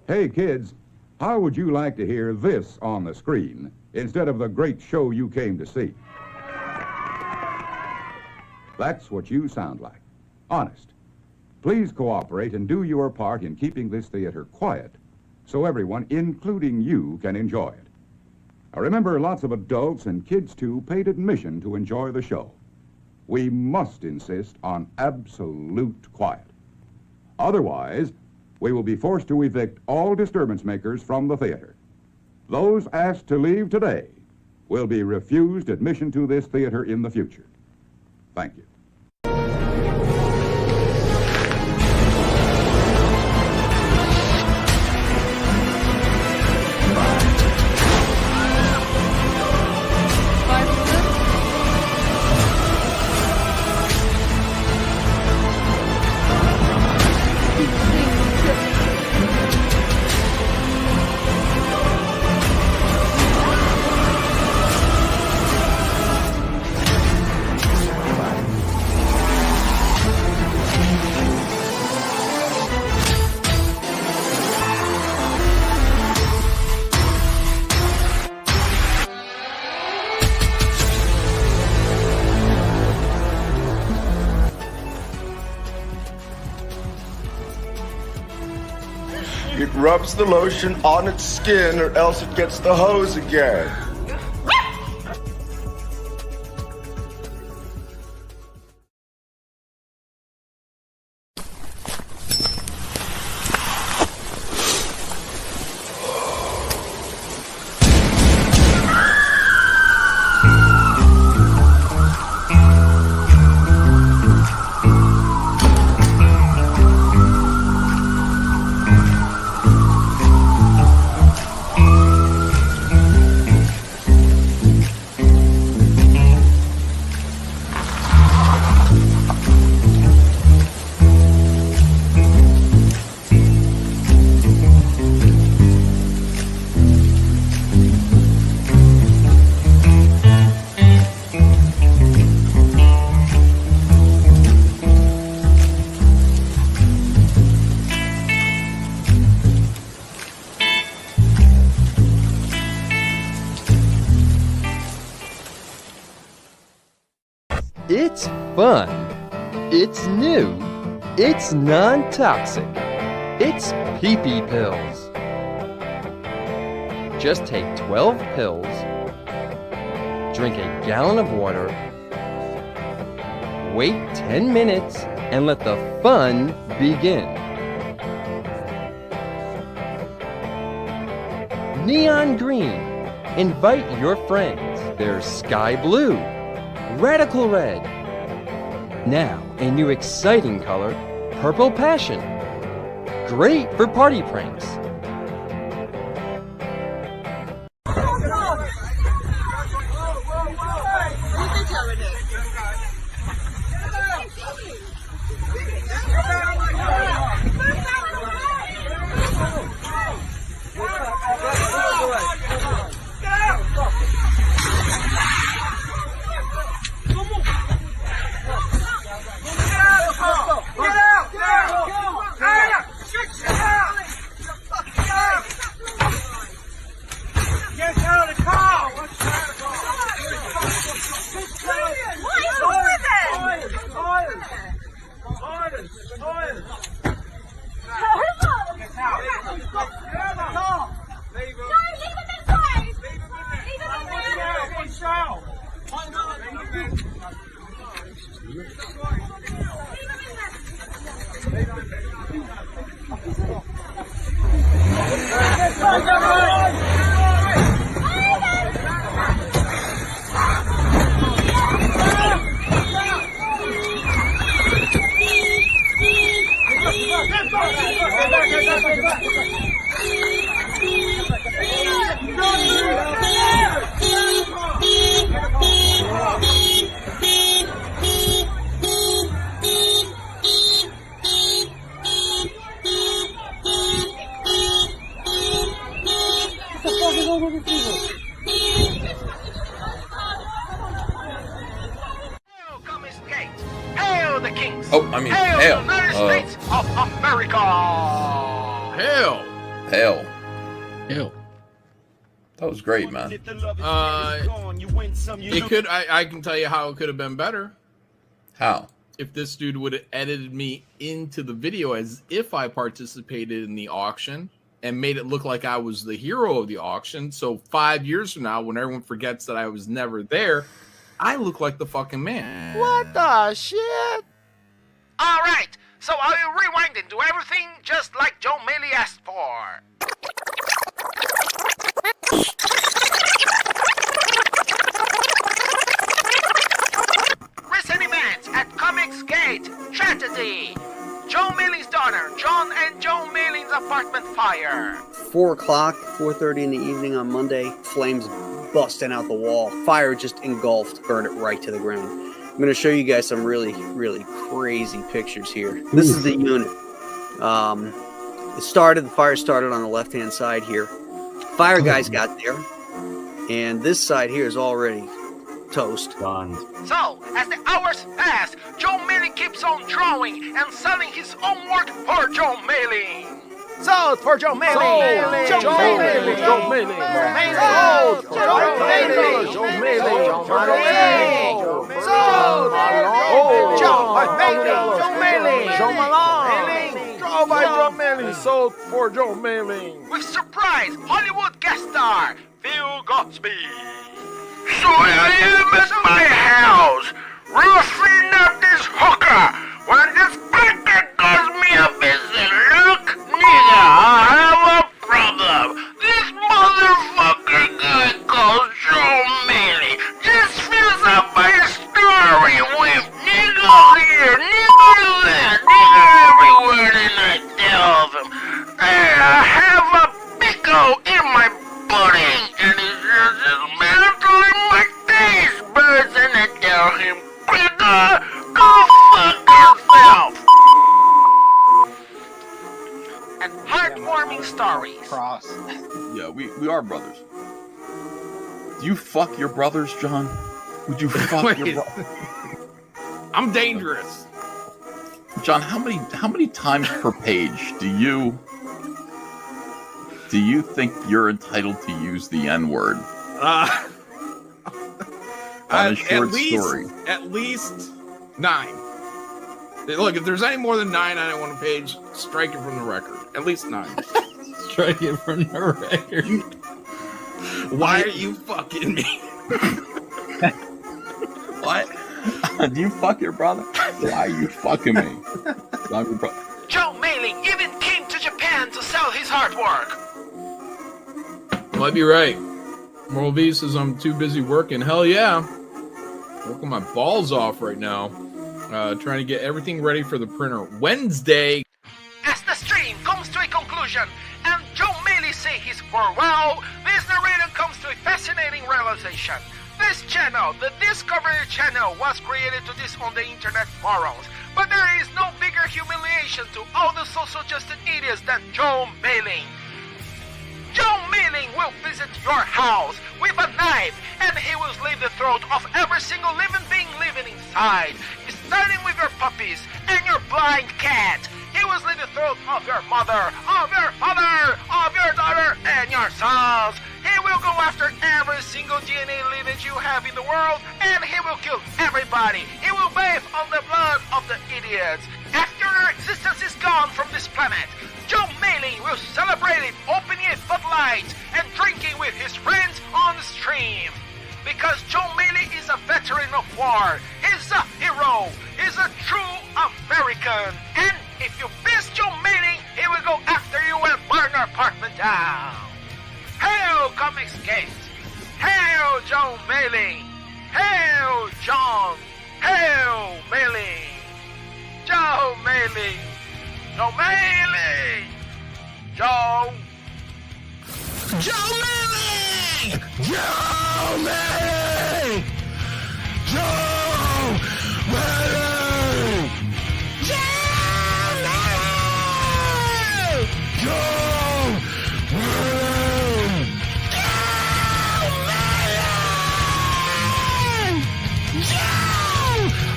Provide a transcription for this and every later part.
Hey, kids, how would you like to hear this on the screen instead of the great show you came to see? That's what you sound like. Honest. Please cooperate and do your part in keeping this theater quiet so everyone, including you, can enjoy it. Now remember, lots of adults and kids, too, paid admission to enjoy the show. We must insist on absolute quiet. Otherwise, we will be forced to evict all disturbance makers from the theater. Those asked to leave today will be refused admission to this theater in the future. Thank you. It rubs the lotion on its skin or else it gets the hose again. It's fun. It's new. It's non-toxic. It's pee-pee pills. Just take 12 pills, drink a gallon of water, wait 10 minutes, and let the fun begin. Neon green. Invite your friends. There's sky blue, radical red. Now, a new exciting color, purple passion. Great for party pranks. Hail. Ew. That was great, man. It could. I can tell you how it could have been better. How? If this dude would have edited me into the video as if I participated in the auction and made it look like I was the hero of the auction. So 5 years from now, when everyone forgets that I was never there, I look like the fucking man. What the shit? All right, so I will rewind and do everything just like Jon Malin asked for. Recent events at Comicsgate. Tragedy. Jon Malin's daughter, Jon and Jon Malin's apartment fire. 4 o'clock, 4:30 in the evening on Monday, flames busting out the wall. Fire just engulfed, burned it right to the ground. I'm going to show you guys some really, really crazy pictures here. This is the unit. The fire started on the left-hand side here. Fire guys got there, and this side here is already toast. So, as the hours pass, Jon Malin keeps on drawing and selling his own work for Jon Malin. Sold for Jon Malin. Jon Malin. Jon Malin. Sold for Jon Malin. Jon Malin. Sold for Jon Malin. Jon Malin. Jon Malin. Drawn by Jon Malin. Sold for Jon Malin. With surprise Hollywood guest star Phil Godspeed. So I am at my house, roofing up this hooker, when this cricket does me a visit. Look, nigga, I have a problem. This motherfucker guy called Jon Malin just fills up my story with nigga here, nigga there, nigga everywhere, and I tell them, hey, I have a pickle in my body, and it's just mentally my taste buds, and I tell him, nigga, go fuck yourself. And heartwarming stories. Yeah, we are brothers. Do you fuck your brothers, John? Would you fuck your brothers? I'm dangerous. John, how many times per page do you think you're entitled to use the N-word? On a short story. At least 9. Look, if there's any more than 9 on one page, strike it from the record. At least 9. Strike it from the record. Why are you fucking me? What? Do you fuck your brother? Why are you fucking me? I'm your brother. Jon Malin even came to Japan to sell his artwork. Might be right. Moral V says I'm too busy working. Hell yeah. Working my balls off right now. Trying to get everything ready for the printer Wednesday. As the stream comes to a conclusion and Jon Malin say his farewell, this narrator comes to a fascinating realization. This channel, the Discovery Channel, was created to disown the internet forums, but there is no bigger humiliation to all the social justice idiots than Jon Malin. Jon Malin will visit your house with a knife, and he will slit the throat of every single living being living inside, starting with your puppies and your blind cat. He will slit the throat of your mother, of your father, of your daughter, and your sons. He will go after every single DNA lineage you have in the world, and he will kill everybody. He will bathe on the blood of the idiots. After their existence is gone from this planet, Jon Malin will celebrate it, opening a Bud Light and drinking with his friends on the stream. Because Jon Malin is a veteran of war, he's a hero, he's a true American. And if you piss Jon Malin, he will go after you and burn your apartment down. Hail Comicsgate! Hail Jon Malin! Hail Jon! Hail Malin! Jon Malin! Jon Malin! Jon! Jon Malin! Jon Malin! Jon Malin! Jon Malin! Jon Malin! Jon Malin!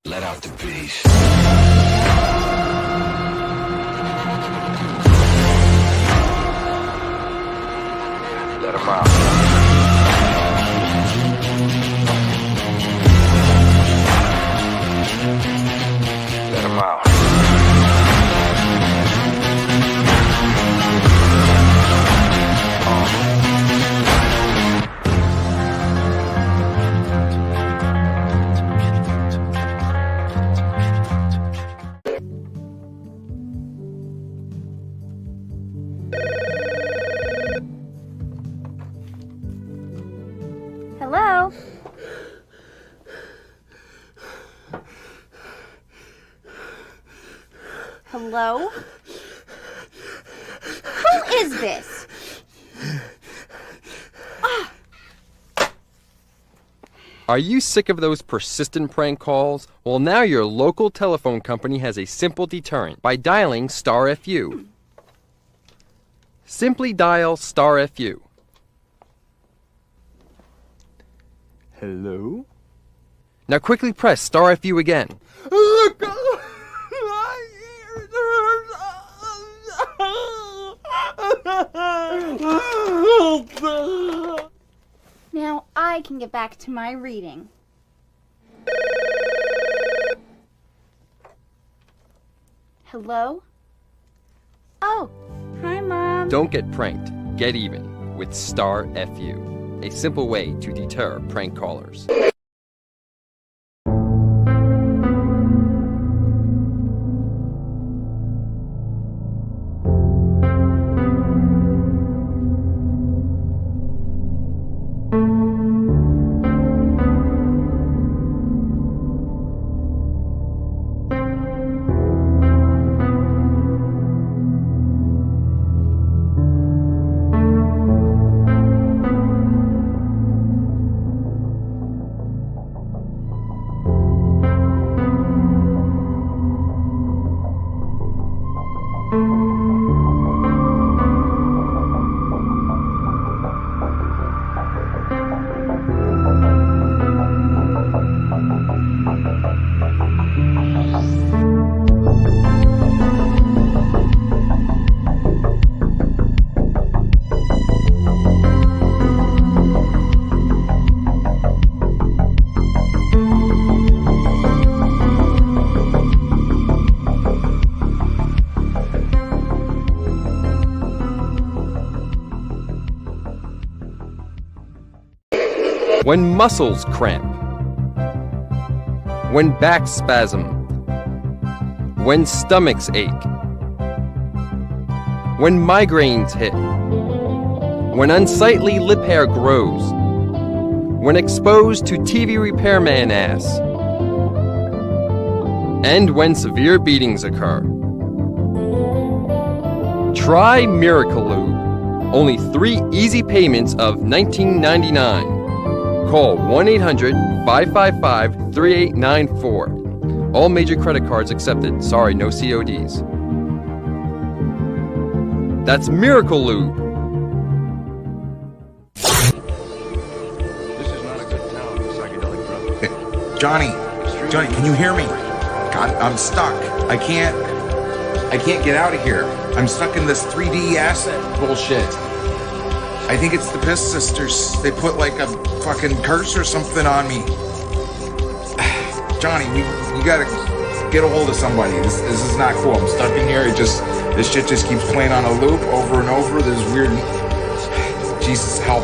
Let out the beast. him out. Let him out. Hello? Hello? Who is this? Are you sick of those persistent prank calls? Well, now your local telephone company has a simple deterrent by dialing *FU. Simply dial *FU. Hello? Now quickly press *FU again. Now I can get back to my reading. Hello? Oh, hi, Mom. Don't get pranked. Get even with *FU, a simple way to deter prank callers. When muscles cramp, when backs spasm, when stomachs ache, when migraines hit, when unsightly lip hair grows, when exposed to TV repairman ass, and when severe beatings occur. Try Miracle Lube. Only 3 easy payments of $19.99. Call 1-800-555-3894. All major credit cards accepted. Sorry, no CODs. That's Miracle Lube. This is not a good town for psychedelic drugs. Jonny, can you hear me? God, I'm stuck. I can't get out of here. I'm stuck in this 3D asset bullshit. I think it's the Piss Sisters. They put like a fucking curse or something on me. Jonny, you gotta get a hold of somebody. This is not cool. I'm stuck in here. This shit just keeps playing on a loop over and over. This weird. Jesus, help.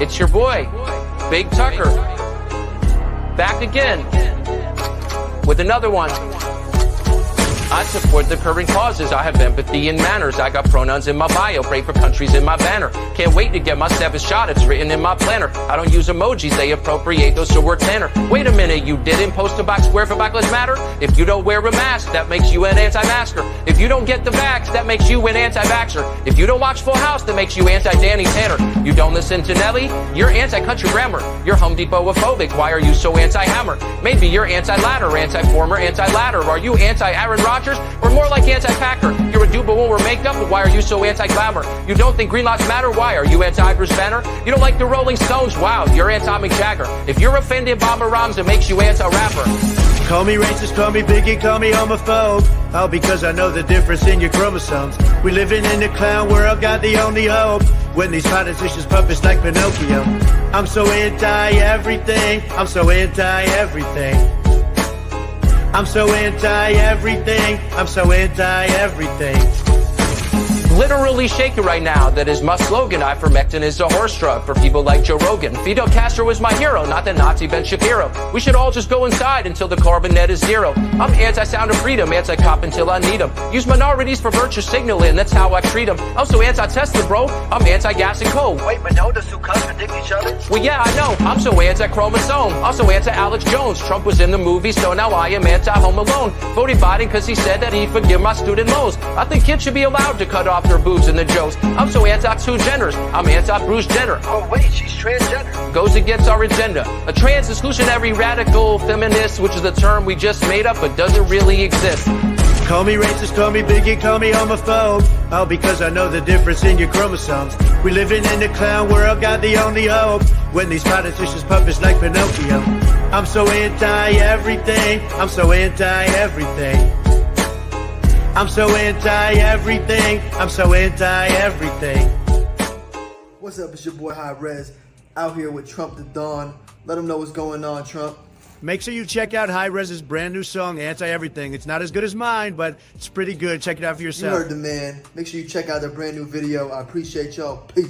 It's your boy, Big Tucker. Back again with another one. I support the current causes. I have empathy and manners. I got pronouns in my bio. Pray for countries in my banner. Can't wait to get my 7th shot. It's written in my planner. I don't use emojis. They appropriate those, so we're tanner. Wait a minute. You didn't post a box square for Black Lives Matter? If you don't wear a mask, that makes you an anti-masker. If you don't get the vax, that makes you an anti-vaxxer. If you don't watch Full House, that makes you anti-Danny Tanner. You don't listen to Nelly? You're anti-country grammar. You're Home Depot-ophobic. Why are you so anti-hammer? Maybe you're anti-ladder, anti-former, anti-ladder. Are you anti-Aaron Rodgers? Or more like anti-Packer. You're a dude but won't wear makeup, but why are you so anti-glamour? You don't think green lives matter? Why are you anti-Bruce Banner? You don't like the Rolling Stones? Wow, you're anti-Mick Jagger. If you're offended by my rhymes, it makes you anti-rapper. Call me racist, call me bigot, call me homophobe. All because I know the difference in your chromosomes. We living in the clown world, got the only hope. When these politicians puppets like Pinocchio. I'm so anti-everything, I'm so anti-everything. I'm so anti-everything, I'm so anti-everything. Literally shaking right now. That is my slogan. Ivermectin is a horse drug for people like Joe Rogan. Fidel Castro is my hero, not the Nazi Ben Shapiro. We should all just go inside until the carbon net is zero. I'm anti-sound of freedom, anti-cop until I need them. Use minorities for virtue signaling, that's how I treat them. I'm so anti-Tesla, bro. I'm anti-gas and coal. Wait, but no, the two contradict each other? Well, yeah, I know. I'm so anti-chromosome. Also anti-Alex Jones. Trump was in the movie, so now I am anti-Home Alone. Voted Biden because he said that he'd forgive my student loans. I think kids should be allowed to cut off their boobs and the jokes. I'm so anti-two genders. I'm anti-Bruce Jenner. Oh wait, she's transgender. Goes against our agenda. A trans exclusionary radical feminist, which is a term we just made up but doesn't really exist. Call me racist, call me bigot, call me homophobe. All because I know the difference in your chromosomes. We living in the clown world, got the only hope. When these politicians puppets like Pinocchio. I'm so anti-everything, I'm so anti-everything. I'm so anti-everything, I'm so anti-everything. What's up, it's your boy High Res, out here with Trump the Don. Let him know what's going on, Trump. Make sure you check out High Res's brand new song, Anti-Everything. It's not as good as mine, but it's pretty good. Check it out for yourself. You heard the man. Make sure you check out their brand new video. I appreciate y'all. Peace.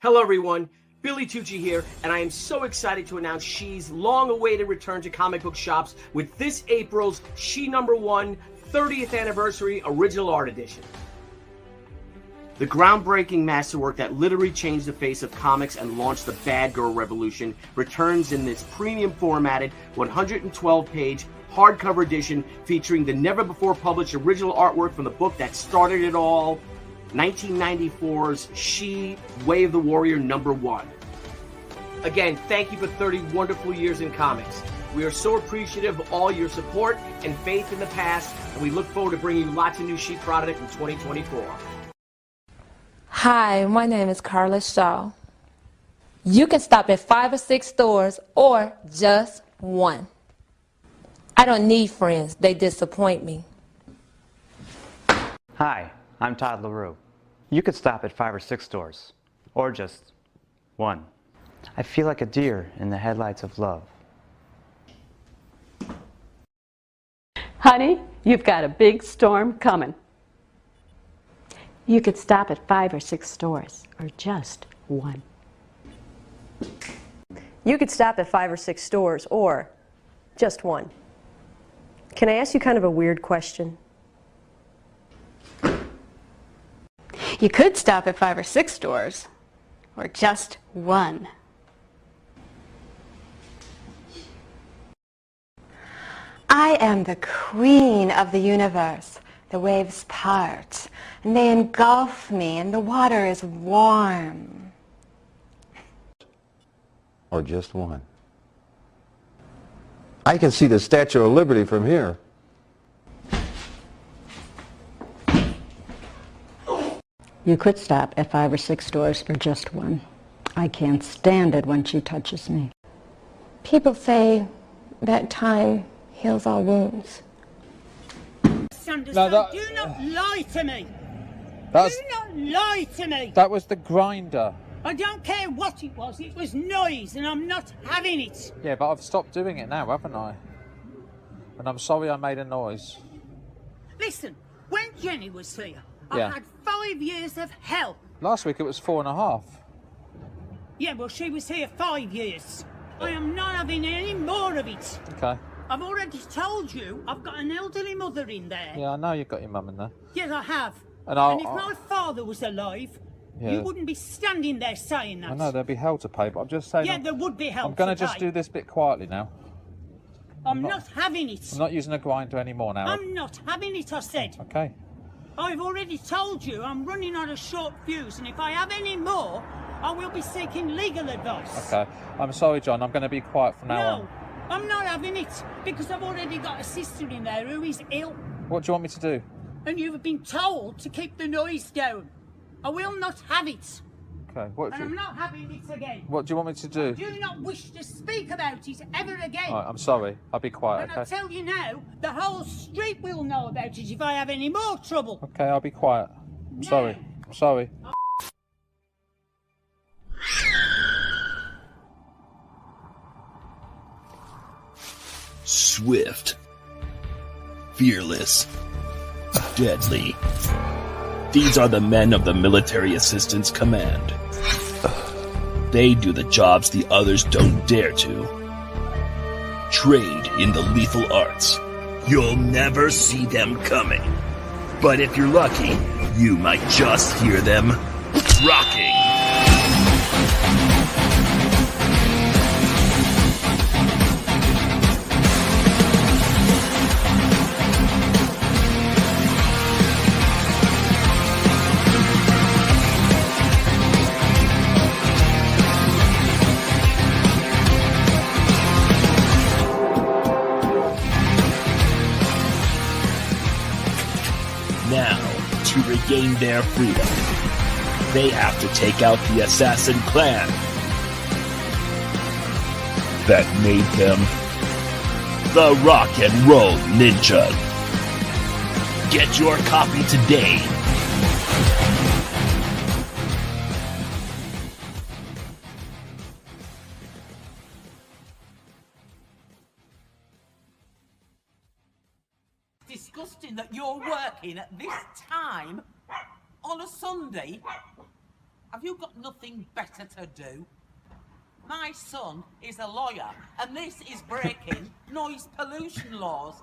Hello everyone, Billy Tucci here, and I am so excited to announce She's long-awaited return to comic book shops with this April's She #1 30th Anniversary Original Art Edition. The groundbreaking masterwork that literally changed the face of comics and launched the Bad Girl Revolution returns in this premium formatted 112-page hardcover edition featuring the never-before-published original artwork from the book that started it all, 1994's She, Way of the Warrior #1. Again, thank you for 30 wonderful years in comics. We are so appreciative of all your support and faith in the past, and we look forward to bringing you lots of new She product in 2024. Hi, my name is Carla Shaw. You can stop at 5 or 6 stores or just one. I don't need friends, they disappoint me. Hi, I'm Todd LaRue. You could stop at 5 or 6 stores, or just one. I feel like a deer in the headlights of love. Honey, you've got a big storm coming. You could stop at 5 or 6 stores, or just one. You could stop at 5 or 6 stores, or just one. Can I ask you kind of a weird question? You could stop at 5 or 6 stores, or just one. I am the queen of the universe. The waves part, and they engulf me, and the water is warm. Or just one. I can see the Statue of Liberty from here. You could stop at 5 or 6 stores or just one. I can't stand it when she touches me. People say that time heals all wounds. No, do not lie to me. Do not lie to me. That was the grinder. I don't care what it was noise, and I'm not having it. Yeah, but I've stopped doing it now, haven't I? And I'm sorry I made a noise. Listen, when Jenny was here, Yeah. I had 5 years of hell. Last week it was 4.5. Yeah, well, she was here 5 years. I am not having any more of it. Okay. I've already told you I've got an elderly mother in there. Yeah, I know you've got your mum in there. Yes, I have. And if my father was alive, Yeah. you wouldn't be standing there saying that. I know there'd be hell to pay, but I'm just saying. Yeah, there would be hell I'm going to to just pay. do this bit quietly now. I'm not having it. I'm not using a grinder anymore now. I'm not having it, I said. Okay. I've already told you I'm running on a short fuse, and if I have any more, I will be seeking legal advice. Okay. I'm sorry, John. I'm going to be quiet from now on. No, I'm not having it, because I've already got a sister in there who is ill, What do you want me to do? and you've been told to keep the noise down. I will not have it, Okay. What and do I'm you, not having it again. what do you want me to do? I do not wish to speak about it ever again. All right, I'm sorry. I'll be quiet, And I'll okay? tell you now, the whole street will know about it if I have any more trouble. Okay, I'll be quiet. I'm sorry. I'm sorry. Swift, fearless, deadly. These are the men of the Military Assistance Command. They do the jobs the others don't dare to. Trained in the lethal arts. You'll never see them coming. But if you're lucky, you might just hear them rocking. Now, to regain their freedom, they have to take out the assassin clan that made them the Rock and Roll Ninja. Get your copy today. Disgusting that you're working at this time on a Sunday. Have you got nothing better to do? My son is a lawyer, and this is breaking noise pollution laws.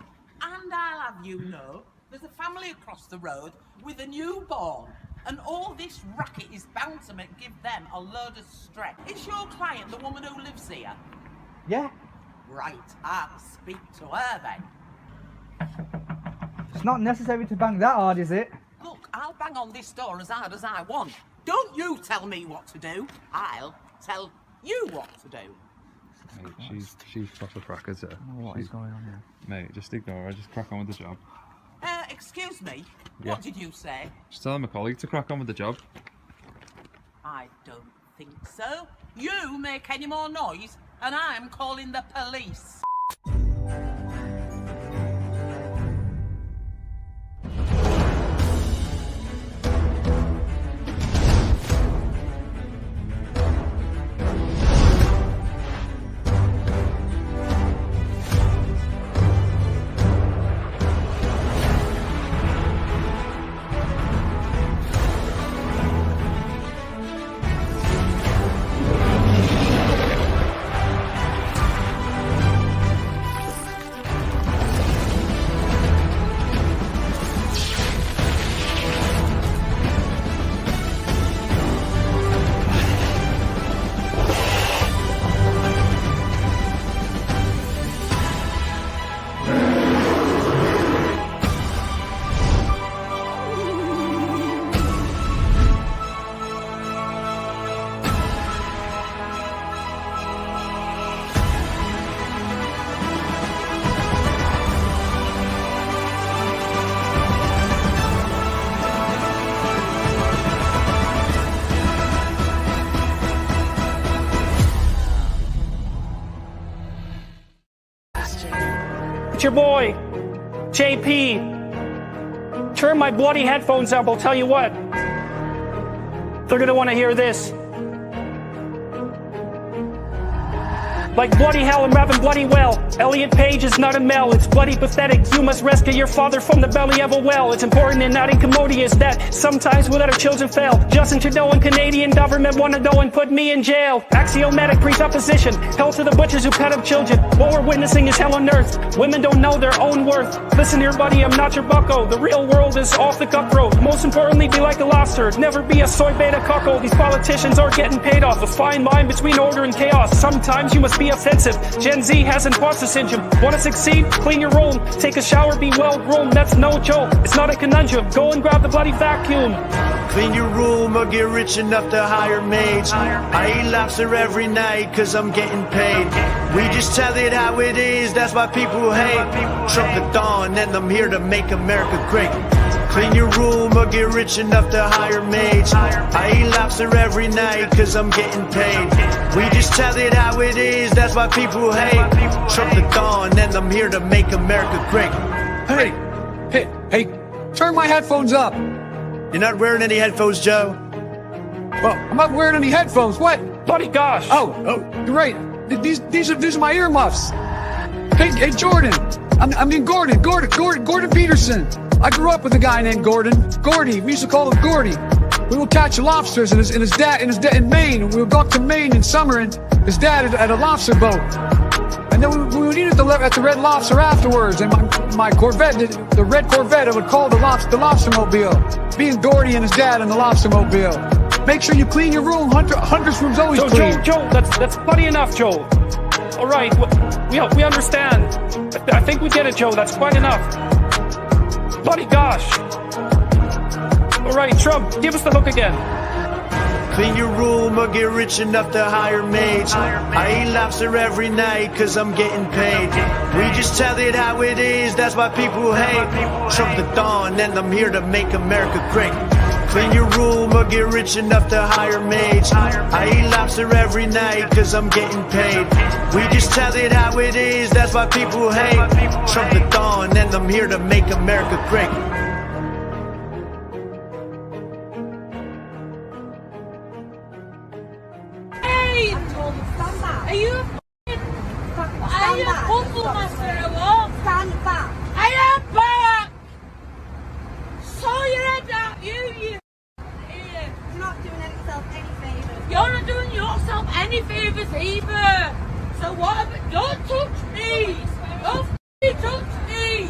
And I'll have you know, there's a family across the road with a newborn, and all this racket is bound to give them a load of stress. Is your client the woman who lives here? Yeah. Right, I'll speak to her then. It's not necessary to bang that hard, is it? Look, I'll bang on this door as hard as I want. Don't you tell me what to do. I'll tell you what to do. Mate, she's proper crackers here. What is going on here? Mate, just ignore her. Just crack on with the job. Excuse me. Yeah. What did you say? Just tell my colleague to crack on with the job. I don't think so. You make any more noise, and I'm calling the police. It's your boy, JP. Turn my bloody headphones up, I'll tell you what. They're gonna want to hear this. Like bloody hell, I'm rapping bloody well. Elliot Page is not a Mel, it's bloody pathetic. You must rescue your father from the belly of a well. It's important and not incommodious that sometimes we let our children fail. Justin Trudeau and Canadian government want to go and put me in jail. Axiomatic presupposition, hell to the butchers who pet up children. What we're witnessing is hell on earth. Women don't know their own worth. Listen here buddy, I'm not your bucko. The real world is off the cutthroat. Most importantly, be like a lobster. Never be a soy beta cuckold. These politicians are getting paid off. A fine line between order and chaos. Sometimes you must be offensive. Gen Z has imposter syndrome. Want to succeed? Clean your room. Take a shower, be well grown. That's no joke. It's not a conundrum. Go and grab the bloody vacuum. Clean your room or get rich enough to hire maids. I eat lobster every night cause I'm getting paid. We just tell it how it is, that's why people hate. Trump the dawn and I'm here to make America great. Clean your room or get rich enough to hire maids. I eat lobster every night cause I'm getting paid. We just tell it how it is, that's why people hate. Trump the dawn and I'm here to make America great. Hey, turn my headphones up. You're not wearing any headphones, Joe? Well, I'm not wearing any headphones, what? Bloody gosh. Oh, you're right. These are my earmuffs. Hey, Jordan. I mean Gordon Peterson. I grew up with a guy named Gordon. Gordy, we used to call him Gordy. We would catch lobsters in his dad in Maine. We would go up to Maine in summer and his dad had a lobster boat. And then we would eat at the Red Lobster afterwards. And my Corvette, the red Corvette, I would call the Lobstermobile. Being Gordy and his dad in the Lobstermobile. Make sure you clean your room. Hunter's room's always clean. Joe, that's funny enough, Joe. All right, we understand. I think we get it, Joe. That's quite enough. Bloody gosh. All right, Trump, give us the hook again. Clean your room or get rich enough to hire maids. I eat lobster every night cause I'm getting paid. We just tell it how it is, that's why people hate. Trump the dawn and I'm here to make America great. Clean your room or get rich enough to hire maids. I eat lobster every night cause I'm getting paid. We just tell it how it is, that's why people hate. Trump the dawn and I'm here to make America great. Hey! Are you a football master or what? Stand back. I am back! Saw your head out, you idiot. You're not doing yourself any favours. You're not doing yourself any favours either. So what don't touch me! Don't touch me!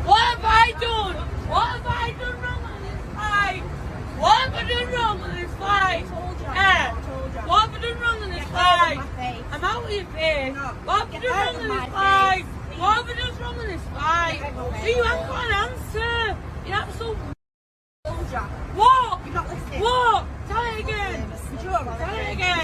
What have I done? What have I done wrong on this fight? What have I done wrong on this fight? What have I done wrong on this fight? I'm out of your face. What have I done wrong on this fight? What have I done wrong on this fight? You haven't got an answer. You're absolute what? You're not listening. What? Tell it again. Tell it again.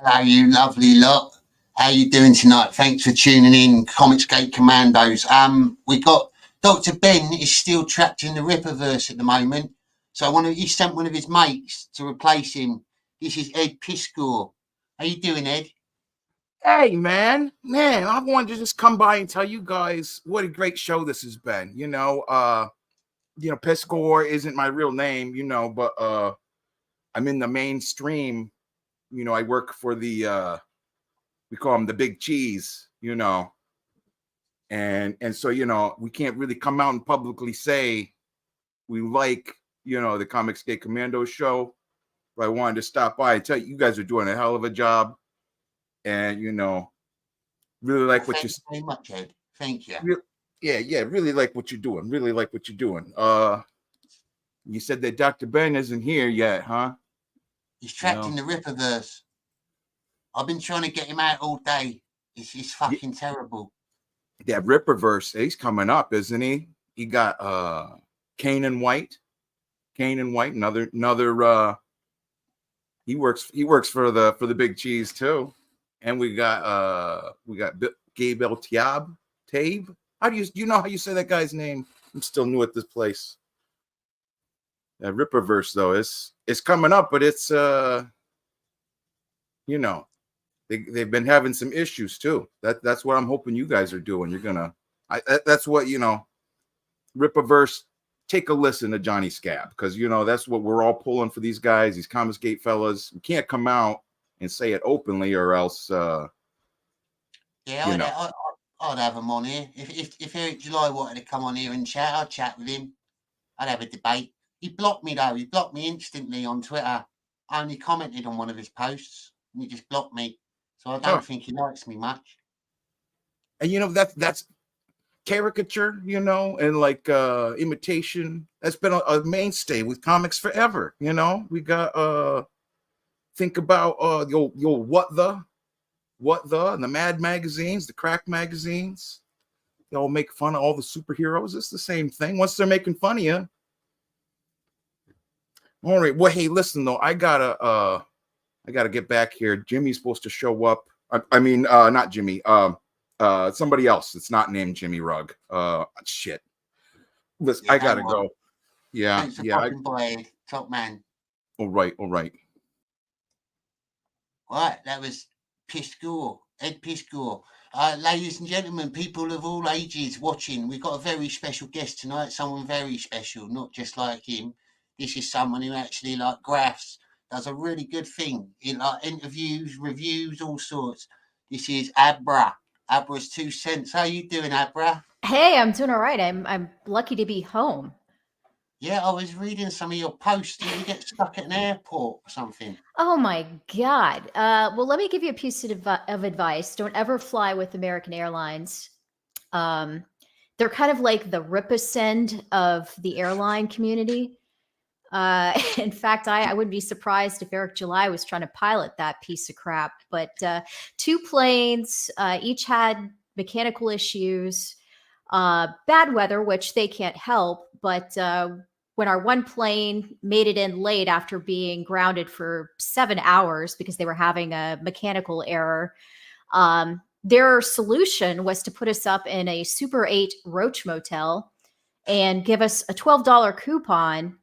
Hello, you lovely lot. How you doing tonight? Thanks for tuning in, Comicsgate Commandos. We got Dr. Ben is still trapped in the Ripperverse at the moment, so he sent one of his mates to replace him. This is Ed Piscore. How you doing, Ed? Hey, man, I wanted to just come by and tell you guys what a great show this has been. Piscore isn't my real name, but I'm in the mainstream. I work for the we call them the big cheese, and so we can't really come out and publicly say we like the Comicsgate Commandos show, but I wanted to stop by and tell you guys are doing a hell of a job, and really like what you very much, Ed. Thank you. Really like what you're doing. Really like what you're doing. You said that Dr. Ben isn't here yet, huh? He's trapped in the Ripperverse. I've been trying to get him out all day. It's fucking terrible. That Ripperverse, he's coming up, isn't he? He got Kane and White, another he works for the big cheese too. And we got Gabe El Tabe. How do you know how you say that guy's name? I'm still new at this place. That Ripperverse though, it's coming up, but it's they've been having some issues too. That's what I'm hoping you guys are doing. You're gonna that's what Ripperverse. Take a listen to Johnny Scab, because that's what we're all pulling for these guys, these Comicsgate fellas. We can't come out and say it openly, or else I'd have him on here. If Eric July wanted to come on here and chat, I'd chat with him. I'd have a debate. He blocked me though. He blocked me instantly on Twitter. I only commented on one of his posts and he just blocked me. So I don't think he likes me much. And that's caricature, and like imitation. That's been a mainstay with comics forever. We got think about what the and the Mad magazines, the Crack magazines. They all make fun of all the superheroes. It's the same thing. Once they're making fun of you. All right. Well, hey, listen though, I gotta get back here. Jimmy's supposed to show up. I mean, not Jimmy. Somebody else. It's not named Jimmy Rugg. Shit. Listen, I gotta go. Yeah. Top man. All right. All right. That was Piscore, Ed Piscore. Ladies and gentlemen, people of all ages watching, we've got a very special guest tonight. Someone very special, not just like him. This is someone who actually graphs, does a really good thing in interviews, reviews, all sorts. This is Abra. Abra's 2 cents. How you doing, Abra? Hey, I'm doing all right. I'm lucky to be home. Yeah, I was reading some of your posts. Did you get stuck at an airport or something? Oh my God. Well, let me give you a piece of advice. Don't ever fly with American Airlines. They're kind of like the Rippercend of the airline community. In fact, I wouldn't be surprised if Eric July was trying to pilot that piece of crap. But 2 planes, each had mechanical issues, bad weather, which they can't help. But when our one plane made it in late after being grounded for 7 hours because they were having a mechanical error, their solution was to put us up in a Super 8 Roach Motel and give us a $12 coupon,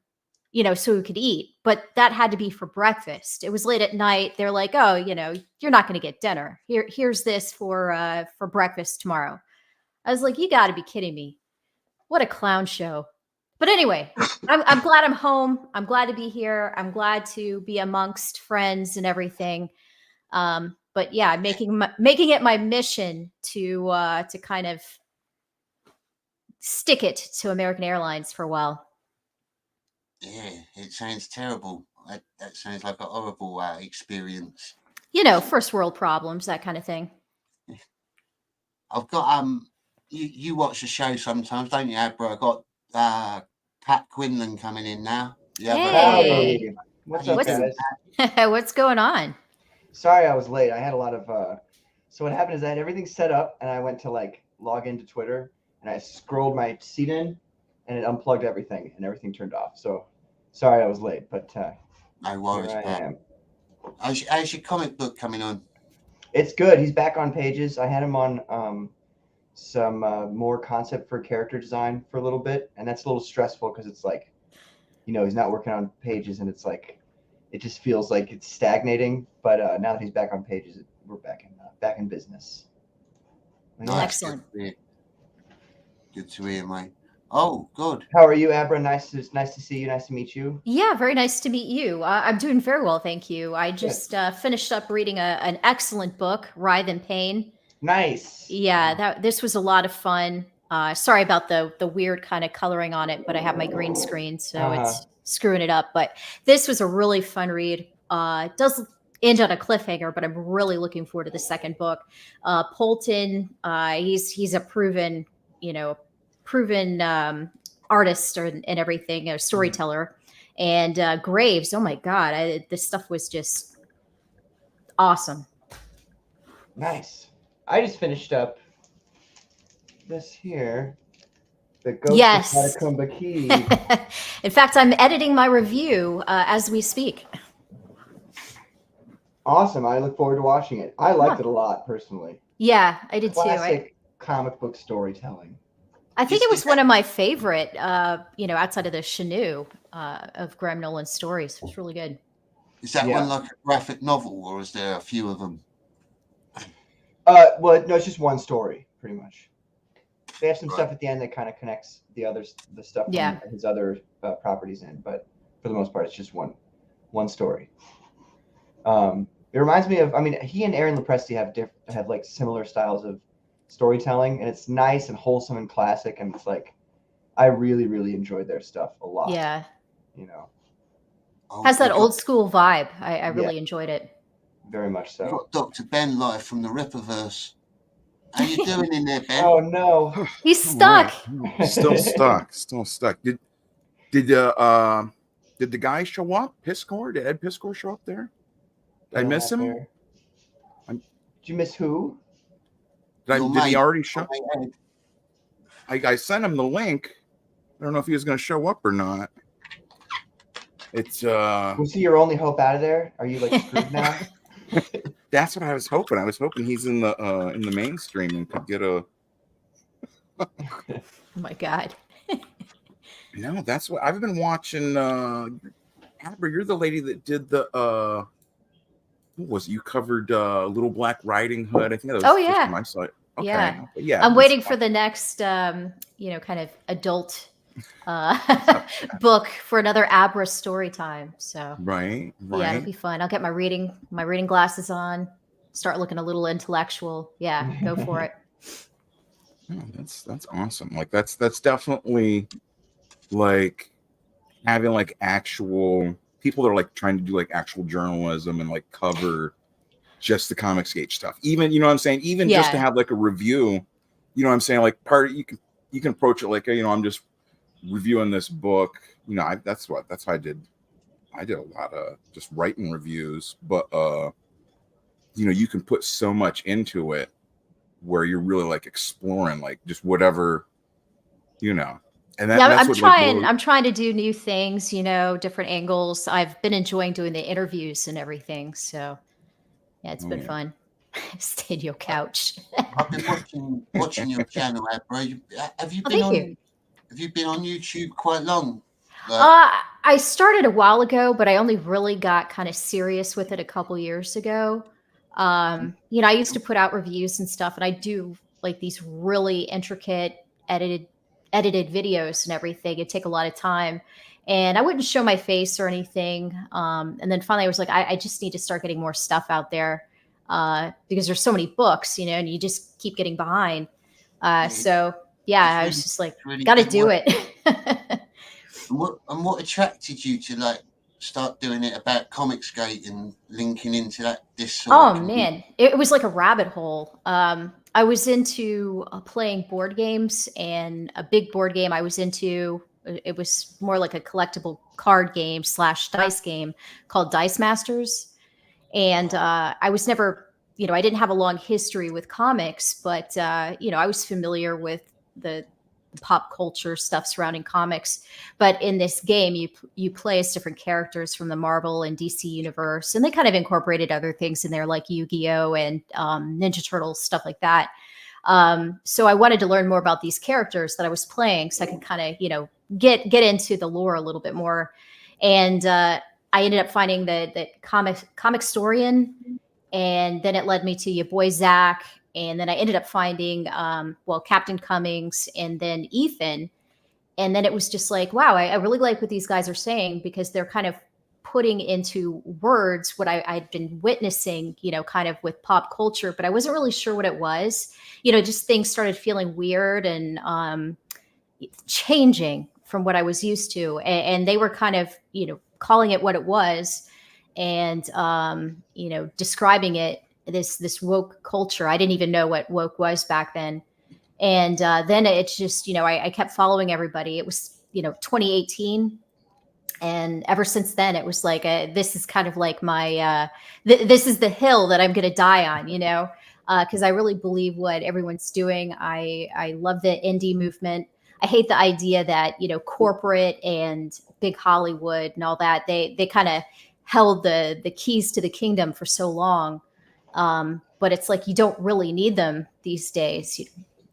so we could eat. But that had to be for breakfast. It was late at night. They're like, oh, you're not going to get dinner. Here's this for breakfast tomorrow. I was like, you got to be kidding me. What a clown show. But anyway, I'm glad I'm home. I'm glad to be here. I'm glad to be amongst friends and everything. But yeah, making it my mission to kind of stick it to American Airlines for a while. Yeah, it sounds terrible. That sounds like a horrible experience. First world problems, that kind of thing. I've got you watch the show sometimes, don't you, Abra? I've got Pat Quinlan coming in now. Hey. What's up, guys? What's going on? Sorry I was late. I had a lot of so what happened is I had everything set up and I went to log into Twitter and I scrolled my seat in and it unplugged everything and everything turned off. So sorry I was late, but no worries, here I am. How's your comic book coming on? It's good. He's back on pages. I had him on some more concept for character design for a little bit, and that's a little stressful because it's like, you know, he's not working on pages, and it's like, it just feels like it's stagnating. But now that he's back on pages, we're back in business. Nice. Excellent. Good to hear, mate. Oh, good. How are you, Abra? Nice to see you. Nice to meet you. Yeah, very nice to meet you. I'm doing very well, thank you. I just finished up reading an excellent book, Writhe in Pain. Nice. Yeah, this was a lot of fun. Sorry about the weird kind of coloring on it, but I have my green screen, so it's screwing it up. But this was a really fun read. It does end on a cliffhanger, but I'm really looking forward to the second book. Polton, he's a proven artist and everything, a storyteller. And Graves, oh my God, this stuff was just awesome. Nice. I just finished up this here, the Ghost of Catacomba Key. In fact, I'm editing my review as we speak. Awesome. I look forward to watching it. I liked it a lot, personally. Yeah, I did Classic comic book storytelling. I think it was one of my favorite, outside of the Chenu of Graham Nolan's stories. It was really good. Is that one like a graphic novel, or is there a few of them? Well, no, it's just one story, pretty much. They have some stuff at the end that kind of connects the stuff from his other properties in, but for the most part, it's just one story. It reminds me of, he and Aaron Lopresti have like similar styles of storytelling, and it's nice and wholesome and classic, and it's like, I really, really enjoyed their stuff a lot. Yeah. You know. Has that old school vibe. I really enjoyed it. Very much so. We've got Dr. Ben live from the Ripperverse. How you doing in there, Ben? Oh no. He's stuck. Still stuck. Did the guy show up? Piscor? Did Ed Piscor show up there? Did I miss him? Did you miss who? Did he already show up? I sent him the link. I don't know if he was going to show up or not. It's Was he your only hope out of there? Are you like screwed now? That's what I was hoping. I was hoping he's in the mainstream and could get a. Oh my God. No, that's what I've been watching. Abra, you're the lady that did the. What was it? You covered Little Black Riding Hood? I think that was just my site. Okay. Yeah. I'm waiting for the next, kind of adult book for another Abra story time. So right. Yeah, it'll be fun. I'll get my reading glasses on, start looking a little intellectual. Yeah, go for it. Oh, that's awesome. Like that's definitely like having like actual people that are like trying to do like actual journalism and like cover just the Comicsgate stuff. Even, you know what I'm saying? Even just to have like a review, you know what I'm saying? Like you can approach it like, I'm just reviewing this book. That's how I did. I did a lot of just writing reviews, but you can put so much into it where you're really like exploring like just whatever, And that's I'm trying to do new things, different angles. I've been enjoying doing the interviews and everything. So yeah, it's been fun. Stay on your couch. I've been watching your channel, Abra. Have you been on YouTube quite long? I started a while ago, but I only really got kind of serious with it a couple years ago. I used to put out reviews and stuff, and I do like these really intricate edited videos and everything. It'd take a lot of time, and I wouldn't show my face or anything. And then finally I was like, I just need to start getting more stuff out there because there's so many books, and you just keep getting behind. So yeah, I was just like, really got to do it. And what attracted you to like start doing it about Comicsgate and linking into this? Man, it was like a rabbit hole. I was into playing board games, and a big board game I was into, it was more like a collectible card game / dice game called Dice Masters. And I was never, I didn't have a long history with comics, but, I was familiar with the pop culture stuff surrounding comics. But in this game, you play as different characters from the Marvel and DC universe, and they kind of incorporated other things in there like Yu-Gi-Oh and Ninja Turtles, stuff like that. So I wanted to learn more about these characters that I was playing, so I could kind of get into the lore a little bit more. And I ended up finding the Comicstorian, and then it led me to your boy Zach. And then I ended up finding, Captain Cummings and then Ethan. And then it was just like, wow, I really like what these guys are saying, because they're kind of putting into words what I'd been witnessing, kind of with pop culture, but I wasn't really sure what it was. Just things started feeling weird and changing from what I was used to. And they were kind of, calling it what it was and, describing it, this woke culture. I didn't even know what woke was back then. And then it's just, I kept following everybody. It was, 2018. And ever since then, it was like, this is kind of like my, this is the hill that I'm going to die on, because I really believe what everyone's doing. I love the indie movement. I hate the idea that, corporate and big Hollywood and all that, they kind of held the keys to the kingdom for so long. But it's like, you don't really need them these days.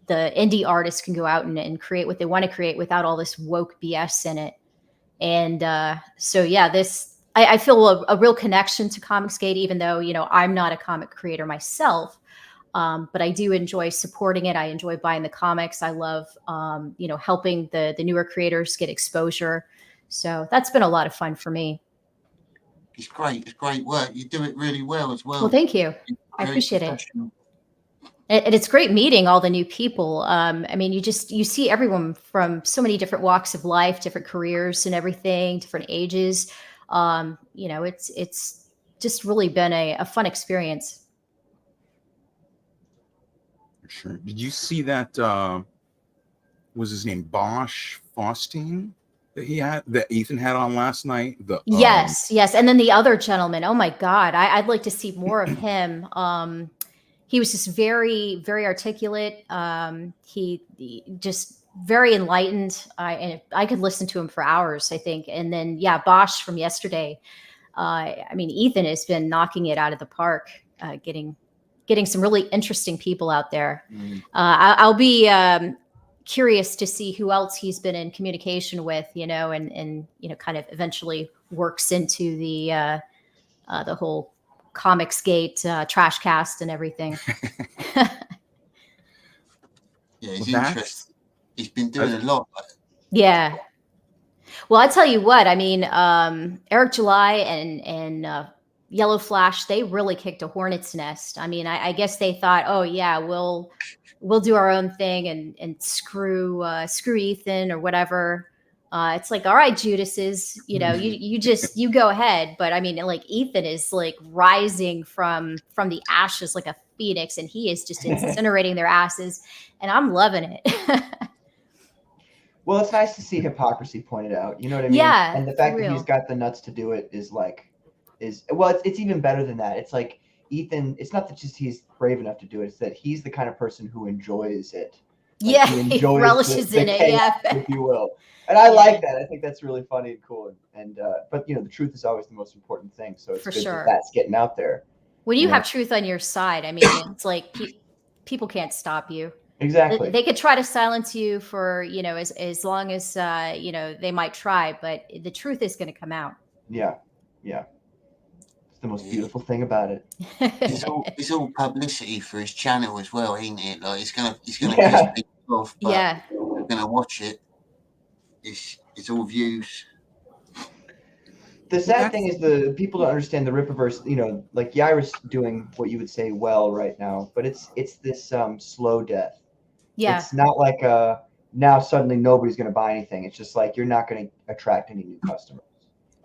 The indie artists can go out and create what they want to create without all this woke BS in it. And so, yeah, I feel a real connection to Comicsgate, even though, I'm not a comic creator myself. But I do enjoy supporting it. I enjoy buying the comics. I love, helping the newer creators get exposure. So that's been a lot of fun for me. It's great. It's great work. You do it really well as well. Well, thank you. I appreciate it. And it's great meeting all the new people. You see everyone from so many different walks of life, different careers and everything, different ages. It's just really been a fun experience. Sure. Did you see that, was his name Bosch Faustine that Ethan had on last night? Yes. And then the other gentleman, oh my God, I'd like to see more of him. He was just very, very articulate. He just very enlightened. I could listen to him for hours, I think. And then, Bosch from yesterday. Ethan has been knocking it out of the park, getting some really interesting people out there. I'll be curious to see who else he's been in communication with, and kind of eventually works into the whole Comicsgate trash cast and everything. Yeah, it's interesting. He's been doing a lot. Yeah. Well, I tell you what, Eric July and Yellow Flash, they really kicked a hornet's nest. I guess they thought, oh yeah, we'll do our own thing and screw Ethan or whatever. It's like, all right, Judases, you go ahead. But Ethan is like rising from the ashes like a phoenix, and he is just incinerating their asses, and I'm loving it. Well, it's nice to see hypocrisy pointed out. You know what I mean? Yeah. And the fact that he's got the nuts to do it it's even better than that. It's like Ethan, it's not that just he's brave enough to do it, it's that he's the kind of person who enjoys it. He relishes in it, if you will. And I like that. I think that's really funny and cool. And but the truth is always the most important thing. So it's For good sure. that's getting out there. When you have truth on your side, it's like people can't stop you. Exactly. They could try to silence you for, as long as, they might try, but the truth is going to come out. Yeah. It's the most beautiful thing about it. It's all publicity for his channel as well, ain't it? Like he's gonna piss people off, but they're gonna watch it. It's all views. The sad thing is the people don't understand the Rippaverse. Like Yaira's doing what you would say well right now, but it's this slow death. Yeah. It's not like now suddenly nobody's going to buy anything. It's just like you're not going to attract any new customers,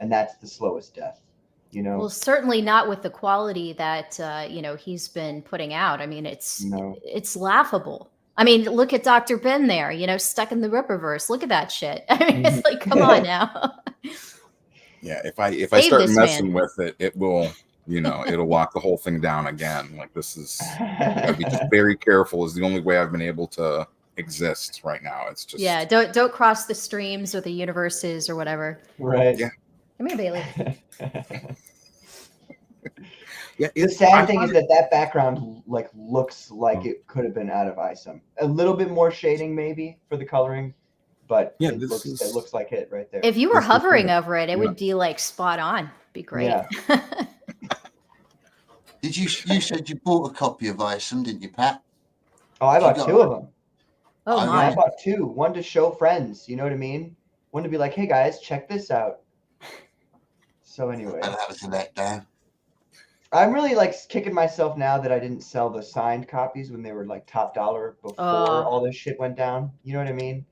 and that's the slowest death. Well, certainly not with the quality that he's been putting out. It's laughable. Look at Dr. Ben there, stuck in the Rippaverse. Look at that shit. It's like, come on now. Yeah, if I start messing with it, it will, it'll lock the whole thing down again. Like this is, I'd be just very careful. Is the only way I've been able to exist right now. It's just Yeah, don't cross the streams or the universes or whatever. Right. Yeah. Come here, Bailey. Yeah. The sad thing is that background like looks like it could have been out of ISOM. A little bit more shading maybe for the coloring, but Yeah, it looks like it right there. If you were This is hovering good. over it, it would be like spot on. Be great. Yeah. Did you said you bought a copy of ISOM, didn't you, Pat? Oh, I bought two of them. Oh Yeah, my! I bought two. One to show friends. You know what I mean? One to be like, hey guys, check this out. So anyway, And that was a letdown. I'm really like kicking myself now that I didn't sell the signed copies when they were like top dollar before all this shit went down. You know what I mean?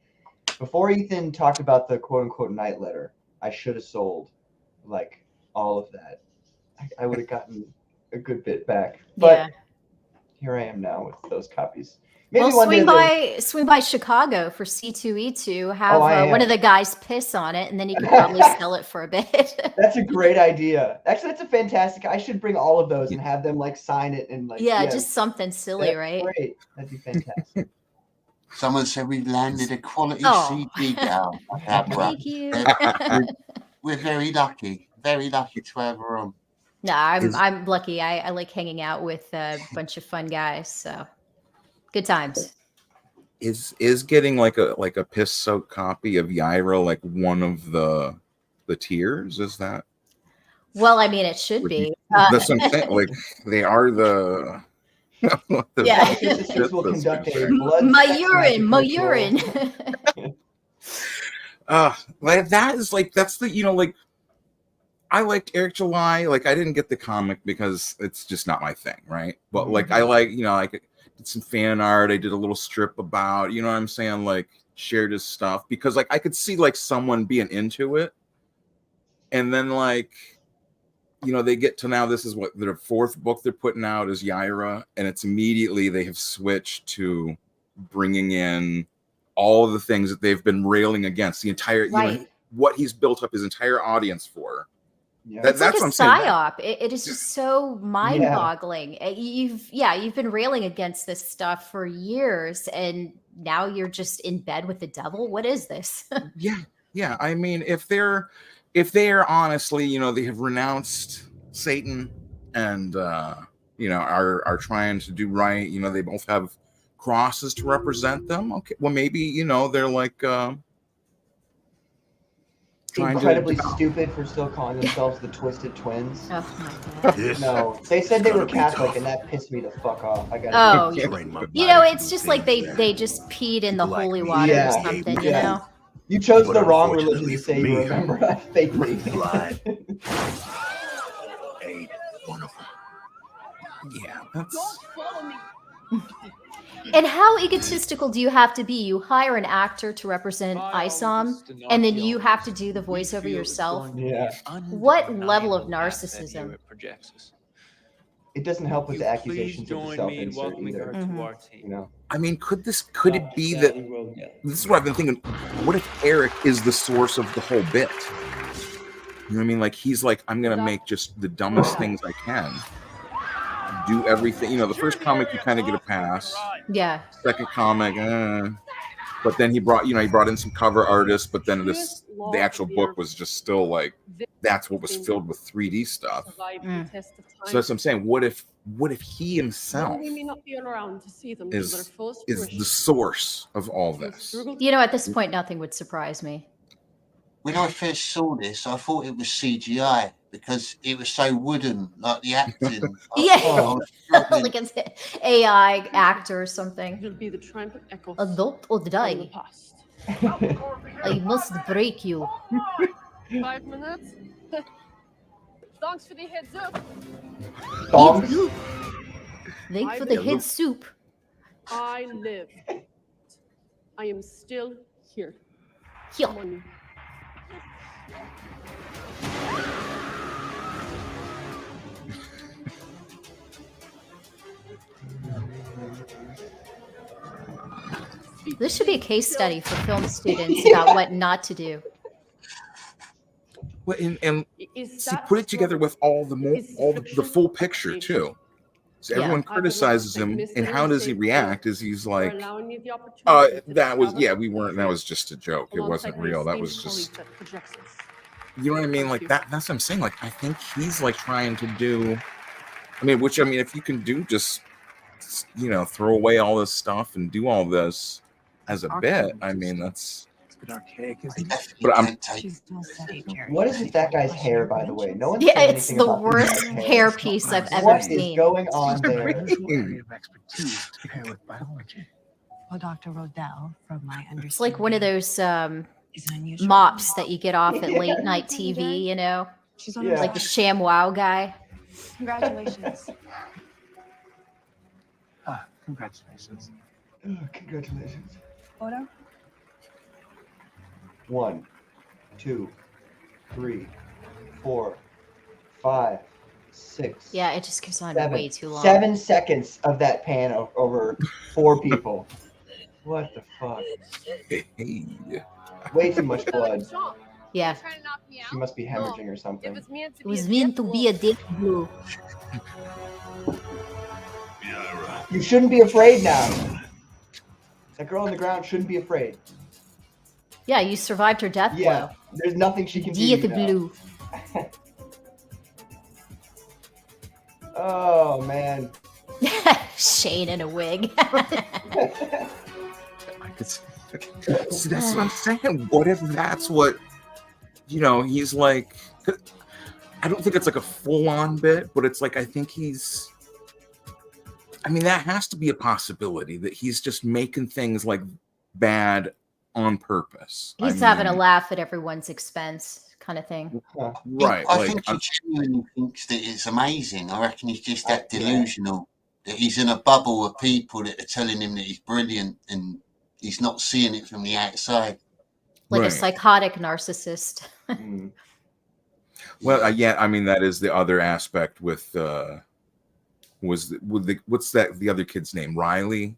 Before Ethan talked about the quote unquote night letter, I should have sold like all of that. I would have gotten a good bit back. But here I am now with those copies. Maybe Well, one day swing by Chicago for C2E2. Have Oh, I one am. of the guys piss on it, and then you could probably sell it for a bit. That's a great idea. Actually, that's a fantastic. I should bring all of those and have them like sign it and like yeah, just something silly, that's right? Great. That'd be fantastic. Someone said we landed a quality Oh. CD down. Abra. Thank you. We're very lucky to have her on. No, I'm lucky. I like hanging out with a bunch of fun guys. So good times. Is getting like a piss soaked copy of Yaira like one of the tiers? Is that? Well, I mean, it should be. That's what I'm saying. Like they are the. Yeah. Will conduct a blood My sex urine, magic my ritual. urine. Like that is like that's the like I liked Eric July. Like I didn't get the comic because it's just not my thing, right? But like I like like did some fan art. I did a little strip about what I'm saying, like shared his stuff because like I could see like someone being into it, and then like they get to now this is what their fourth book they're putting out is Yaira, and it's immediately they have switched to bringing in all of the things that they've been railing against the entire what he's built up his entire audience for. Yeah. It's That's like a what I'm saying. psyop. It is just so mind-boggling. You've been railing against this stuff for years, and now you're just in bed with the devil. What is this? Yeah. I mean, if they're honestly, they have renounced Satan and are trying to do right. They both have crosses to represent them. Okay, well maybe they're like incredibly stupid for still calling themselves the Twisted Twins. Oh my God. No, they said they were Catholic, and that pissed me the fuck off. I got. It's just like they just peed in the holy water or something. You chose the wrong religion to say you remember fakely. Yeah, that's. And how egotistical do you have to be? You hire an actor to represent ISOM, and then you have to do the voiceover yourself. Yeah. What level of narcissism? It doesn't help with the accusations of the self-insert either. I mean, could it be that this is what I've been thinking? What if Eric is the source of the whole bit? You know what I mean? Like he's like, I'm gonna make just the dumbest things I can. Do everything. The first comic you kind of get a pass. Yeah. Second comic, but then he brought in some cover artists, but then the actual book was just still like that's what was filled with 3D stuff. So that's what I'm saying. What if he himself is the source of all this? At this point, nothing would surprise me. When I first saw this, I thought it was CGI because it was so wooden, like the acting. Like an AI actor or something. It'll be the triumphant echo. Adult or die. I must break you. 5 minutes. Thanks for the heads up. Thanks for the head soup. I live. I am still here. Here. This should be a case study for film students about what not to do. Well, and put it together with all the full picture too. So everyone criticizes him, and how does he react? Is he's like, that was that was just a joke. It wasn't real. That was just, you know what I mean? Like that's what I'm saying. Like I think he's like trying to do. I mean, if you can do just, throw away all this stuff and do all this as a bit. I mean, that's. But what is with that guy's hair, by the way? No one. Yeah, it's the worst hair piece I've ever seen. What is going on there? Well, Dr. Rodell, from my understanding, It's like one of those mops that you get off at late night TV, you know? She's on like the ShamWow guy. Congratulations. Congratulations. Congratulations. Photo? 1, 2, 3, 4, 5, 6. Yeah, it just goes on 7, way too long. 7 seconds of that pan over 4 people. What the fuck? Way too much blood. Yeah. She must be hemorrhaging or something. It was meant to be a deep blue. You shouldn't be afraid now. That girl on the ground shouldn't be afraid. Yeah, you survived her death blow. There's nothing she can do. Deep blue. Oh man. Shane in a wig. See, that's what I'm saying. What if that's what, he's like, I don't think it's like a full-on bit, but it's like, I think he's, that has to be a possibility that he's just making things like bad on purpose. He's having a laugh at everyone's expense kind of thing. Right. I think he genuinely thinks that it's amazing. I reckon he's just that delusional. That he's in a bubble of people that are telling him that he's brilliant and he's not seeing it from the outside. Like a psychotic narcissist. Well, that is the other aspect with what's the other kid's name? Riley.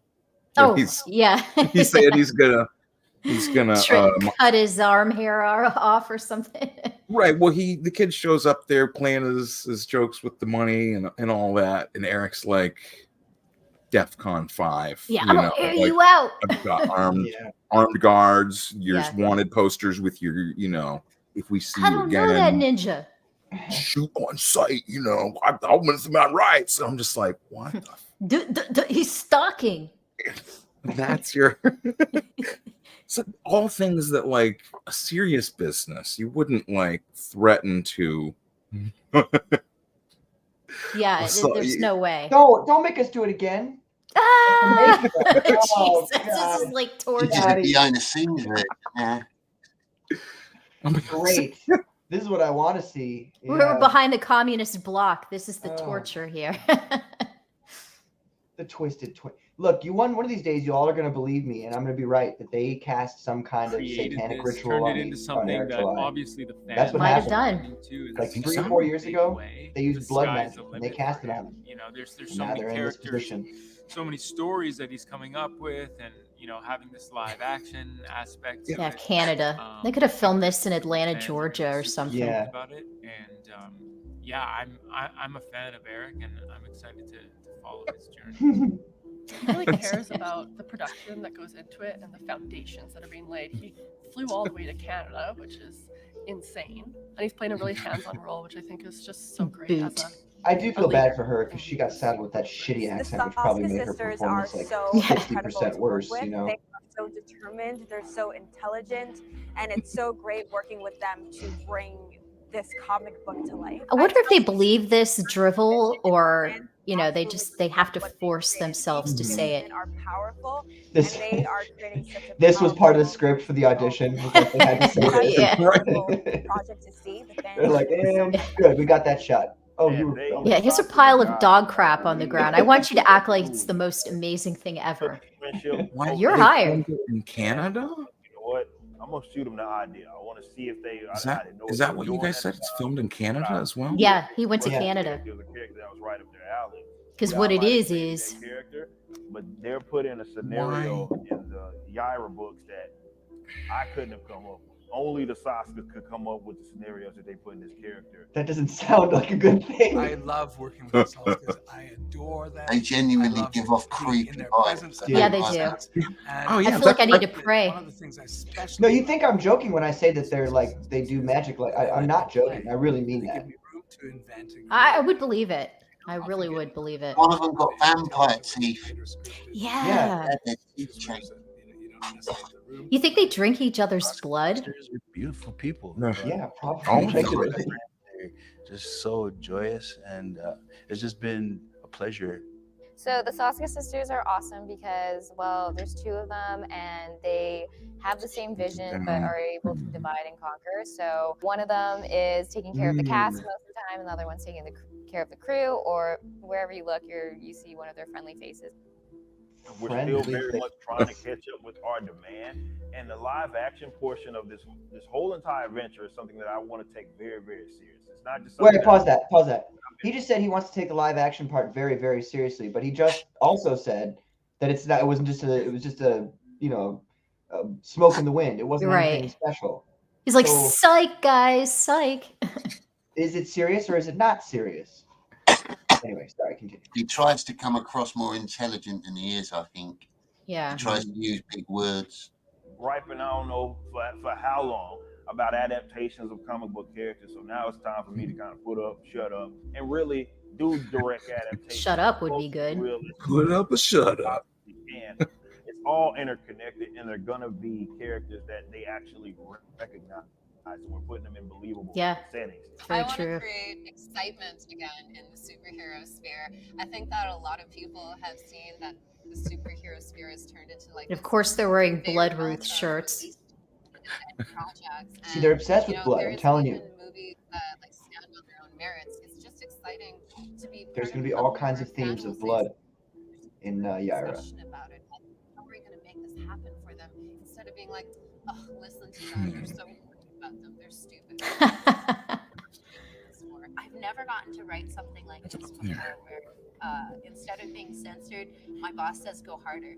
Oh, yeah. He said he's gonna cut his arm hair off or something. Right. Well, the kid shows up there playing his jokes with the money and all that, and Eric's like, DEFCON 5. Yeah, I'm gonna air you out. I've got armed guards. Your wanted posters with your, if we see you again. I don't know that ninja. Shoot on sight. I want my rights. And I'm just like, what? He's stalking. That's your. So all things that like a serious business, you wouldn't like threaten to. Yeah, there's no way. Don't make us do it again. Ah! Jesus, this is like torture. Behind the scenes, right? Great. This is what I want to see. We're behind the communist block. This is the torture here. The twisted twist. Look, one of these days, you all are going to believe me, and I'm going to be right that they cast some kind of satanic ritual on me. Something that obviously the fans That's what might have happened. done. Like 3 or 4 years ago, they used blood magic, and they cast it on him. There's so many characters, so many stories that he's coming up with, and having this live action aspect. Yeah, Canada. They could have filmed this in Atlanta, Georgia, or something. Yeah. About it, and I'm a fan of Eric, and I'm excited to follow his journey. He really cares about the production that goes into it and the foundations that are being laid. He flew all the way to Canada, which is insane, and he's playing a really hands-on role, which I think is just so great. I do feel bad for her because she got saddled with that shitty accent, which probably made her performance like 60% worse. They are so determined, they're so intelligent, and it's so great working with them to bring this comic book to life. I wonder if they believe this drivel or they have to force themselves to say it. This was part of the script for the audition. They had to say this. Project to see. They're like, good, we got that shot. Oh, yeah, here's a pile of dog crap on the ground. I want you to act like it's the most amazing thing ever. You're hired. In Canada? You know what? I'm gonna shoot them the idea. I want to see if they. Is that what you guys said? It's filmed in Canada as well? Yeah, he went to Canada. Because what it is. But they're put in a scenario in the Yaira books that I couldn't have come up with. only the Saskas could come up with the scenarios that they put in this character. That doesn't sound like a good thing. I love working with the Saskas. I adore them. They genuinely give off creepy vibes. Yeah, they do. Oh, yeah, I feel like I need to that's- pray. One of the things I especially No, you think I'm joking when I say that they're like they do magic? Like I'm not joking. I really mean that. I would believe it. I really would believe it. One of them got vampire teeth. Yeah. Their teeth changed. You think they drink each other's blood? Beautiful people. Yeah, probably. Oh, Regularly. they're just so joyous, and it's just been a pleasure. So the Saska sisters are awesome because, well, there's two of them and they have the same vision but are able to divide and conquer. So one of them is taking care of the cast most of the time, and the other one's taking care of the crew, or wherever you look, you see one of their friendly faces. We're still very much trying to catch up with our demand, and the live action portion of this whole entire venture is something that I want to take very, very serious. It's not just Wait, pause that. He just said he wants to take the live action part very, very seriously, but he just also said that it's not. It was just a smoke in the wind. It wasn't anything special. He's like, So, psych, guys, psych. is it serious or is it not serious? Anyway, sorry, continue. He tries to come across more intelligent than he is, I think. Yeah. He tries to use big words. Griping, I don't know for how long, about adaptations of comic book characters. So now it's time for me to kind of shut up, and really do direct adaptations. Shut up would be good. Put up or shut up. And it's all interconnected, and they're gonna be characters that they actually recognize. And we're putting them in believable settings. I want to create excitement again in the superhero sphere. I think that a lot of people have seen that the superhero sphere has turned into like. Of course, they're wearing Blood Ruth shirts. See, they're obsessed with blood. I'm telling you. Movies that like stand on their own merits. It's just exciting to be. There's going to be all kinds of themes of blood in Yaira. About it. Like, how are we going to make this happen for them instead of being like, oh, listen to them. They're so about them. They're stupid. I've never gotten to write something like this before, where instead of being censored, my boss says go harder.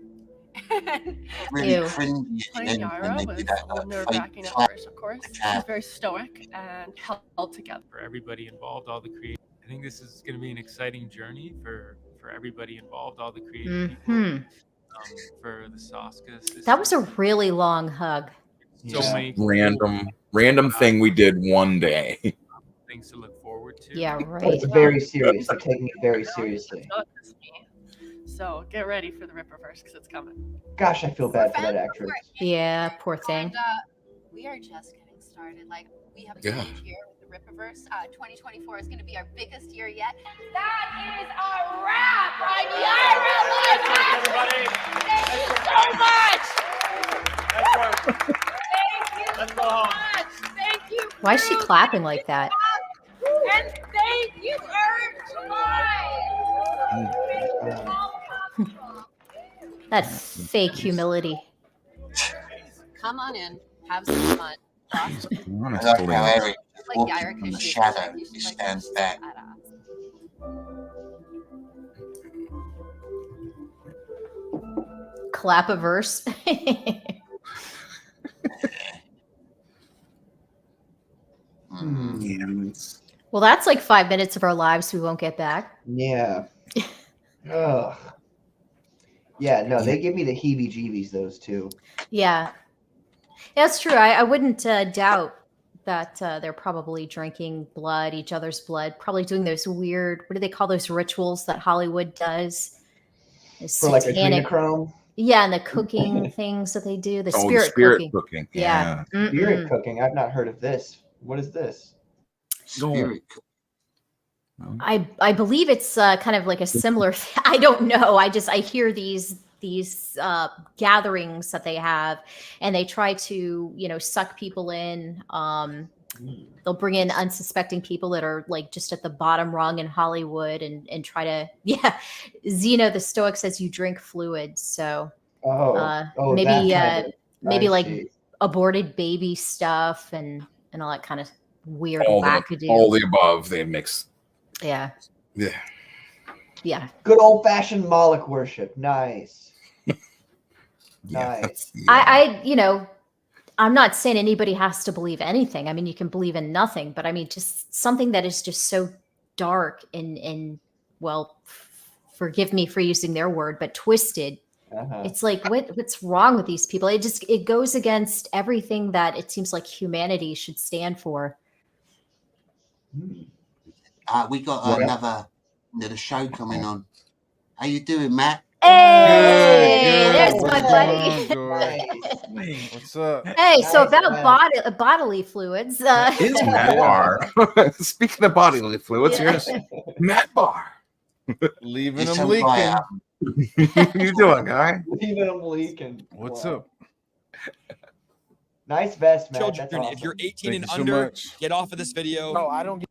Really cringy. Playing Yaira was nerve-wracking at first, of course. She's very stoic and held together. For everybody involved, all the creators. I think this is going to be an exciting journey for everybody involved, all the creative people. For the Saskas. That was a really long hug. So many random thing we did one day. Things to look forward to. Yeah, right. But it's very serious. They're taking it very seriously. Not just me. So get ready for the Ripperverse because it's coming. Gosh, I feel bad for that actress. Yeah, poor thing. And we are just getting started. Like we have a huge year with the Ripperverse. 2024 is going to be our biggest year yet. That is a wrap on Yaira Live Action. Thank you so much. Thank you so much. Thank you. Why is she clapping like that? And thank you, That fake humility. Come on in. Have some fun. I like how Eric is walking from the shadow. He stands back. Clap a verse. Well, that's like 5 minutes of our lives we won't get back. Yeah. Ugh. Yeah, no, they give me the heebie-jeebies, those two. Yeah. That's true. I wouldn't doubt that they're probably drinking blood, each other's blood, probably doing those weird, what do they call those rituals that Hollywood does? For like adrenochrome? Yeah, and the cooking things that they do, the spirit cooking. Yeah. Spirit cooking. I've not heard of this. What is this? Spirit I believe it's kind of like a similar I don't know. I hear these gatherings that they have, and they try to, suck people in. They'll bring in unsuspecting people that are like just at the bottom rung in Hollywood and try to, Zeno the Stoic says you drink fluids. So maybe like aborted baby stuff and all that kind of weird wackadoo. All the above they mix. Yeah. Good old-fashioned Moloch worship. Nice. Nice. I'm not saying anybody has to believe anything. I mean, you can believe in nothing, but I mean, just something that is just so dark and well, forgive me for using their word, but twisted. It's like, what's wrong with these people? It goes against everything that it seems like humanity should stand for. We got another show coming on. How you doing, Matt? Hey, there's my buddy. What's up? Hey, so about bodily fluids. Is Matt Barr. Speaking of bodily fluids, here's Matt Barr. Leaving them leaking. What you doing, guy? Leaving them leaking. What's up? Nice vest, man. Children, That's awesome. if you're 18 Thank and you so under, much. get off of this video. No, I don't get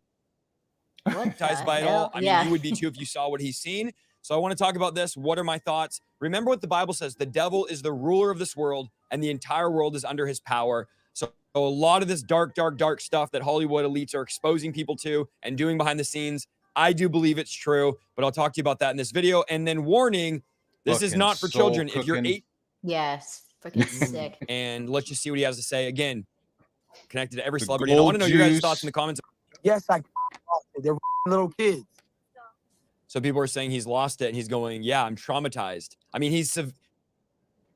traumatized by it all. I mean, you would be too if you saw what he's seen. So I want to talk about this. What are my thoughts? Remember what the Bible says. The devil is the ruler of this world, and the entire world is under his power. So a lot of this dark stuff that Hollywood elites are exposing people to and doing behind the scenes, I do believe it's true, but I'll talk to you about that in this video. And then warning, this is not for children. If you're 8. Yes, fucking sick. And let's just see what he has to say. Again, connected to every celebrity. And I want to know your guys' thoughts in the comments. Yes, they're little kids. So people are saying he's lost it, and he's going, yeah, I'm traumatized. I mean, he's a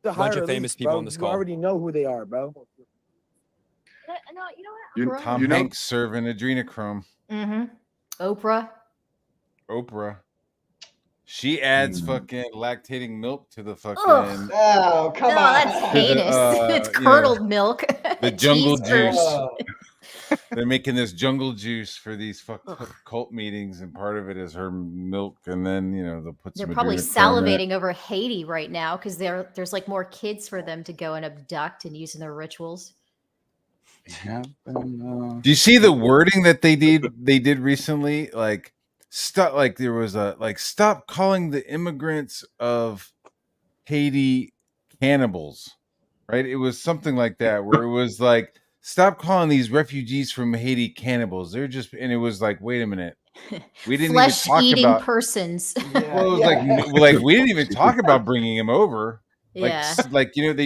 bunch of famous people on this call. You already know who they are, bro. No, you know what? Tom Hanks serving adrenochrome. Mm-hmm. Oprah. She adds fucking lactating milk to the fucking. Oh, come on. That's heinous. It's curdled milk. The jungle Cheese juice. curd. They're making this jungle juice for these cult meetings, and part of it is her milk, and then they'll put. They're some probably adrenochrome in it. salivating over Haiti right now because there's like more kids for them to go and abduct and use in their rituals. Do you see the wording that they did recently? Like, there was a stop calling the immigrants of Haiti cannibals, right? It was something like that, where it was like, stop calling these refugees from Haiti cannibals. They're just, and it was like, wait a minute, we didn't even talk Flesh-eating about persons. Well, it was like we didn't even talk about bringing him over. They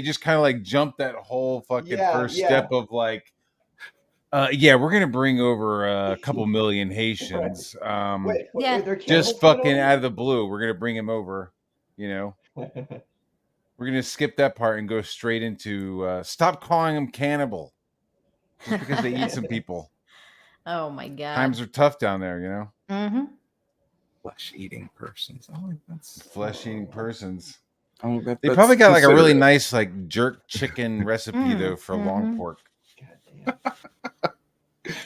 just kind of like jumped that whole fucking first step of like, we're gonna bring over a couple million Haitians. Just fucking out of the blue, we're gonna bring him over. We're gonna skip that part and go straight into stop calling them cannibal, just because they eat some people. Oh my god, times are tough down there. Mm-hmm. Flesh-eating persons. Flesh-eating persons. They They probably got like a really nice like jerk chicken recipe though for long pork.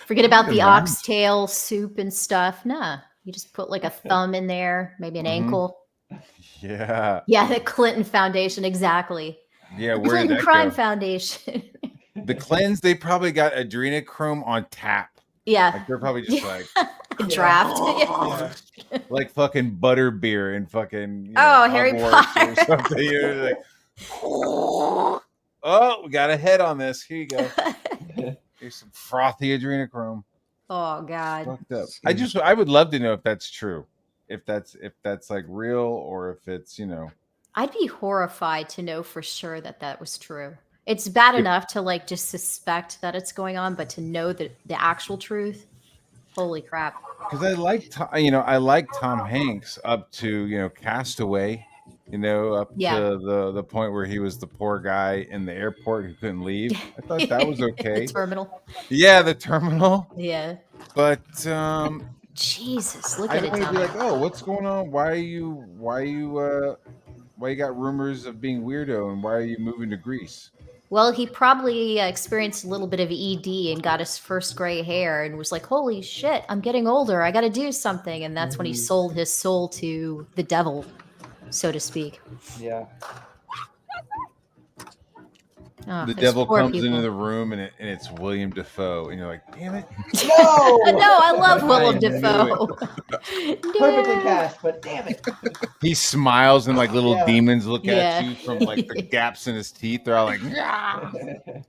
Forget about the oxtail soup and stuff. Nah, you just put like a thumb in there, maybe an ankle. Yeah. Yeah, the Clinton Foundation, exactly. Yeah, The where did Clinton that Crime go? Foundation. The cleanse, they probably got adrenochrome on tap. Yeah. Like they're probably just like Draft. Yeah. Like fucking butter beer and fucking Harry Hogwarts Potter. or something. You're like, oh, we got a head on this. Here you go. Here's some frothy adrenochrome. Oh god. Fucked up. I would love to know if that's true. If that's like real, or if it's I'd be horrified to know for sure that was true. It's bad enough to like just suspect that it's going on, but to know the actual truth, holy crap. because I like Tom Hanks up to Castaway, up to the point where he was the poor guy in the airport who couldn't leave. I thought that was okay. The terminal. Yeah, the terminal. Yeah. But Jesus, look I at it. would be Tom. like, oh, what's going on? Why you got rumors of being weirdo, and why are you moving to Greece? Well, he probably experienced a little bit of ED and got his first gray hair and was like, holy shit, I'm getting older. I got to do something. And that's when he sold his soul to the devil, so to speak. Yeah. Oh, The those devil poor comes people. into the room, and it's William Dafoe, and you're like, damn it. No! No, I love Willem I knew Dafoe. Perfectly cast, but damn it. He smiles, and like little demons look Yeah. at you from like the gaps in his teeth. They're all like, "Nyah."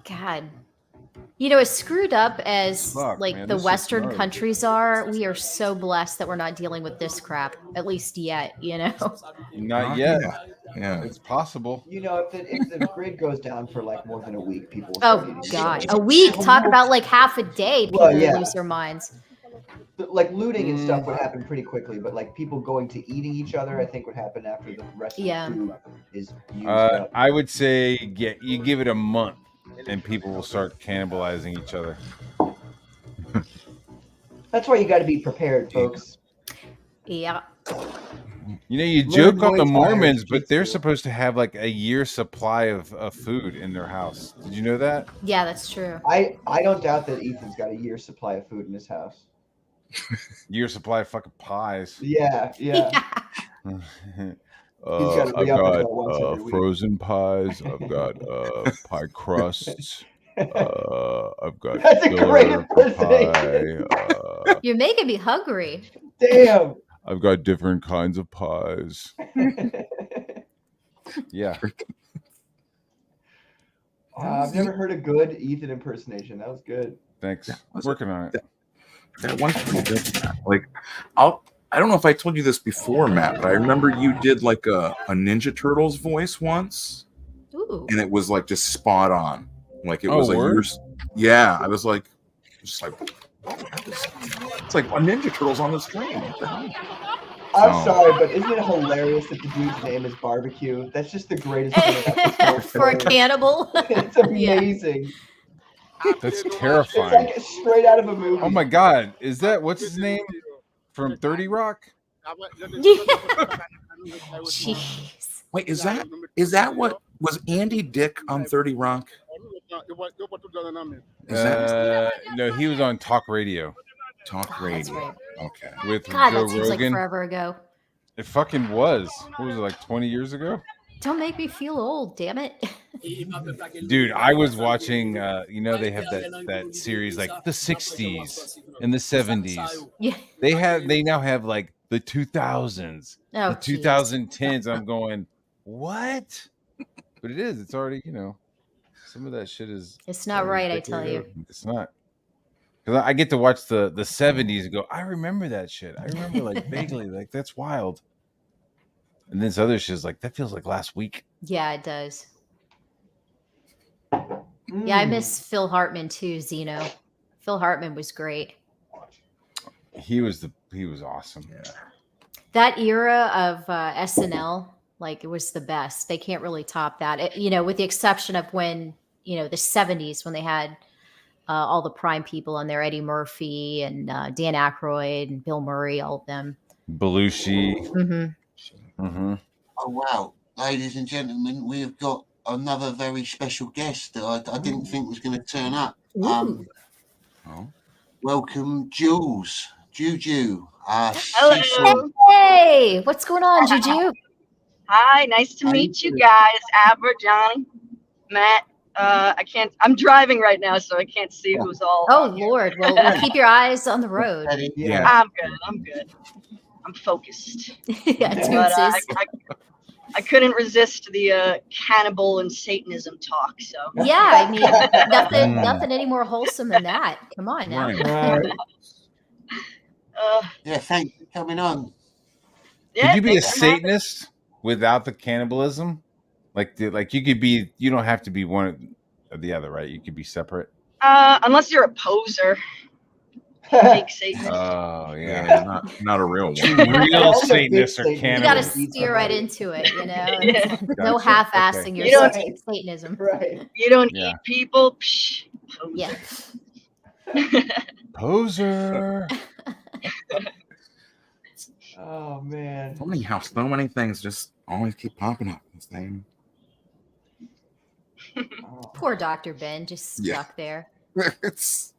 God. As screwed up as Fuck, like man, the this is Western gnarly. countries are, we are so blessed that we're not dealing with this crap, at least yet, Not yet. Yeah, it's possible. You know, if the grid goes down for like more than a week, people will Oh start eating each God, other. a week. Talk about like half a day. People Well, yeah. lose their minds. But, like looting and stuff would happen pretty quickly, but like people going to eating each other, I think would happen after the rest of the food is used up. I would say you give it a month, and people will start cannibalizing each other. That's why you got to be prepared, folks. Yeah. You know, you joke on the Mormons, but they're supposed to have like a year's supply of food in their house. Did you know that? Yeah, that's true. I don't doubt that Ethan's got a year's supply of food in his house. Year supply of fucking pies. Yeah. I've gotta re-up it about once got every week. frozen pies. I've got pie crusts. I've got That's a great Philadelphia pie. You're making me hungry. Damn. I've got different kinds of pies. Yeah. I've never heard a good Ethan impersonation. That was good. Thanks. Working on it. That one's pretty good, Matt. Like, I don't know if I told you this before, Matt, but I remember you did like a Ninja Turtles voice once. Ooh. And it was like just spot on. Like it was like word? yeah, I was like just like it's like a Ninja Turtles on the screen. What the hell? I'm sorry, but isn't it hilarious that the dude's name is Barbecue? That's just the greatest thing about this For a cannibal. It's amazing. That's It's terrifying. like straight out of a movie. Oh my God. Is that what's his name from 30 Rock? Jeez. Wait, is that what was Andy Dick on 30 Rock? Is that No, he was on Talk Radio. Talk Radio. Okay. With God, Joe that seems like Rogan. forever ago. It fucking was. What was it, like 20 years ago? Don't make me feel old, damn it. Dude, I was watching you know, they have that series like the 60s and the 70s. Yeah. They now have like the 2000s, Oh, the 2010s. I'm going, what? But it is. It's already, you know, some of that shit is. It's not right, I tell you. It's not. Because I get to watch the 70s and go, I remember that shit. I remember like vaguely, like that's wild. And this other shit is like, that feels like last week. Yeah, it does. Yeah, I miss Phil Hartman too, Zeno. Phil Hartman was great. He was awesome. Yeah. That era of SNL, like it was the best. They can't really top that. You know, with the exception of when, you know, the 70s when they had all the prime people on there, Eddie Murphy and Dan Aykroyd and Bill Murray, all of them. Belushi. Mm-hmm. Oh, wow. Ladies and gentlemen, we've got another very special guest that I didn't think was going to turn up. Welcome, Juju. Hello. Hey, what's going on, Juju? Hi, nice to meet you guys. Abra, Jonny, Matt. I'm driving right now, so I can't see who's all. Oh, Lord. Well, keep your eyes on the road. Yeah. I'm good. I'm focused. Yeah, But, I couldn't resist the cannibal and Satanism talk. So Yeah, I mean, nothing any more wholesome than that. Come on now. Yeah, thanks for coming on. Could you be a Satanist without the cannibalism? Like you could be. You don't have to be one or the other, right? You could be separate. Unless you're a poser. Fake Satanist. Oh yeah, not a real one. Real Satanists are You got to cannibals. steer right into it, you know? Yeah. No Gotcha. half-assing Okay. your You Satanism. Right. You don't Yeah. eat people. Psh, Yeah. Poser. Oh man. Funny how so many things just always keep popping up. The same. Poor Dr. Ben, just stuck there. It's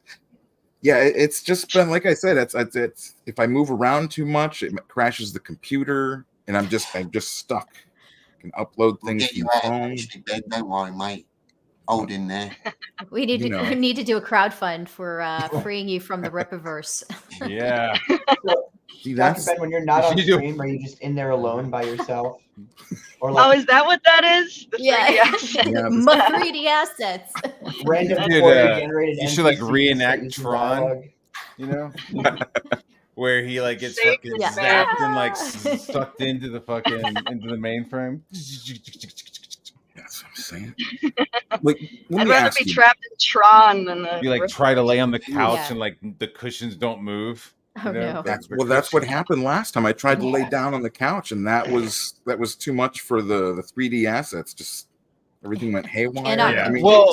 just been like I said. It's if I move around too much, it crashes the computer, and I'm just stuck. I can upload things Get from you the out phone. eventually, Ben. Don't worry, mate. Hold in there. We need You to know. we need to do a crowdfund for freeing you from the Rippaverse. Yeah. See, Dr. that's Ben, when you're not on You do- stream, are you just in there alone by yourself? Or Oh, like is that what that is? The Yeah. 3D yeah, 3D assets. random You should, poorly generated you should like NPCs that reenact use Tron. dialogue? You know, where he like gets Save fucking this zapped man. and like sucked into the fucking into the mainframe. That's what I'm saying. Like, let I'd me rather ask be you. trapped in Tron than the. You like Ripper. try to lay on the couch Yeah. and like the cushions don't move. Oh, no. That's what happened last time. I tried to lay down on the couch, and that was too much for the 3D assets. Just everything went haywire. Cannot I mean, Well,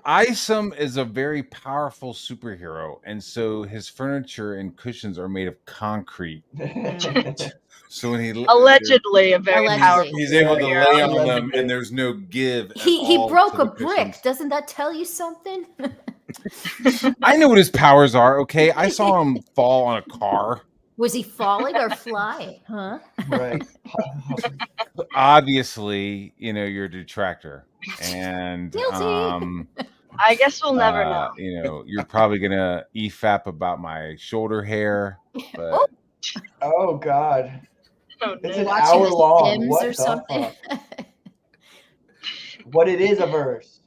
Isom is a very powerful superhero, and so his furniture and cushions are made of concrete. So when he Allegedly a very powerful. he's able to superhero. lay on them, and there's no give. at He all broke to a the brick. cushions. Doesn't that tell you something? I know what his powers are. Okay, I saw him fall on a car. Was he falling or flying? Huh? Right. Obviously, you're a detractor, and Guilty. I guess we'll never know. you're probably gonna efap about my shoulder hair, but Oh God. Oh, It's no. an Watching hour The long. Sims What or the something. fuck? What it is a verse.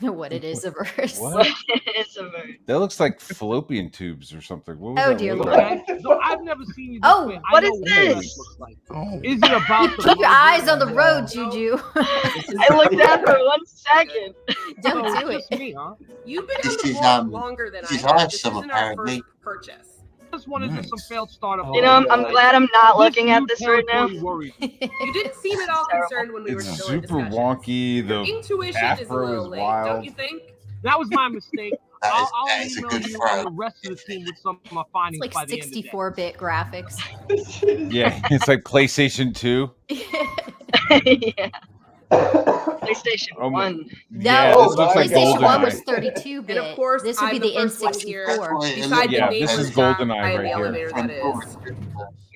What it is a verse. what? It's a very. That looks like fallopian tubes or something. What was Oh that dear look Lord. like? So I've never seen you. This Oh, way. what I is know this? that looks like. oh, Is it about the Keep your eyes on the logo? road, Juju. I looked down for 1 second. Don't Oh, do it. it's just me, huh? You've been This on the is, blog longer than this is I have. This awesome, isn't our apparently. first purchase. This one is just some Nice. failed startup. Oh, You know, I'm God. glad I'm not looking at new this right now. territory worries me. You didn't seem at all Terrible. concerned when we were It's still in super discussion. wonky. Your The intuition is a afro little is late, wild. don't you think? That was my mistake. That is I'll a email good you throw. and the rest of the team with some of my It's findings like by the end of the day. 64-bit graphics. Yeah, it's like PlayStation 2. Yeah. PlayStation Oh my- 1. Yeah, No, this looks like PlayStation 1 was GoldenEye. 32-bit. And of course, This would be I'm the first one here. N64. Beside Yeah, the this is nameless guy GoldenEye in right the here. elevator, that is.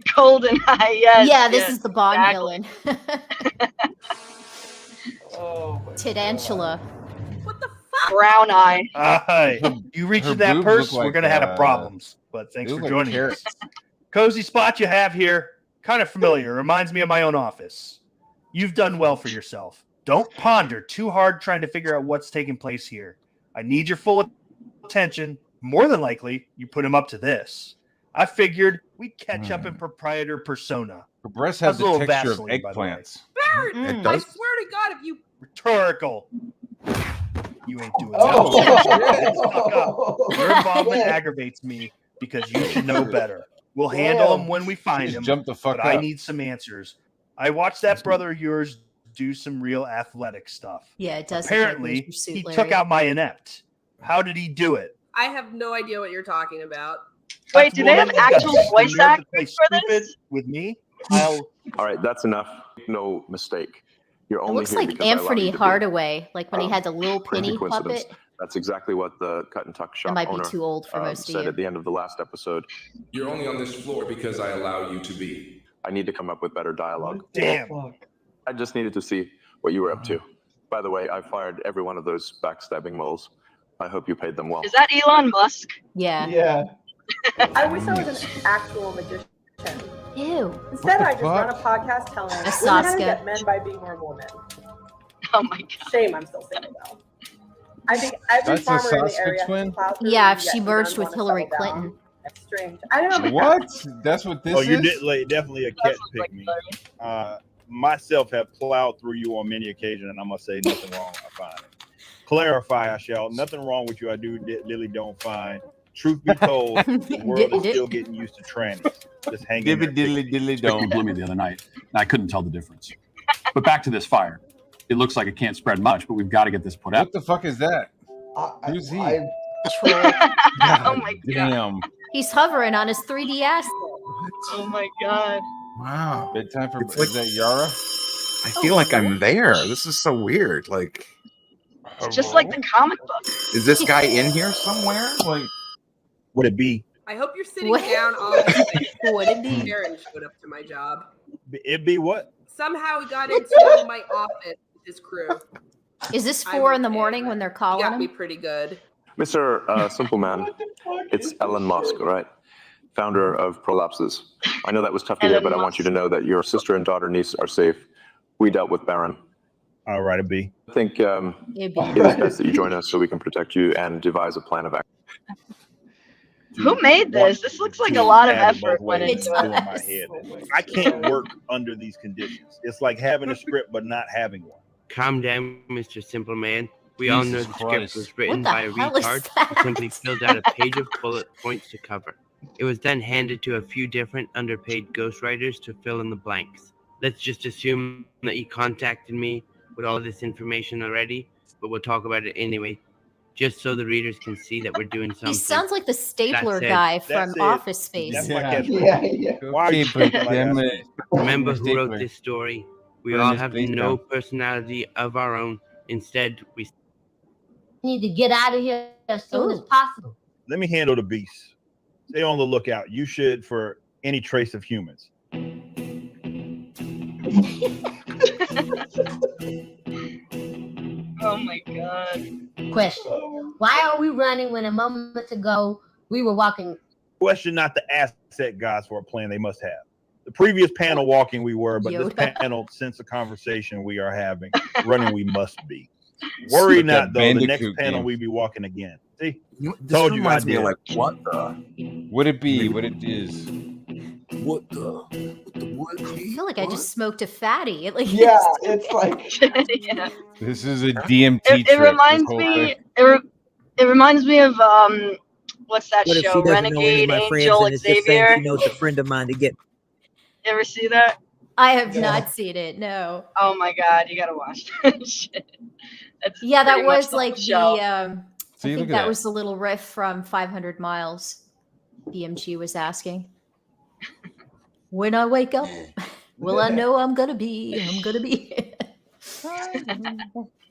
GoldenEye, yes. Yeah, this yes, is the Bond exactly. villain. Oh my Tidantula. What the fuck? Brown Eye. Hi. You reach Her in that boobs purse, look we're like, gonna have problems. But they thanks look for like joining carrots. us. Cozy spot you have here. Kind of familiar. Reminds me of my own office. You've done well for yourself. Don't ponder too hard trying to figure out what's taking place here. I need your full attention. More than likely, you put him up to this. I figured we'd catch up in proprietor persona. Her breasts How's have a the little texture of Vaseline, by the way? eggplants. Barrett, It I does. swear to God, if you Rhetorical. You ain't doing Oh. that. Your involvement aggravates me because you should know better. We'll handle Damn. him when we find Just him. jump the fuck But I up. need some answers. I watched that brother of yours do some real athletic stuff. Yeah, it does. look like Apparently, Mr. Suit he Larry. took out my inept. How did he do it? I have no idea what you're talking about. Wait, do they have Woman, actual you voice deserve to actors play for stupid this? with me? I'll All right, that's enough. No mistake. You're It only looks here like because I allow Anthony you to be. Hardaway, like when he had the little Crazy penny coincidence. puppet. That's exactly what the cut and tuck shop might be owner too old for most of said you. at the end of the last episode. You're only on this floor because I allow you to be. I need to come up with better dialogue. damn. I just needed to see what you were up to. By the way, I fired every one of those backstabbing moles. I hope you paid them well. Is that Elon Musk? Yeah. Yeah. I wish I was an actual magician. Ew. Instead, What I the just run a fuck? podcast telling women That's how to Saskia. get men by being more of a woman. Oh my god. Shame I'm still single though. I think every That's a farmer in the Saskia area twin? has plowed through Yeah, and if yet she he merged doesn't with wanna Hillary settle down. Clinton. That's strange. I don't know. What? That's what this Oh, you're is? definitely a catch pick me. Myself have plowed through you on many occasions, and I must say nothing wrong. I find. Clarify, I shall. Nothing wrong with you. I really don't find. Truth be told, the world is still getting used to trannies. Just hanging Dibby there. diddly diddly You dome. blew me the other night, and I couldn't tell the difference. But back to this fire. It looks like it can't spread much, but we've got to get this put out. What the fuck is that? Who's he? Troll. Oh my god. Damn. He's hovering on his 3D ass. Oh my god. wow. Bedtime for It's like- is that Yara? I feel like I'm there. This is so weird. Like, It's just like the comic book. is this guy in here somewhere? Like, Would it be? I hope you're sitting What? down all this way. Would it be? Aaron showed up to my job. It be what? Somehow he got into my office with his crew. Is this I'm 4 in the okay, morning but when they're He calling got me him? pretty good. Mr. Simple Man, it's Elon Musk, all right? Founder of Prolapses. I know that was tough to hear, Elon but I want you to know that your sister and daughter niece are safe. We dealt with Baron. All right, it be. I think It'd it be. is best that you join us so we can protect you and devise a plan of action. Who made this? This looks like a lot of effort went into in it. my head. I can't work under these conditions. It's like having a script but not having one. Calm down, Mr. Simple Man. We all know Jesus the Christ. script was written What by a the hell is retard that? who simply filled out a page of bullet points to cover. It was then handed to a few different underpaid ghostwriters to fill in the blanks. Let's just assume that he contacted me with all this information already, but we'll talk about it anyway, just so the readers can see that we're doing something. He sounds like the stapler That's it. guy That's from it. Office Space. That's my Yeah. catchphrase. Why are you speaking like that? Remember who wrote this story? We Burn all his have face no down. personality of our own. Instead, we need to get out of here as soon as possible. Let me handle the beast. Stay on the lookout. You should for any trace of humans. Oh my god. Question. Why are we running when a moment ago we were walking? Question not the asset gods for a plan they must have. The previous panel walking we were, but this Yoda. panel sense the conversation we are having. Running we must be. Worry Like that not though. The next Bandicoot panel game. we be walking again. See, This told you I reminds me did. of like what the What it be? What it is? what the what I the feel like I just smoked a fatty. Like, Yeah, it's like Yeah. This is a DMT It trip. reminds this whole me. thing. It reminds me of what's that What if she show? doesn't know any Renegade of my friends Angel and it's just saying Xavier. she knows a friend of mine to get? You ever see that? I have not seen it. No. Oh my god, you gotta watch that shit. That's Yeah, that pretty much was the like whole show. the. I See, think look at that that. was the little riff from 500 Miles. BMG was asking. When I wake up, will I know I'm gonna be? I'm gonna be.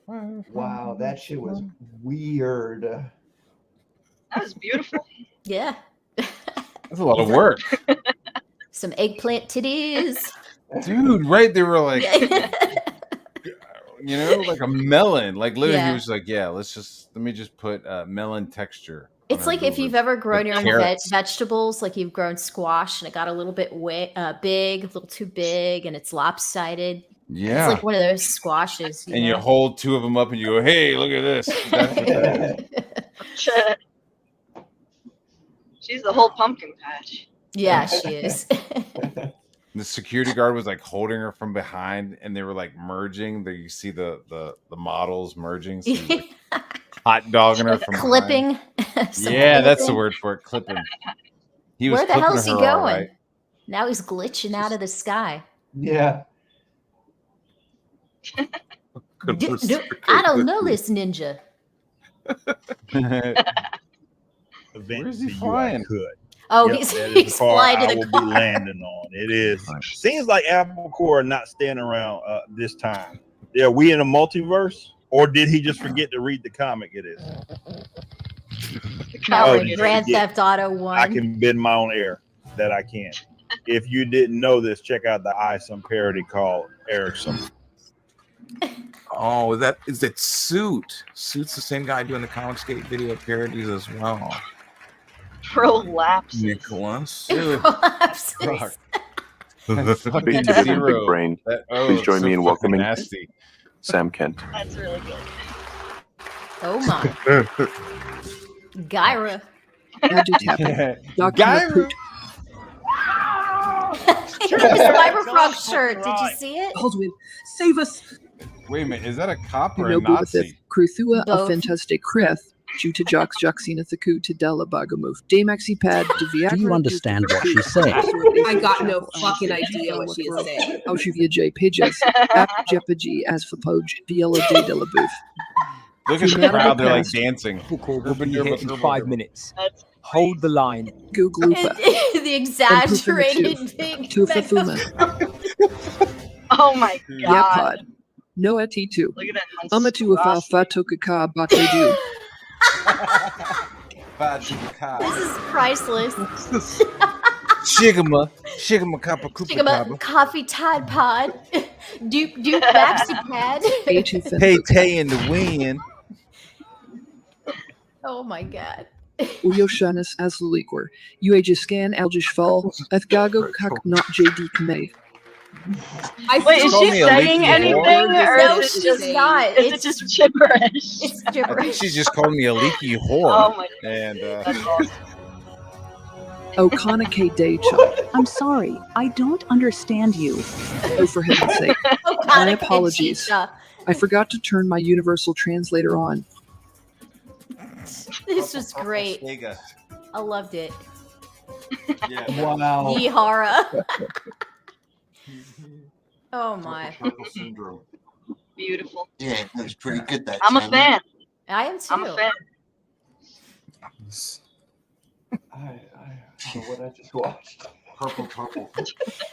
wow, that shit was weird. That was beautiful. Yeah. That's a lot of work, Some eggplant titties. dude. Right? They were like, Yeah. you know, like a melon. Like literally, Yeah. he was like, "Yeah, let me just put melon texture." on It's our like if you've boobies." ever grown Like your own carrots. vegetables, like you've grown squash and it got a little bit big, a little too big, and it's lopsided. Yeah. It's like one of those squashes. And you know? hold two of them up and you go, "Hey, look at this." That's what that is. She's the whole pumpkin patch. Yeah, she is. The security guard was like holding her from behind, and they were like merging. There you see the models merging. So he's, like, hot dogging her from Clipping. behind. Some Yeah, that's the clipping. word for it. Clipping. He was Where the clipping hell's he her going? all right. Now he's glitching out of the sky. Yeah. I don't know this ninja. Where's he flying? Could. Oh, Yep, he's, that is he's the car flying I to the will car. be landing on. It is. Seems like Apple Corps are not standing around this time. Yeah, we in a multiverse, or did he just forget to read the comic? It is. No, Oh, we're in you Grand forget. Theft Auto 1. I can bend my own air that I can. If you didn't know this, check out the Some parody called Erickson. Oh, is that Suit? Suit's the same guy doing the Comicsgate video parodies as well. Prolapse. Nicholas. Prolapses. Speak to the big brain. Please join me in welcoming nasty. Sam Kent. That's really good. Oh my. Gyra. Gyra. His Cyberfrog shirt. Did you see it? Baldwin, save us! Wait a minute, is that a cop or a Nobu with Nazi? Cruthua of Both. Fantastic Creth, Juta Jox Joxina Thaku to Della Bagamove, Damaxipad, Deviagra. Do you understand what she's saying? I got no fucking idea what she is saying. Aushuvia J. Pages, App Jepaji as for Poj, Viela de Della Booth. Look at the crowd, they're like dancing. We'll be here in 5 minutes. Hold the line. Googlupa. The exaggerated big Tufafuma. Oh my god. Yapod. Noah T2. Look at that. Amatu of Alpha Tokaka Batedu. This is priceless. Shigama Kappa Think about coffee Tide Pod. Duke Baxi Pad. Hey Tay in the wind. Oh my god. Uyoshanis as Liquor. Uajiscan Aljishfal. Ethgago Kak not JD Kame. Wait, is she saying anything, or No, is it she's just not. Is it just gibberish? It's I think gibberish. she just called me a leaky whore. Oh my and That's awesome. Okanake Deicha. I'm sorry, I don't understand you. Oh, for heaven's sake. My apologies. I forgot to turn my universal translator on. This was great. I loved it. Yeah. Wow. Yihara. Oh my. Syndrome. Beautiful. Yeah, that was pretty good. That I'm a channel. fan. I am too. I'm a fan. I don't know what I just watched. Purple.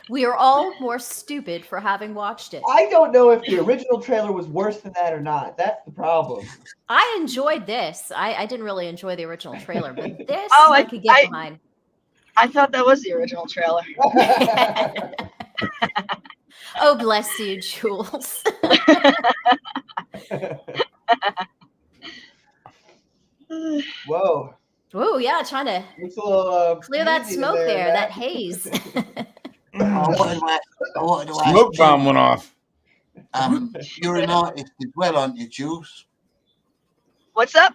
We are all more stupid for having watched it. I don't know if the original trailer was worse than that or not. That's the problem. I enjoyed this. I didn't really enjoy the original trailer, but this I could get behind. I thought that was the original trailer. Oh, bless you, Jules. Whoa. Whoa, yeah, trying to Looks a little, clear that hazy in smoke there, Matt. that haze. What do I Smoke ask bomb you? went off. You're an artist as well, aren't you, Jules? What's up?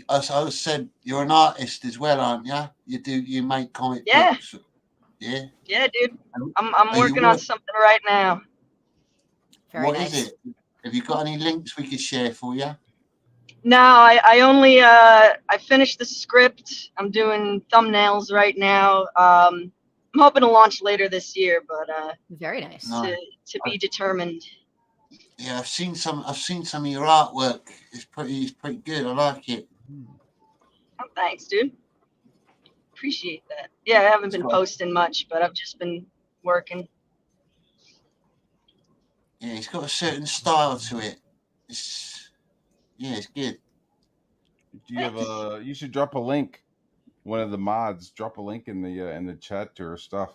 I said you're an artist as well, aren't you? You make comic Yeah. books. Yeah. Yeah, dude. I'm Are you working on something right now. What is it? Have you got any links we could share for you? No, I only I finished the script. I'm doing thumbnails right now. I'm hoping to launch later this year, but very nice. To be determined. Yeah, I've seen some of your artwork. It's pretty good. I like it. Oh, thanks, dude. Appreciate that. Yeah, I haven't been posting much, but I've just been working. Yeah, it's got a certain style to it. It's good. Do you have you should drop a link. One of the mods, drop a link in the chat to her stuff.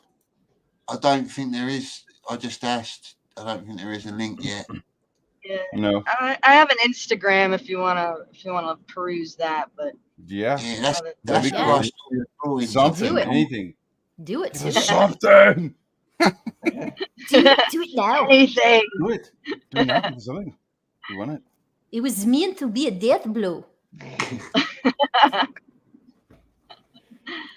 I don't think there is. I just asked. I don't think there is a link yet. Yeah. No. I have an Instagram if you wanna peruse that, but Yeah. Yeah, That'd be cool. Something, Do it. anything. Do it. Something. Do it now. Anything. Do it. Do it now. Do something. You want it? It was meant to be a death blow.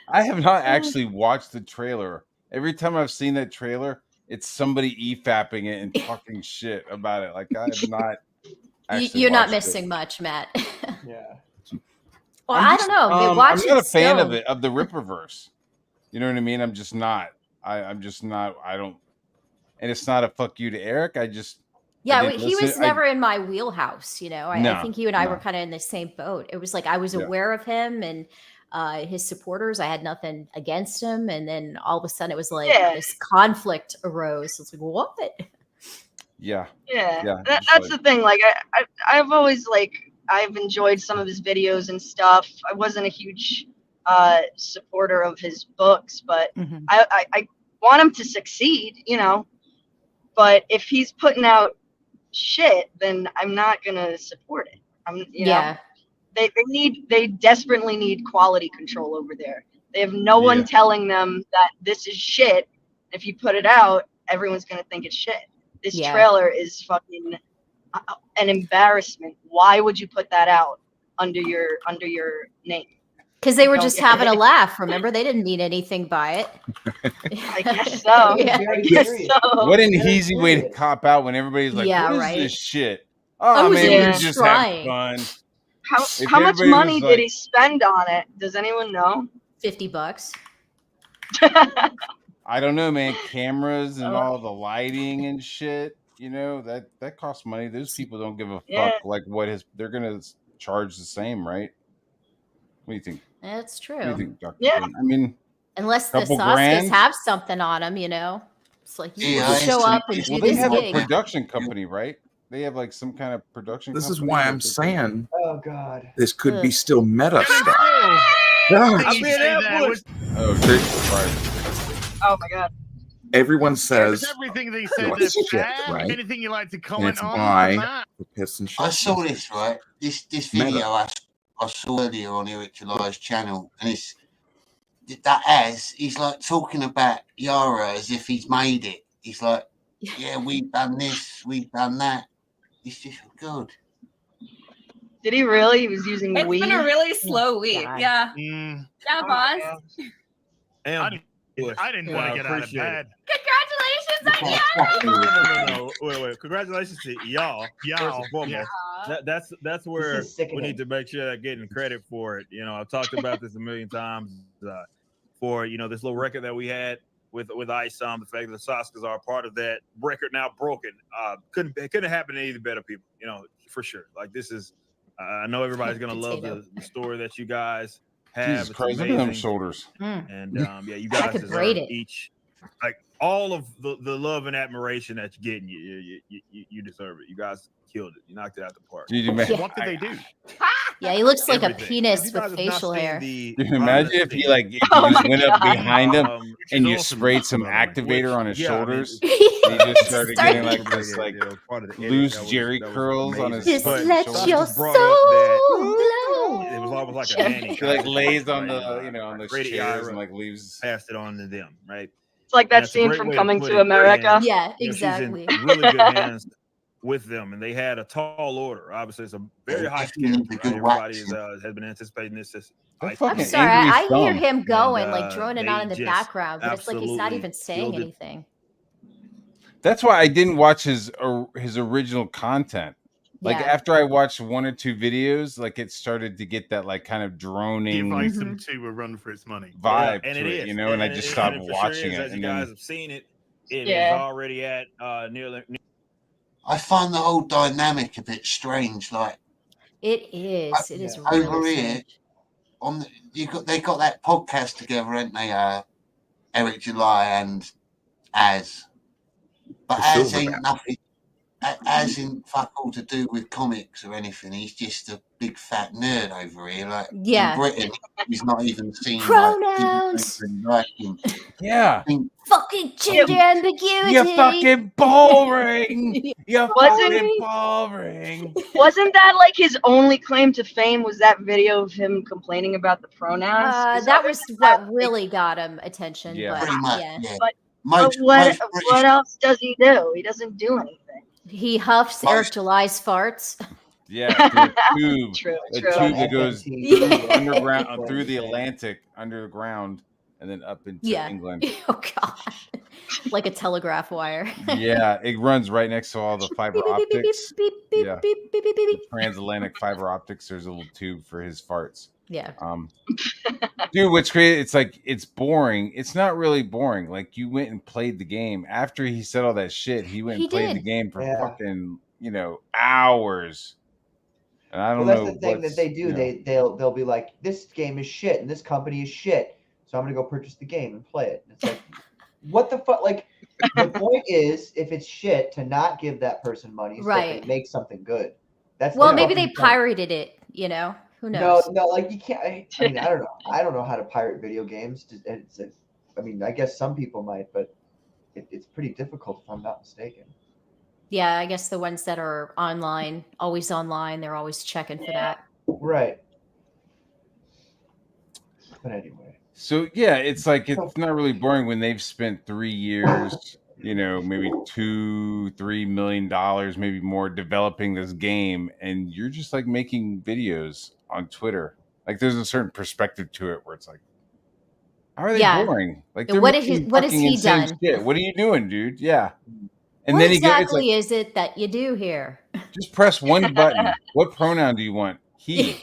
I have not actually watched the trailer. Every time I've seen that trailer, it's somebody e-fapping it and talking shit about it. Like I have not. You're not watched missing much, Matt. Yeah. Well, I don't know. I'm Watch not a it fan still. of it, of the Ripperverse. You know what I mean? I'm just not. I'm just not. I don't. And it's not a fuck you to Eric. I just. Yeah, he was never in my wheelhouse. You know, No, I think you and I were kind of in the same boat. It was like I was aware of him and his supporters. I had nothing against him, and then all of a sudden it was like this conflict arose. It's like what? Yeah. Yeah, That's the thing. Like I've always I've enjoyed some of his videos and stuff. I wasn't a huge supporter of his books, but I want him to succeed, you know. But if he's putting out shit, then I'm not gonna support it. You know, they desperately need quality control over there. They have no one telling them that this is shit. If you put it out, everyone's gonna think it's shit. This trailer is fucking an embarrassment. Why would you put that out under your name? Because they were just having a laugh. Remember, they didn't mean anything by it. I guess so. Yeah. I guess so. What an easy way to cop out when everybody's like, Yeah, "What is right. this shit?" I Oh was man, even we just trying. have fun. How much money did he spend on it? Does anyone know? $50. I don't know, man. Cameras and all the lighting and shit. You know that costs money. Those people don't give a fuck. Like they're gonna charge the same, right? What do you think? That's true. What do you think, Dr. Quinn? I mean, unless the couple Sasuke's grand? have something on them, you know. It's like you Yeah, show up and do Well, they this have gig. a production company, right? They have like some kind of production. This is company why that I'm they- saying Oh God. this could be still meta stuff. I've been at work. Oh, shit. Oh my God. Everyone says Everything they you said like is shit, bad. right? Anything you like to And comment it's on? why the piss and shit. I saw this right. This Meta. video I saw earlier on Eric July's channel, and it's he's like talking about Yara as if he's made it. He's like, yeah, we've done this, we've done that. It's just good. Did he really? He was using It's weed. been a really slow week. God. Yeah. Mm. Yeah, Oh, boss. man. I didn't want to get out of bed. Congratulations on Wait. Congratulations to y'all. First and foremost. That's where we need to make sure that getting credit for it. I've talked about this a million times for this little record that we had with Ice on the fact that the Saskas are a part of that record now broken. Couldn't happen to any better people, for sure. Like this is I know everybody's gonna love the story that you guys have. Jesus Christ, look at them shoulders. And you guys deserve each like all of the love and admiration that you're getting. You deserve it. You guys killed it. You knocked it out the park. What did they do? Yeah, he looks like Everything. a penis You guys with have not facial seen hair. Imagine if you just went up behind him and you sprayed some activator on his shoulders. And he just started getting like this loose Jerry curls on his Just let your soul glow. It was almost like a nanny. He lays on the on the Grady chairs Ira and leaves. Passed it on to them, right? It's like that And that's a scene great from way Coming put to it. America. And, Yeah, she's exactly. in really good hands with them, and they had a tall order. Obviously, it's a very high skill. Right? Everybody has been anticipating this. I'm sorry, I hear him going, And, droning on in the they background, but it's like he's not absolutely even saying killed it. anything. That's why I didn't watch his original content. Like Yeah. after I watched 1 or 2 videos, it started to get that kind of droning He invites him to a run for his money. vibe and to it it, is. and I just stopped it for sure watching is, it. As you And guys then, have seen it, it is Yeah. already at nearly. I find the whole dynamic a bit strange. Like It is. It is over really here, strange. they got that podcast together, ain't they? Eric July and Az, but The Az Silverback. ain't nothing. Az ain't fuck all to do with comics or anything. He's just a big fat nerd over here. Like Yeah. in Britain, he's not even seen Pronouns. like him. yeah, Fucking gender ambiguity. you fucking boring. You Wasn't- fucking boring. Wasn't that like his only claim to fame? Was that video of him complaining about the pronouns? 'Cause That other was than what really got him attention. Yeah. But Pretty much, yeah. yeah. But Most what British else does he do? He doesn't do anything. He huffs Eric July's farts. Yeah, through a tube, True, a true. tube that goes FNT. underground through the Atlantic, underground, and then up into Yeah. England. Oh gosh. Like a telegraph wire. Yeah, it runs right next to all the fiber Beep, beep, beep, beep, optics. beep, beep, Yeah. beep, beep, beep, beep, beep. Transatlantic fiber optics. There's a little tube for his farts. Yeah. Dude, what's great? It's it's boring. It's not really boring. Like you went and played the game after he said all that shit. He went He and played did. the game for Yeah. fucking hours. And I don't Well, that's know the thing what's, that they do. you know. They'll be like, this game is shit and this company is shit, so I'm gonna go purchase the game and play it. And it's like, what the fuck? Like, the point is, if it's shit, to not give that person money so Right. they make something good. That's Well, the maybe they fucking point. pirated it, Who No, knows? no, like you can't. I mean, I don't know. I don't know how to pirate video games. I mean, I guess some people might, but it's pretty difficult if I'm not mistaken. Yeah, I guess the ones that are always online, they're always checking for that. Right. But anyway. So yeah, it's it's not really boring when they've spent 3 years, maybe $2-3 million, maybe more, developing this game, and you're just making videos on Twitter. Like there's a certain perspective to it where it's like, how are they Yeah. boring? Like Yeah, they're what making has fucking he insane done? shit. What are you doing, dude? Yeah. And What then he gets exactly is it that you do here? just press one button. What pronoun do you want? He.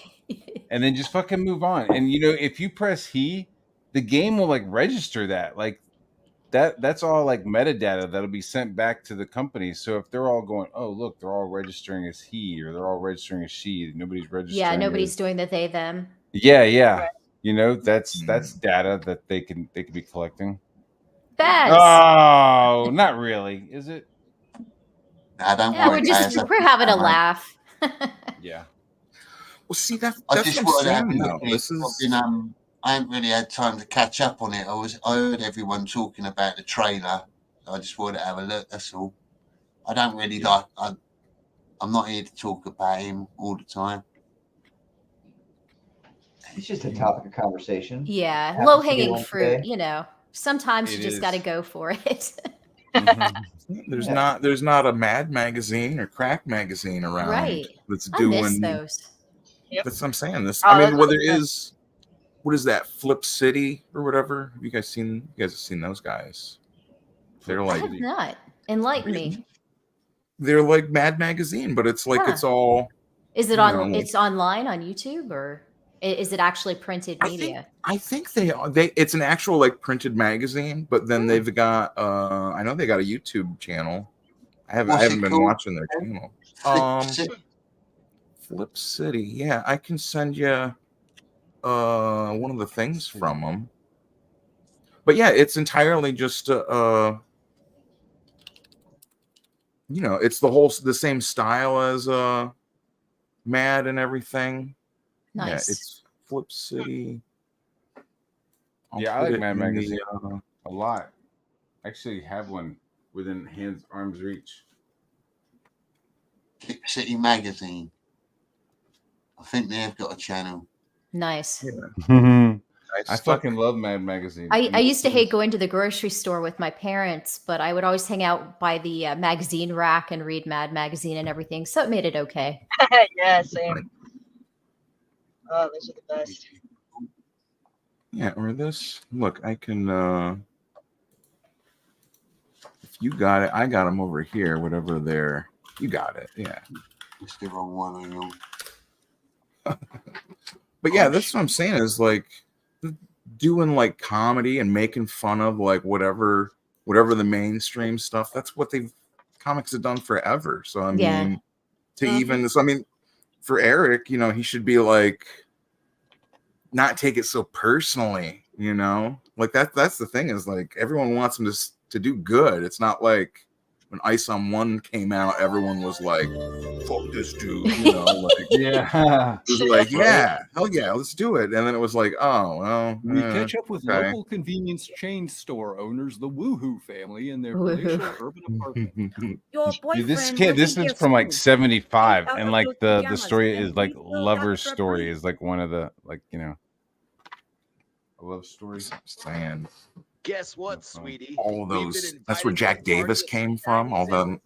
And then just fucking move on. And if you press he, the game will register that. That's all metadata that'll be sent back to the company. So if they're all going, oh look, they're all registering as he, or they're all registering as she, nobody's registering. Yeah, nobody's as... doing the they them. Yeah. That's data that they can be collecting. Baz. Oh, not really, is it? I don't Yeah, worry, Baz. we're having a laugh. Yeah. Well, see that's I what just I'm wanted to have a saying. look Though. at it. This is I haven't really had time to catch up on it. I heard everyone talking about the trailer. So I just wanted to have a look. That's all. I don't really I'm not here to talk about him all the time. It's just a topic of conversation. Yeah, Happens low to be hanging one fruit. today. Sometimes you It just is. got to go for it. there's not a Mad magazine or Crack magazine around Right. that's I doing. miss those. Yep. That's what I'm saying. This. Oh, I mean, well, that's- there is. what is that? Flip City or whatever? Have you guys have seen those guys? They're I like have not. Enlighten me. they're like Mad Magazine, but it's like it's all. Is it you on? know, like- It's online on YouTube, or is it actually printed media? I think they it's an actual like printed magazine, but then they've got I know they got a YouTube channel. I haven't been watching their channel. Flip City. Yeah, I can send you one of the things from them. But yeah, it's entirely just it's the same style as Mad and everything. Nice. Yeah, it's Flip City. Yeah, I like Mad Magazine a lot. I actually have one within arm's reach. Flip City Magazine. I think they've got a channel. Nice. I fucking love Mad Magazine. I used to hate going to the grocery store with my parents, but I would always hang out by the magazine rack and read Mad Magazine and everything, so it made it okay. Yeah, same. Oh, those are the best. Yeah, or this. Look, I can. If you got it, I got them over here. Whatever they're. You got it. Yeah. It's the wrong one on you. But yeah, that's what I'm saying is like doing like comedy and making fun of like whatever the mainstream stuff. That's what comics have done forever. So I mean, for Eric, he should be like not take it so personally, like that's the thing is like everyone wants him to do good. It's not like when Ice on One came out, everyone was like, fuck this dude, yeah. It was like, yeah, hell yeah, let's do it. And then it was like, oh, well. We catch up with okay. local convenience chain store owners, the Woohoo family, and their palatial urban apartment. Dude, this is from like 75, and like the story is like lover's story is like one of the a love story. Saying. Guess what, sweetie? All those. That's where Jack Davis came from. All the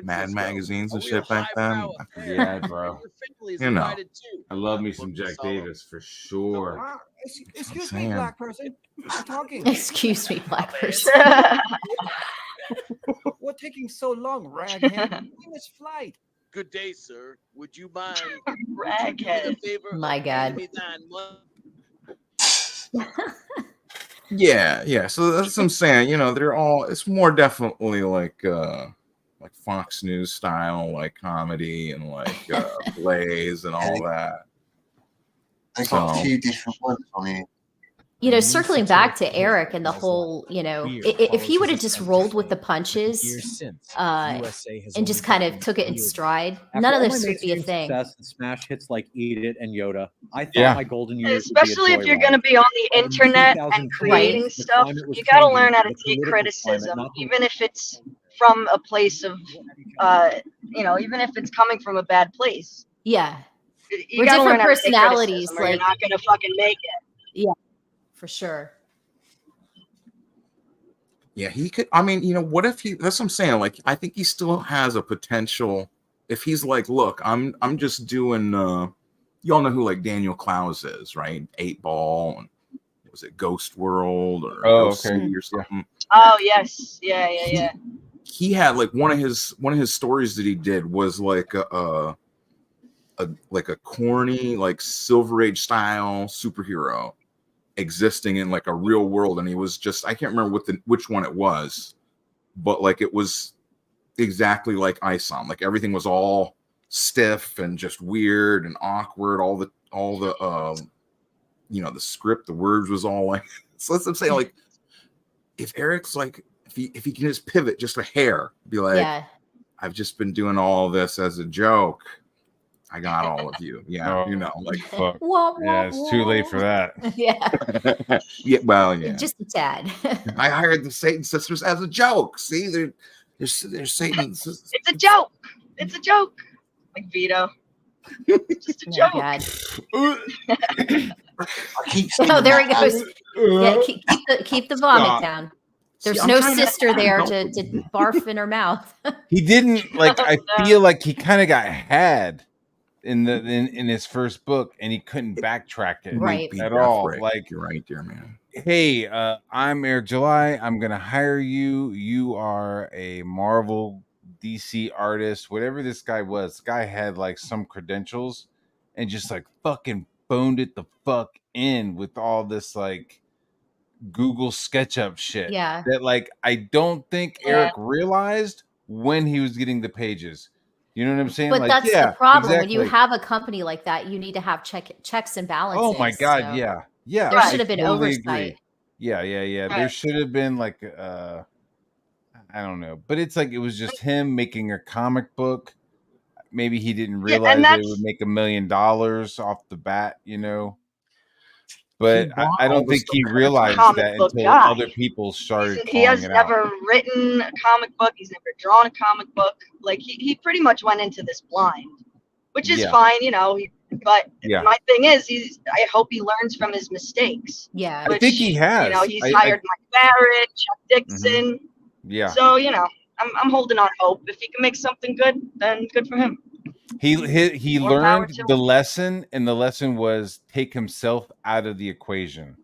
Mad magazines and shit back then. Yeah, bro. I love me some Jack Davis for sure. Excuse me, black person. I'm talking. Excuse me, black person. What taking so long, raghead? This flight. Good day, sir. Would you mind? Raghead. My God. Yeah. So that's what I'm saying. They're all. It's more definitely like Fox News style, like comedy and like plays and all that. I got a few different ones on here. Circling back to Eric and the whole, if he would have just rolled with the punches and just kind of took it in stride, none of this would be a thing. Smash hits like Eat It and Yoda. I thought my golden years, especially if you're going to be on the internet and creating stuff, you got to learn how to take criticism, even if it's from a place of, even if it's coming from a bad place. Yeah, you got to learn how to take personalities. Criticism, or you're not going to fucking make it. Yeah. For sure. Yeah, he could. I mean, what if that's what I'm saying. Like, I think he still has a potential. If he's like, look, I'm just doing. Y'all know who like Daniel Klaus is, right? 8-Ball and was it Ghost World or Ghost City or something? Oh yes, yeah. He had like one of his stories that he did was like a corny like Silver Age style superhero existing in like a real world, and he was just, I can't remember which one it was, but like it was exactly like Isom. Like everything was all stiff and just weird and awkward. All the the script, the words was all like. So let's say like if Eric's like if he can just pivot just a hair, be like, I've just been doing all this as a joke. I got all of you. Yeah, like fuck. Yeah, it's too late for that. Yeah. Yeah. Just a tad. I hired the Satan Sisters as a joke. See, they're Satan Sisters. It's a joke. It's a joke. Like Vito. Just a joke. Oh, there he goes. Yeah, keep the vomit down. There's no sister there to barf in her mouth. He didn't like. I feel like he kind of got had. in his first book, and he couldn't backtrack it Right. at all. Like, you're right there, man. hey, I'm Eric July. I'm gonna hire you. You are a Marvel DC artist. Whatever this guy was, this guy had like some credentials, and just like fucking phoned it the fuck in with all this like Google SketchUp shit. Yeah. That like I don't think Eric realized when he was getting the pages. You know what I'm saying? But like, that's yeah, the problem. When you exactly. have a company like that, you need to have checks and balances. Oh my god, so yeah. Yeah. There I should have been totally oversight. agree. Yeah. There Right. should have been like I don't know. But it's like it was just him making a comic book. Maybe he didn't Yeah, realize and that it that's would make $1 million off the bat, you know. But I don't think he realized comic that book until guy. other people started He calling has it out. never written a comic book. He's never drawn a comic book. Like he pretty much went into this blind, which is Yeah. fine, you know. But Yeah. my thing is, I hope he learns from his mistakes. Yeah. I think he has. You know, he's I- hired Mike Barrett, Chuck Dixon. Yeah. So you know, I'm holding on hope. If he can make something good, then good for him. He More power learned to the him. lesson, and the lesson was take himself out of the equation.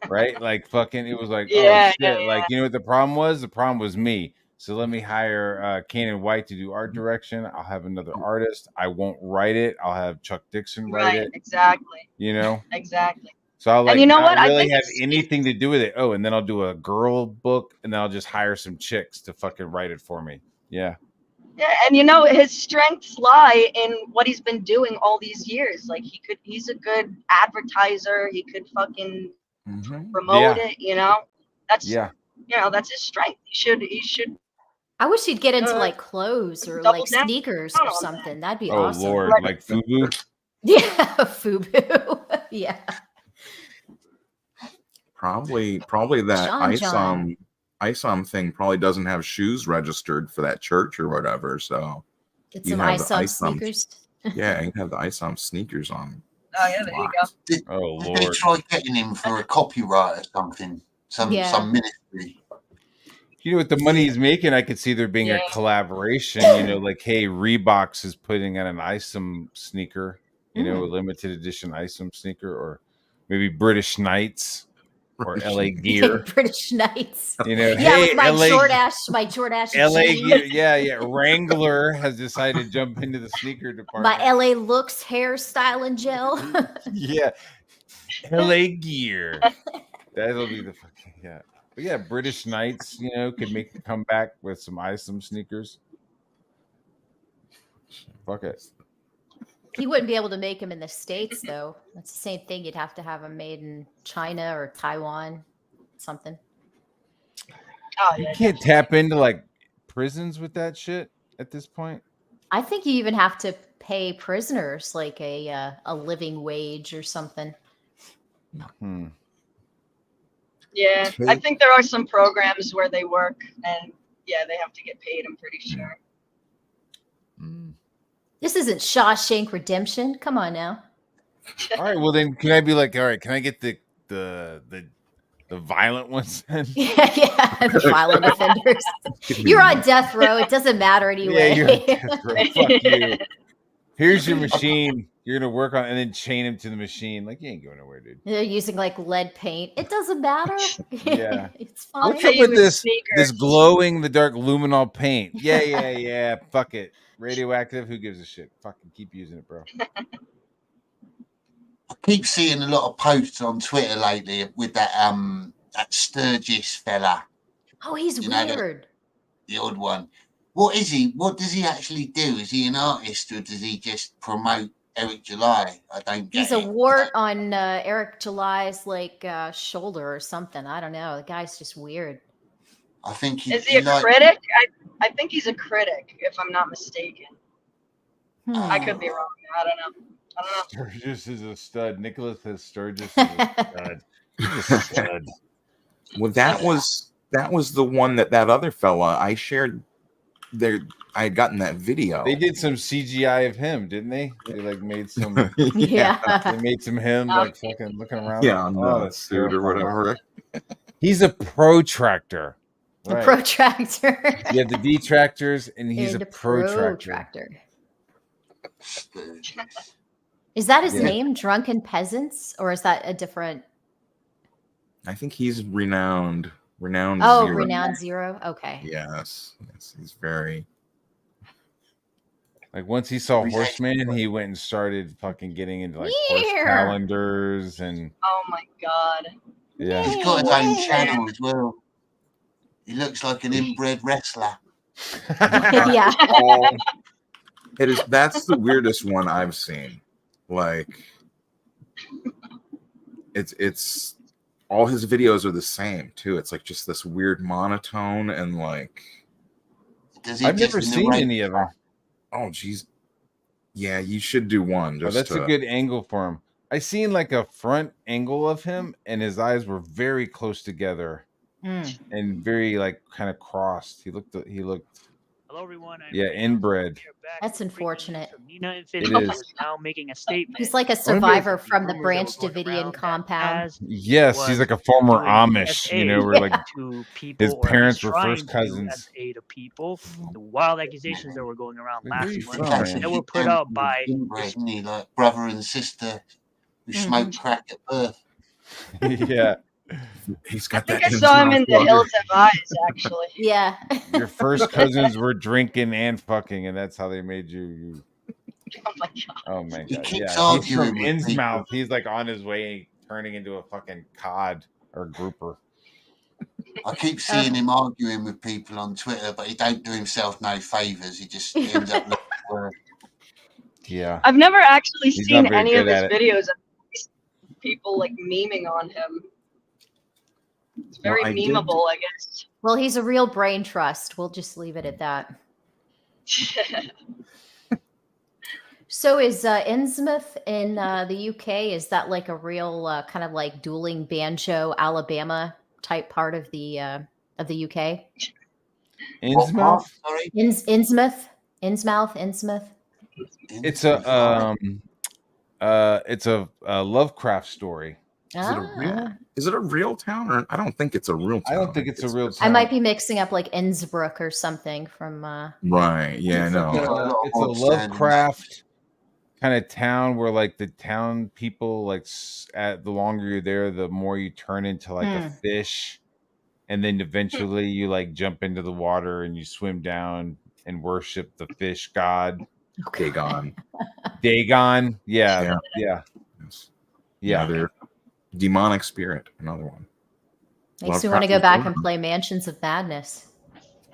Right? Like fucking it was like, Yeah, oh shit. Like, you know what the problem was? The problem was me. So let me hire Cannon White to do art direction. I'll have another artist. I won't write it. I'll have Chuck Dixon write Right, it. exactly. You know? Exactly. So I'll like And you know not what? I really think have it's- anything to do with it. Oh, and then I'll do a girl book, and then I'll just hire some chicks to fucking write it for me. Yeah. Yeah, and you know his strengths lie in what he's been doing all these years. Like he's a good advertiser. He could fucking promote Yeah. it. You know, that's Yeah. you know that's his strength. He should. I wish he'd get into like clothes or double like down sneakers on or that. something. That'd be Oh awesome. Lord, like FUBU. Yeah, FUBU. Yeah. Probably that John. ISOM thing probably doesn't have shoes registered for that church or whatever. So Get you some have the ISOM ISOM sneakers. Yeah, you have the ISOM sneakers on. Oh yeah, there you go. Oh Did they Lord. try getting him for a copyright or something? Some ministry. You know, with the money he's making, I could see there being a collaboration. You know, like, hey, Reeboks is putting out an ISOM sneaker, you know, a limited edition ISOM sneaker, or maybe British Knights or LA Gear. British Knights. You know, Yeah, hey, with my LA Jordache LA jeans. Gear, yeah. Wrangler has decided to jump into the sneaker department. My LA Looks hairstyle and gel. Yeah, LA Gear. That'll be the fucking But yeah, British Knights, you know, could make a comeback with some ISOM sneakers. Fuck it. He wouldn't be able to make them in the States, though. That's the same thing. You'd have to have them made in China or Taiwan, something. Oh, You yeah, can't tap into like prisons with that shit at this point. I think you even have to pay prisoners like a living wage or something. Yeah, I think there are some programs where they work, and yeah, they have to get paid. I'm pretty sure. This isn't Shawshank Redemption. Come on now. All right, well then, can I be like, all right, can I get the violent ones then? Yeah, the violent offenders. You're on death row. It doesn't matter anyway. Yeah, you're on death row. Fuck you. Here's your machine. You're gonna work on, and then chain him to the machine. Like, you ain't going nowhere, dude. They're using like lead paint. It doesn't matter. Yeah. It's fine. What's up with this glowing in the dark luminol paint? Yeah. Fuck it. Radioactive. Who gives a shit? Fucking keep using it, bro. I keep seeing a lot of posts on Twitter lately with that Sturgis fella. Oh, he's You know, weird. The odd one. What is he? What does he actually do? Is he an artist or does he just promote Eric July? I don't get He's it. a wart on Eric July's like shoulder or something. I don't know. The guy's just weird. I think Is he a critic? I think he's a critic, if I'm not mistaken. I could be wrong. I don't know. Sturgis is a stud. Nicholas says Sturgis is a stud. He's a stud. Well, that was the one that other fella I shared there. I had gotten that video. They did some CGI of him, didn't they? They like made some. Yeah. They made some him like fucking looking around. Yeah, on the that's suit or whatever. He's a protractor. A protractor. You have the detractors, and he's And a protractor. Is that his Yeah. name, Drunken Peasants, or is that a different? I think he's renowned. Renowned Oh, Zero. Renowned Zero. Okay. Yes, he's very. Like once he saw He's Horseman, he went and started fucking getting into like horse Yeah. calendars and Oh my god. yeah. He's got his own channel as well. He looks like an inbred wrestler. Yeah. It is. That's the weirdest one I've seen. Like, it's all his videos are the same too. It's like just this weird monotone and like. I've never seen any of them. Oh, geez. Yeah, you should do one. Just That's a good angle for him. I seen like a front angle of him, and his eyes were very close together and very like kind of crossed. He looked. Hello, everyone. Yeah, inbred. That's unfortunate. Nina It Infinity is. is now making a statement. He's like a survivor from the Branch Davidian compound. Yes, he's like a former Amish. You know, where like to people his or at parents least were trying first to cousins. as aid of people. The wild accusations that were going around Like, where last you month from, man? that were put out by Inbred, isn't he? Like brother and sister who smoked crack at birth. Yeah. He's got I that. think I saw him in The Hills Have Eyes, actually. Yeah. Your first cousins were drinking and fucking, and that's how they made you. Oh my god. Oh my He god! keeps Yeah, he's arguing from with Innsmouth. He's like on his way turning into a fucking cod or grouper. I keep seeing him arguing with people on Twitter, but he don't do himself no favours. He just ends up looking for. Yeah. I've never actually He's seen not very any of good his at it. videos. People like memeing on him. It's very Well, I did- memeable, I guess. Well, he's a real brain trust. We'll just leave it at that. So is Innsmouth in the UK? Is that like a real kind of like dueling banjo, Alabama type part of the UK? Innsmouth. Sorry. Innsmouth. It's a Lovecraft story. Is it a real town? Or I don't think it's a real town. I don't think it's a real I might be mixing up like Innsbruck or something from. Right. Yeah. It's No. like it's a Lovecraft kind of town where like the town people like at the longer you're there, the more you turn into like a fish, and then eventually you like jump into the water and you swim down and worship the fish god. Dagon. Dagon. Yeah. Yeah. They're demonic spirit. Another one. Makes me want to go back and play Mansions of Madness.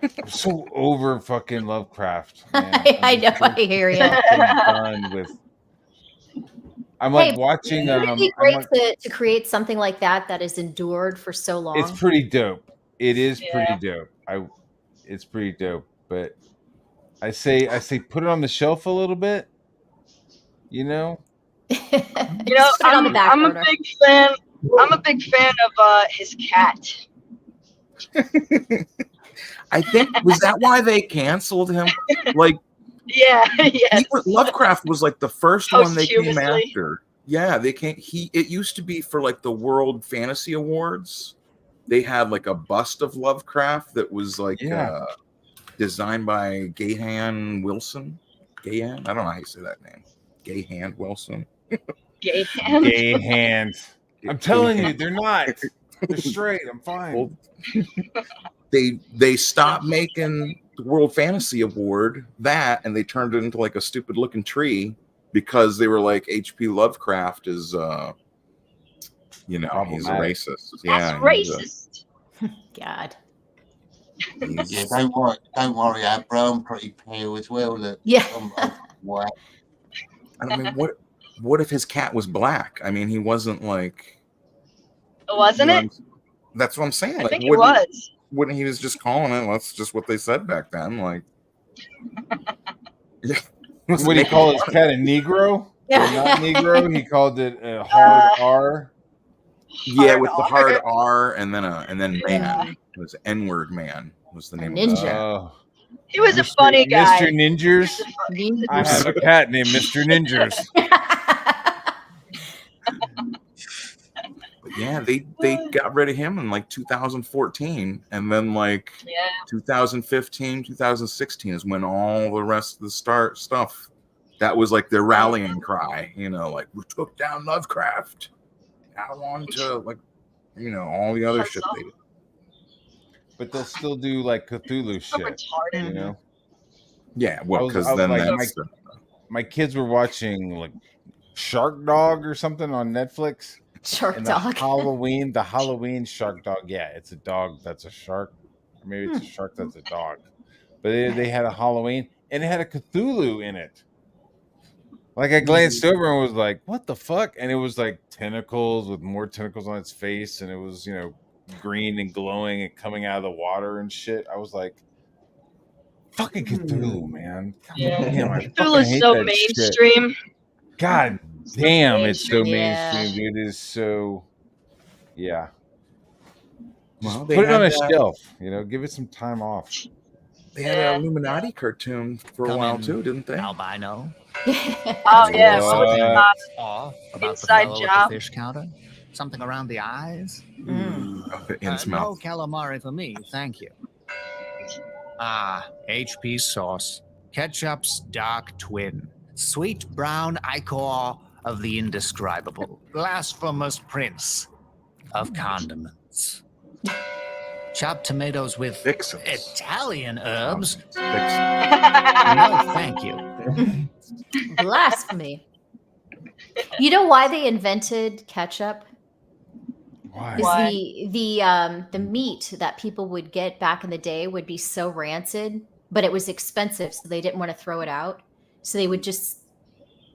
I'm so over fucking Lovecraft. Man. I know. I hear you. Done with. I'm like watching. Wouldn't it be great to create something like that that has endured for so long? It's pretty dope. It is pretty dope. It's pretty dope. But I say, put it on the shelf a little bit. You know. You know, I'm a big fan. I'm a big fan of his cat. I think was that why they canceled him? Like, yeah, yes. Lovecraft was like the first one they came Posthumously. after. Yeah, they can't. It used to be for like the World Fantasy Awards. They had like a bust of Lovecraft that was like designed by Gahan Wilson. Gahan, I don't know how you say that name. Gahan Wilson. Gahan. Gahan. I'm telling you, they're not. They're straight. I'm fine. They stopped making the World Fantasy Award and they turned it into like a stupid looking tree because they were like H.P. Lovecraft is he's a racist. That's racist. God. Yeah, don't worry, Abra. I'm pretty pale as well. Look, yeah. I'm white. I mean, what if his cat was black? I mean, he wasn't like. Wasn't it? That's what I'm saying. I Like, think it was. Wouldn't he was just calling it? That's just what they said back then. Like, what do you call his cat? A Negro? Or not Negro? He called it a hard R. Yeah, with the hard R and then man. It was N-word man was the name of the cat. He was a funny guy. Mr. Ninjas. I have a cat named Mr. Ninjas. But yeah, they got rid of him in like 2014, and then like 2015, 2016 is when all the rest of the stuff That was like their rallying cry, you know, like we took down Lovecraft. Now on to like, you know, all the other shit they did. But they'll still do like Cthulhu shit, you know? Yeah, well, because then like, that's my kids were watching like Shark Dog or something on Netflix. Shark and Dog. The Halloween Shark Dog. Yeah, it's a dog that's a shark. Or maybe it's a shark that's a dog. But they had a Halloween and it had a Cthulhu in it. Like I glanced over and was like, what the fuck? And it was like tentacles with more tentacles on its face, and it was, you know, green and glowing and coming out of the water and shit. I was like, fucking Cthulhu, man. Damn, I fucking Cthulhu's hate so that mainstream. shit. God damn, it's so Yeah. mainstream, dude. It is so, yeah. Well, Just they put it on a had that- shelf, you know, give it some time off. They had an Illuminati cartoon for a while too, didn't they? Albino. Oh yeah, what was it About Inside the fellow Job? At the fish counter? Something around the eyes? In its No mouth. calamari for me, thank you. HP sauce. Ketchup's dark twin. Sweet brown ichor of the indescribable. Blasphemous prince of condiments. Chopped tomatoes with Italian herbs. No, thank you. Blasphemy. You know why they invented ketchup? Why? Is the meat that people would get back in the day would be so rancid, but it was expensive, so they didn't want to throw it out. So they would just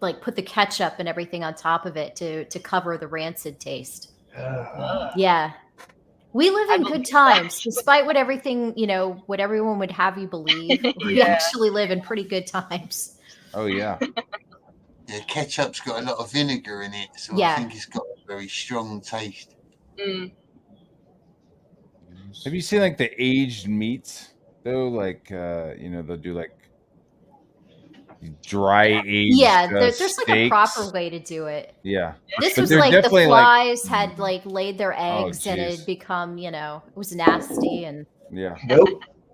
like put the ketchup and everything on top of it to cover the rancid taste. Yeah. We live in good times, despite what everything, you know, what everyone would have you believe. We Yeah. actually live in pretty good times. Oh yeah. Yeah, ketchup's got a lot of vinegar in it, so Yeah. I think it's got a very strong taste. Have you seen like the aged meats though? Like you know, they'll do like dry aged. Yeah, there's like a steaks. proper way to do it. Yeah, This But was they're like the definitely, flies had like laid their Oh, eggs and it jeez. had become, you know, it was nasty and yeah.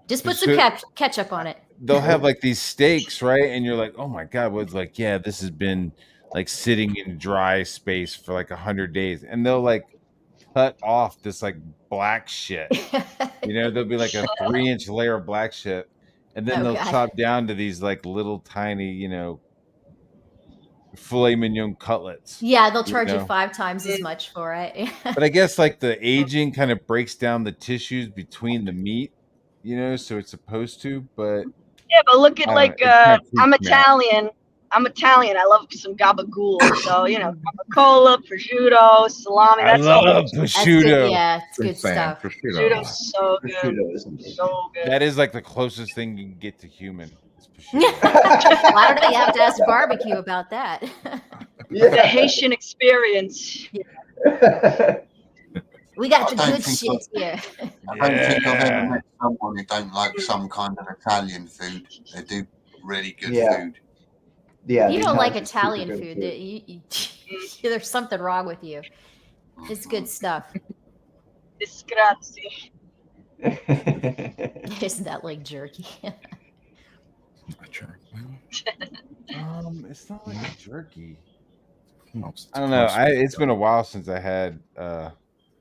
just put So- some ketchup on it. They'll have like these steaks, right? And you're like, oh my god, what's like? Yeah, this has been like sitting in dry space for like 100 days, and they'll like cut off this like black shit. You know, there'll be like a 3-inch layer of black shit, and then Oh, they'll God. chop down to these like little tiny, you know, filet mignon cutlets. Yeah, they'll charge you know? 5 times as much for it. But I guess like the aging kind of breaks down the tissues between the meat, you know, so it's supposed to, but Yeah, but look at I don't like know, it kinda creeps I'm me out. Italian. I'm Italian. I love some gabagool. So you know, capicola, prosciutto, salami. I That's all. love That's prosciutto. good. Yeah, it's good Fan, stuff. Prosciutto's so good. Prosciutto is amazing. So good. That is like the closest thing you can get to human. Why don't you have to ask barbecue about that? The Haitian experience. We got the I don't good think shit here. I don't think I've ever met someone who don't like some kind of Italian food. They do really good Yeah. food. Yeah, You the don't like Italians are super Italian good food. There's something wrong with you. It's good stuff. Disgrazie. Isn't that like jerky? It's not like a jerky. Most I don't know. close. It's been a while since I had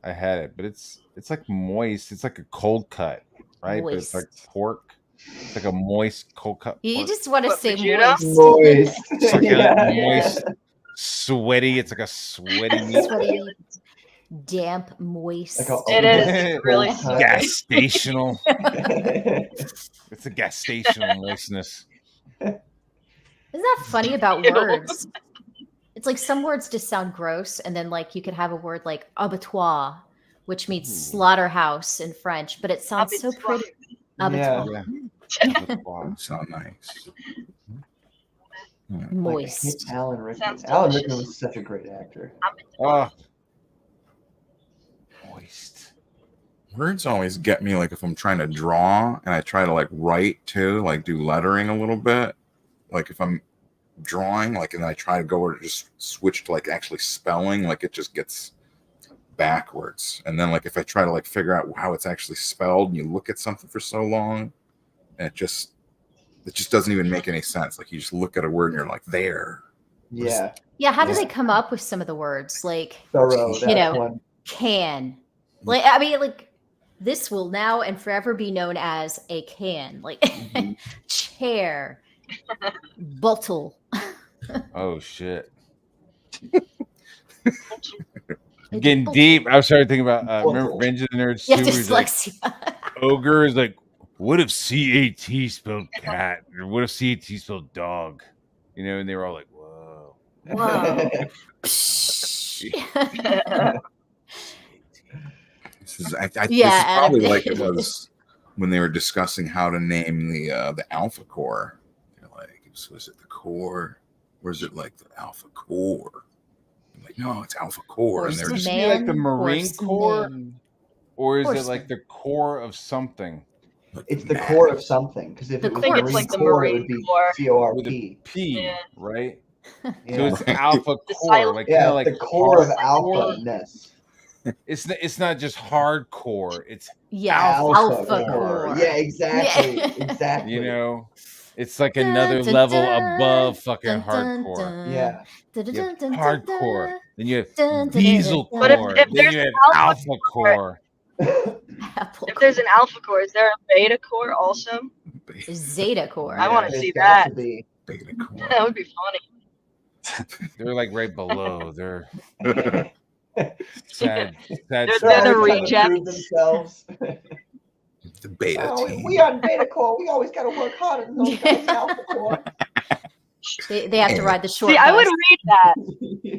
it, but it's like moist. It's like a cold cut, right? But it's like pork. It's like a moist cold cut. You pork. just want to say prosciutto? moist. It's like Yeah. a moist, sweaty. It's like a sweaty meat. Sweaty, damp, moist. Like a- It is. It's really Cold cut. Gas stational. It's a gas stational moistness. Isn't that funny about words? It's like some words just sound gross, and then like you could have a word like abattoir, which means slaughterhouse in French, but it sounds so pretty. Abattoir. So nice. Moist. Like, Alan Rickman. Sounds Alan delicious. Rickman was such a great actor. Oh, moist. Words always get me, like if I'm trying to draw and I try to like write too, like do lettering a little bit. Like if I'm drawing, like, and then I try to go or just switch to like actually spelling, like it just gets backwards. And then like if I try to like figure out how it's actually spelled and you look at something for so long, and it just It just doesn't even make any sense. Like you just look at a word and you're like, there. Yeah. Yeah, how do they come up with some of the words? Like, Thorough, you that's know, one. can. Like, I mean, like, this will now and forever be known as a can. Like, chair, bottle. Oh, shit. Getting deep. I was starting thinking about, remember Revenge of the Nerds 2? Yeah, where he's like, dyslexia. Ogre is like, what if CAT spelled cat? Or what if CAT spelled dog? You know, and they were all like, whoa. Whoa. This is, this Yeah, is probably Adam. like it was when they were discussing how to name the Alpha Core. They're like, so is it the core, or is it like the Alpha Core? I'm like, no, it's Alpha Core, Or and is they're it just like the Marine Corps, Horseman. or is it Horseman. like the core of something? It's the core of something, because if The it was core. I think Marine it's like the Corps, it Marine would be Corps. With a CORP. P, Yeah. right? So Yeah. it's Alpha The Core, silent- like Yeah, kind of like the core of hardcore. alpha-ness. It's not just hardcore. It's Yeah, Alpha Core. Yeah, exactly. Yeah. Exactly. you know, it's like Dun, another dun, level dun, above fucking dun, dun, hardcore. dun. Yeah. Dun, dun, You have dun, dun, hardcore, dun, then you have dun, dun, dun, diesel dun, But if core, if then there's you an have alpha alpha core. Apple if there's an alpha core, is there a beta core also? Zeta Core. I want to There's see got that. to be. Beta Core. That would be funny. They're like right below. They're sad. They're They're the always trying to prove rejects. themselves. The Beta Oh, team. we on Beta Core. We always got to work harder than those guys in Alpha Core. They have to ride the short See, I would bus. read that.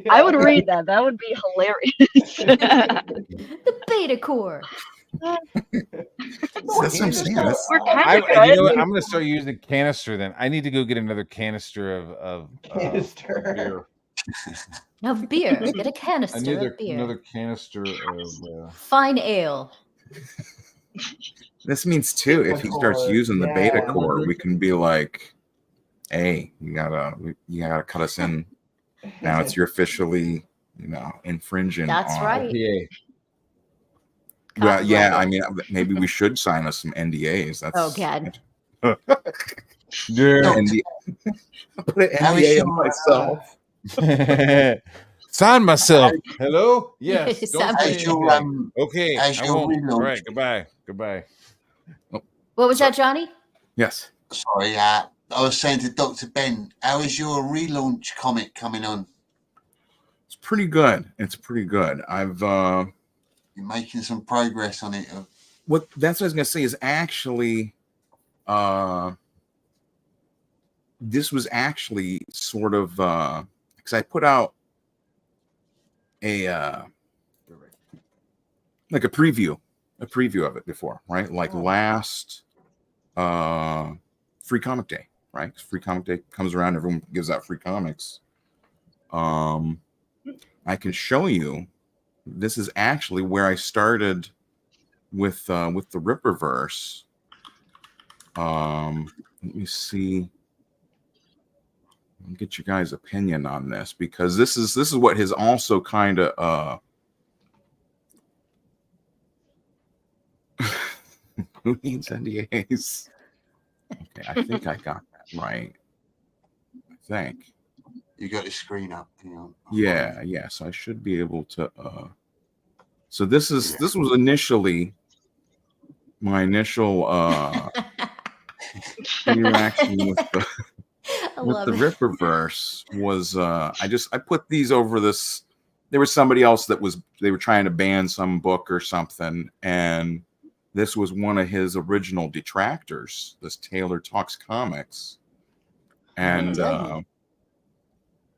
I would read that. That would be hilarious. The Beta Core. That's what I'm saying. That's- We're kind of You know what? good. I'm gonna start using a canister. Then I need to go get another canister of Canister. beer. Of beer. Get a canister of beer. Another canister of. Fine ale. This means too, if he starts Core, using the Beta yeah. Core, we can be like, hey, you gotta cut us in. Now you're officially, infringing. That's on right. PA. Well, yeah, I mean, maybe we should sign us some NDAs. That's Oh, God. Yeah. Put an How is NDA your, on myself. Sign myself. Hello? Yes. Yes, Don't I'm say As your, anything. Okay. as I your won't. relaunch. All right. Goodbye. Goodbye. What was that, Johnny? Yes. Sorry, I was saying to Dr. Ben, how is your relaunch comic coming on? It's pretty good. I've You're making some progress on it. that's what I was gonna say is actually this was actually sort of because I put out a like a preview of it before, right? Like last Free Comic Day, right? 'Cause Free Comic Day comes around, everyone gives out free comics. I can show you. This is actually where I started with the Ripperverse. Let me see. Let me get your guys' opinion on this, because this is what has also kind of who needs NDAs? Okay, I think I got that right. I think. You got your screen up. Yeah. So I should be able to. So this was initially my initial interaction with the Ripperverse was I put these over this. There was somebody else they were trying to ban some book or something, and this was one of his original detractors. This Taylor Talks Comics, and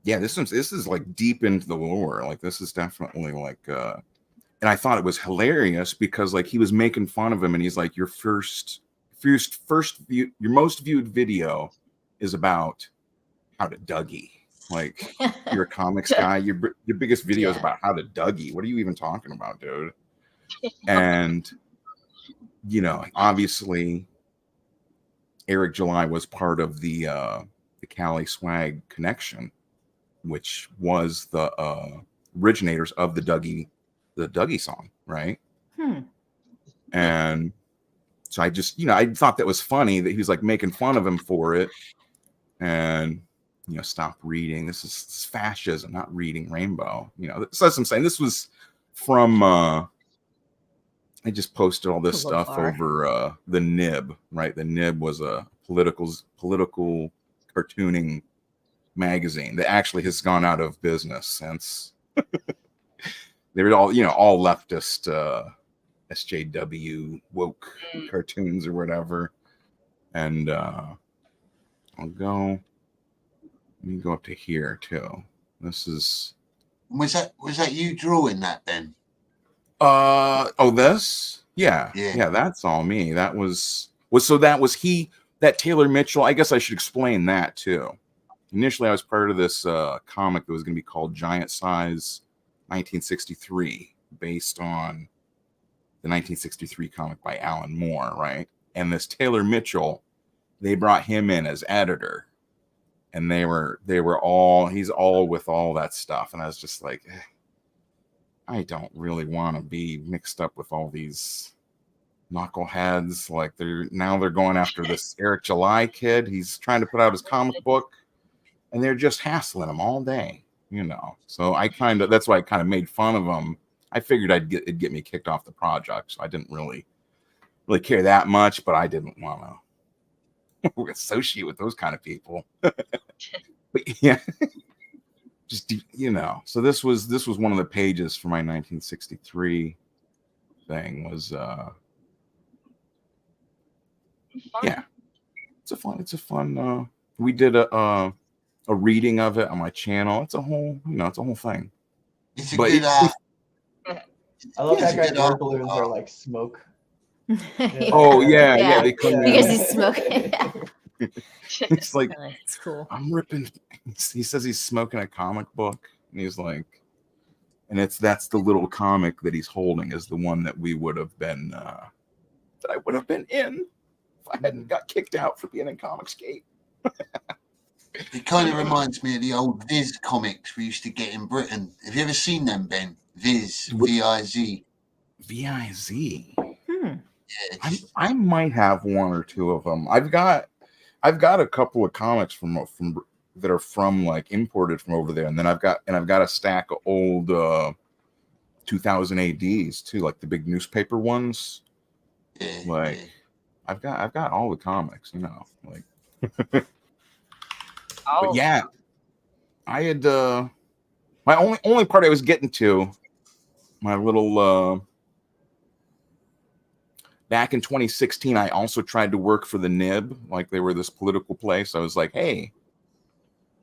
this is like deep into the lore. Like this is definitely like and I thought it was hilarious because like he was making fun of him, and he's like, your most viewed video is about how to Dougie. Like you're a comics guy, your biggest video is about how to Dougie. What are you even talking about, dude? And obviously Eric July was part of the Cali Swag connection, which was the originators of the Dougie song, right? And So I just, I thought that was funny that he was like making fun of him for it. And, stop reading. This is fascism, not reading Rainbow. So that's what I'm saying. This was from, I just posted all this stuff over the Nib, right? The Nib was a political cartooning magazine that actually has gone out of business since. They were all, all leftist, SJW woke cartoons or whatever. And I'll go. Let me go up to here too. This is. Was that you drawing that then? This? Yeah. That's all me. That was that Taylor Mitchell. I guess I should explain that too. Initially, I was part of this comic that was going to be called Giant Size 1963, based on the 1963 comic by Alan Moore, right? And this Taylor Mitchell, they brought him in as editor, and he's all with all that stuff. And I was just like, I don't really want to be mixed up with all these knuckleheads. Like they're going after this Eric July kid. He's trying to put out his comic book, and they're just hassling him all day, So that's why I kind of made fun of him. I figured it'd get me kicked off the project, so I didn't really care that much, but I didn't want to associate with those kind of people. But yeah, just So this was one of the pages for my 1963 thing. Was yeah, it's a fun. We did a reading of it on my channel. It's a whole thing. It's a good. I love that guy's air balloons are like smoke. Oh yeah, they come because he's smoking. It's like, it's cool. I'm ripping. He says he's smoking a comic book, and he's like, and that's the little comic that he's holding is the one that we would have been, that I would have been in if I hadn't got kicked out for being in Comicsgate. It kind of reminds me of the old Viz comics we used to get in Britain. Have you ever seen them, Ben? Viz, V-I-Z. V-I-Z. Yeah, I might have one or two of them. I've got a couple of comics from that are from like imported from over there, and then I've got a stack of old 2000 ADs too, like the big newspaper ones. Like I've got all the comics, like. But yeah, I had my only part I was getting to, my little back in 2016, I also tried to work for the Nib, like they were this political place. I was like, hey,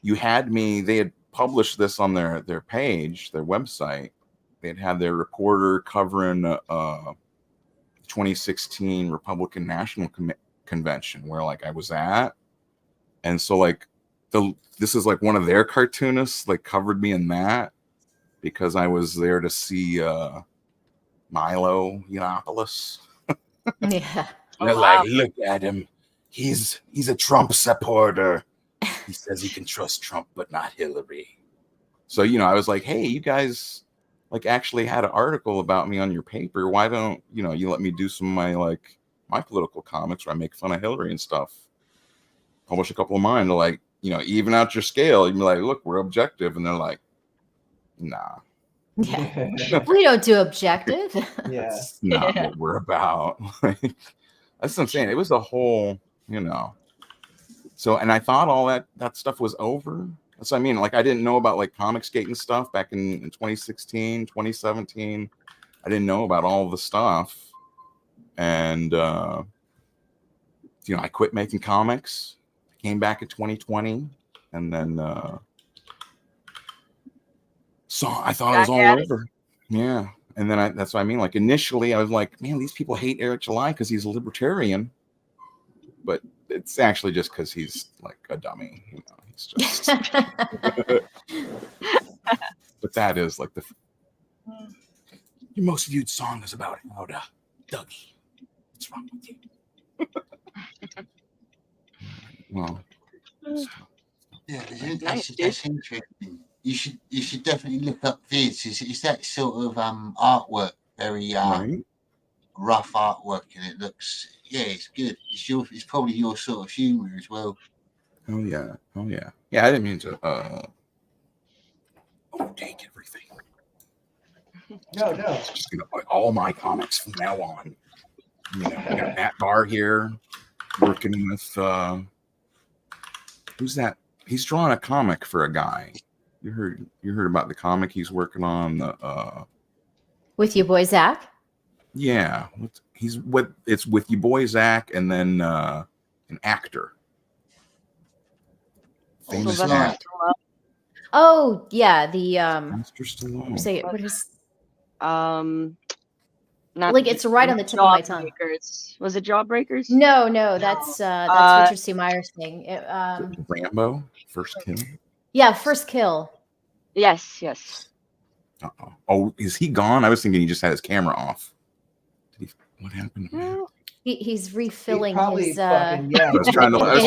you had me. They had published this on their page, their website. They'd had their reporter covering 2016 Republican National Convention where like I was at, and so like this is like one of their cartoonists like covered me in that because I was there to see Milo Yiannopoulos. Yeah. They're like, look at him. He's a Trump supporter. He says he can trust Trump, but not Hillary. So, I was like, hey, you guys like actually had an article about me on your paper. Why don't, you let me do some of my political comics where I make fun of Hillary and stuff. Publish a couple of mine to like, even out your scale. You'd be like, look, we're objective. And they're like, nah. Yeah. We don't do objective. Yeah. That's not what we're about. That's what I'm saying. It was a whole, So, and I thought all that stuff was over. That's what I mean. Like, I didn't know about like Comicsgate and stuff back in 2016, 2017. I didn't know about all the stuff. And, I quit making comics. Came back in 2020. And then, so I thought it was all over. Yeah. And then that's what I mean. Like initially I was like, man, these people hate Eric July because he's a libertarian. But it's actually just because he's like a dummy. He's just but that is like your most viewed song is about Dougie. What's wrong with you? Well, yeah, that's interesting. You should definitely look up Viz. Is that sort of artwork very rough artwork, and it looks, yeah, it's good. It's probably your sort of humor as well. Oh yeah, oh yeah, yeah. I didn't mean to overtake everything. No. Just gonna put all my comics from now on. You know, we got Matt Barr here working with who's that? He's drawing a comic for a guy. You heard about the comic he's working on, the with your boy Zach? Yeah, it's with your boy Zach, and then an actor. Famous guy. Oh yeah, the Mr. Stallone. Say it. What is? Not Like it's right on the tip of my tongue. Was it Jawbreakers? No, that's Richard C. Myers thing. Rambo, First Kill. Yeah, First Kill. Yes. Uh-oh. Oh, is he gone? I was thinking he just had his camera off. What happened to him? He's refilling his. I was trying to like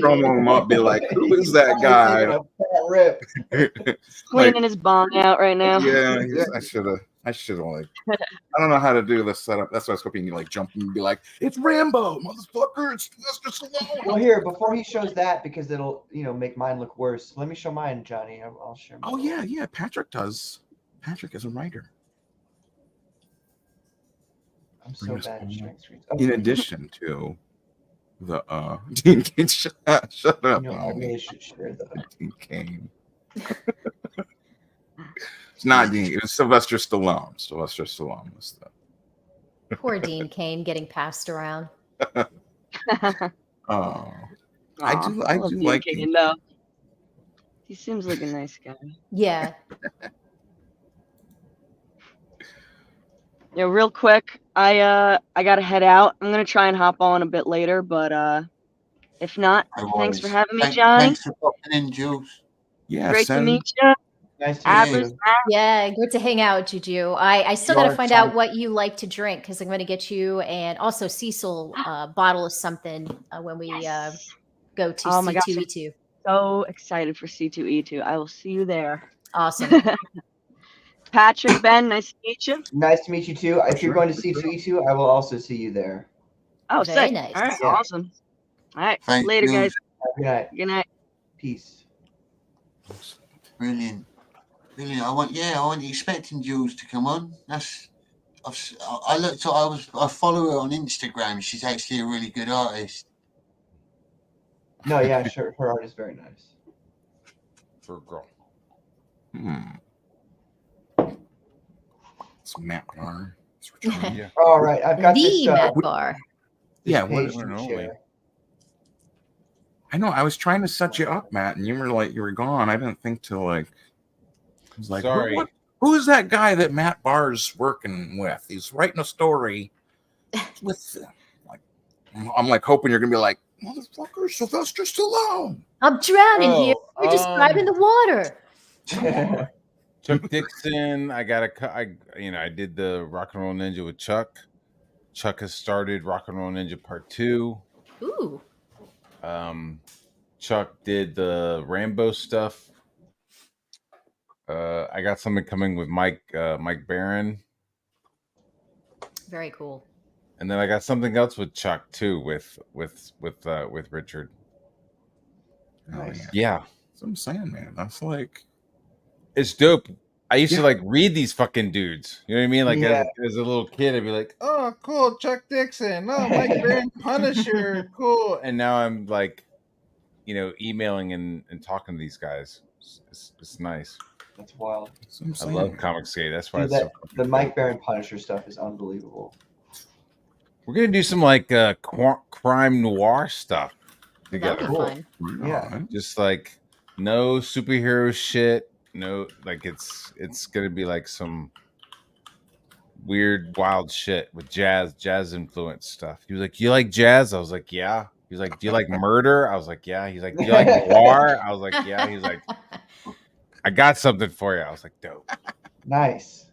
promo him up, be like, "Who is that guy?" Cleaning his bong out right now. Yeah, I should have. Like, I don't know how to do this setup. That's why I was hoping you like jump and be like, "It's Rambo, motherfucker! It's Mr. Stallone." Well, here before he shows that, because it'll make mine look worse. Let me show mine, Johnny. I'll share. Oh yeah. Patrick does. Patrick is a writer. I'm so bad at sharing screens. In addition to the Dean Kane, shut up. I really should share that. Dean Kane. It's not Dean. It was Sylvester Stallone. Sylvester Stallone was the Poor Dean Kane getting passed around. Oh, I do like Kane, though. He seems like a nice guy. Yeah. Yeah, real quick, I gotta head out. I'm gonna try and hop on a bit later, but if not, thanks for having me, Johnny. Thanks for popping in, Jules. Yeah, great to meet you. Nice to meet you. Yeah, good to hang out, Juju. I still got to find out what you like to drink because I'm going to get you and also Cecil a bottle of something when we go to C2E2. So excited for C2E2. I will see you there. Awesome. Patrick, Ben, nice to meet you. Nice to meet you too. If you're going to C2E2, I will also see you there. Oh, very sick. nice. All right, Yeah. awesome. All right, Thank later, you. guys. Good night. Good night. Peace. Brilliant. I wasn't expecting Jules to come on. I looked at. I follow her on Instagram. She's actually a really good artist. No, yeah, sure. Her art is very nice. for a girl. It's Matt Barr. Yeah. All right, I've got the this. Matt Barr. Yeah, page what, to share. I know. I was trying to set you up, Matt, and you were gone. I didn't think to like. I was like, Sorry. Who is that guy that Matt Barr's working with? He's writing a story with. I'm like hoping you're gonna be like, motherfucker, Sylvester Stallone. I'm drowning here. We're describing the water. Chuck Dixon. I did the Rock and Roll Ninja with Chuck. Chuck has started Rock and Roll Ninja Part 2. Ooh. Chuck did the Rambo stuff. I got something coming with Mike Barron. Very cool. And then I got something else with Chuck too, with Richard. Nice. Yeah. That's what I'm saying, man. That's like, it's dope. I used to like read these fucking dudes. You know what I mean? Like Yeah. as a little kid, I'd be like, "Oh, cool, Chuck Dixon. Oh, Mike Barron, Punisher, cool." And now I'm like, emailing and talking to these guys. It's nice. That's wild. I love Comicsgate. That's why Dude, it's the Mike Barron Punisher stuff is unbelievable. We're gonna do some like crime noir stuff together. Fun. Yeah. Just like no superhero shit. No, like it's gonna be like some weird, wild shit with jazz influence stuff. He was like, "You like jazz?" I was like, "Yeah." He was like, "Do you like murder?" I was like, "Yeah." He's like, "Do you like noir?" I was like, "Yeah." He's like, "I got something for you." I was like, "Dope." Nice.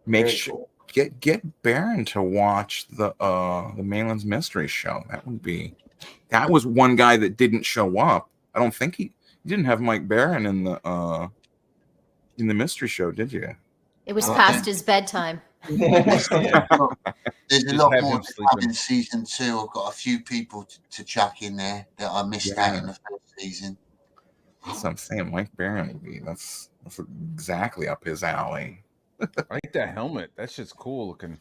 make Very sure cool. get Barron to watch the Malin's Mystery Show. That was one guy that didn't show up. I don't think he didn't have Mike Barron in the Mystery Show, did you? It was past his bedtime. There's a Just lot have more him to sleep come in. in season 2. I've got a few people to chuck in there that I missed out in the first season. That's what I'm saying. Mike Barron would be. That's exactly up his alley. I like that helmet. That shit's cool looking.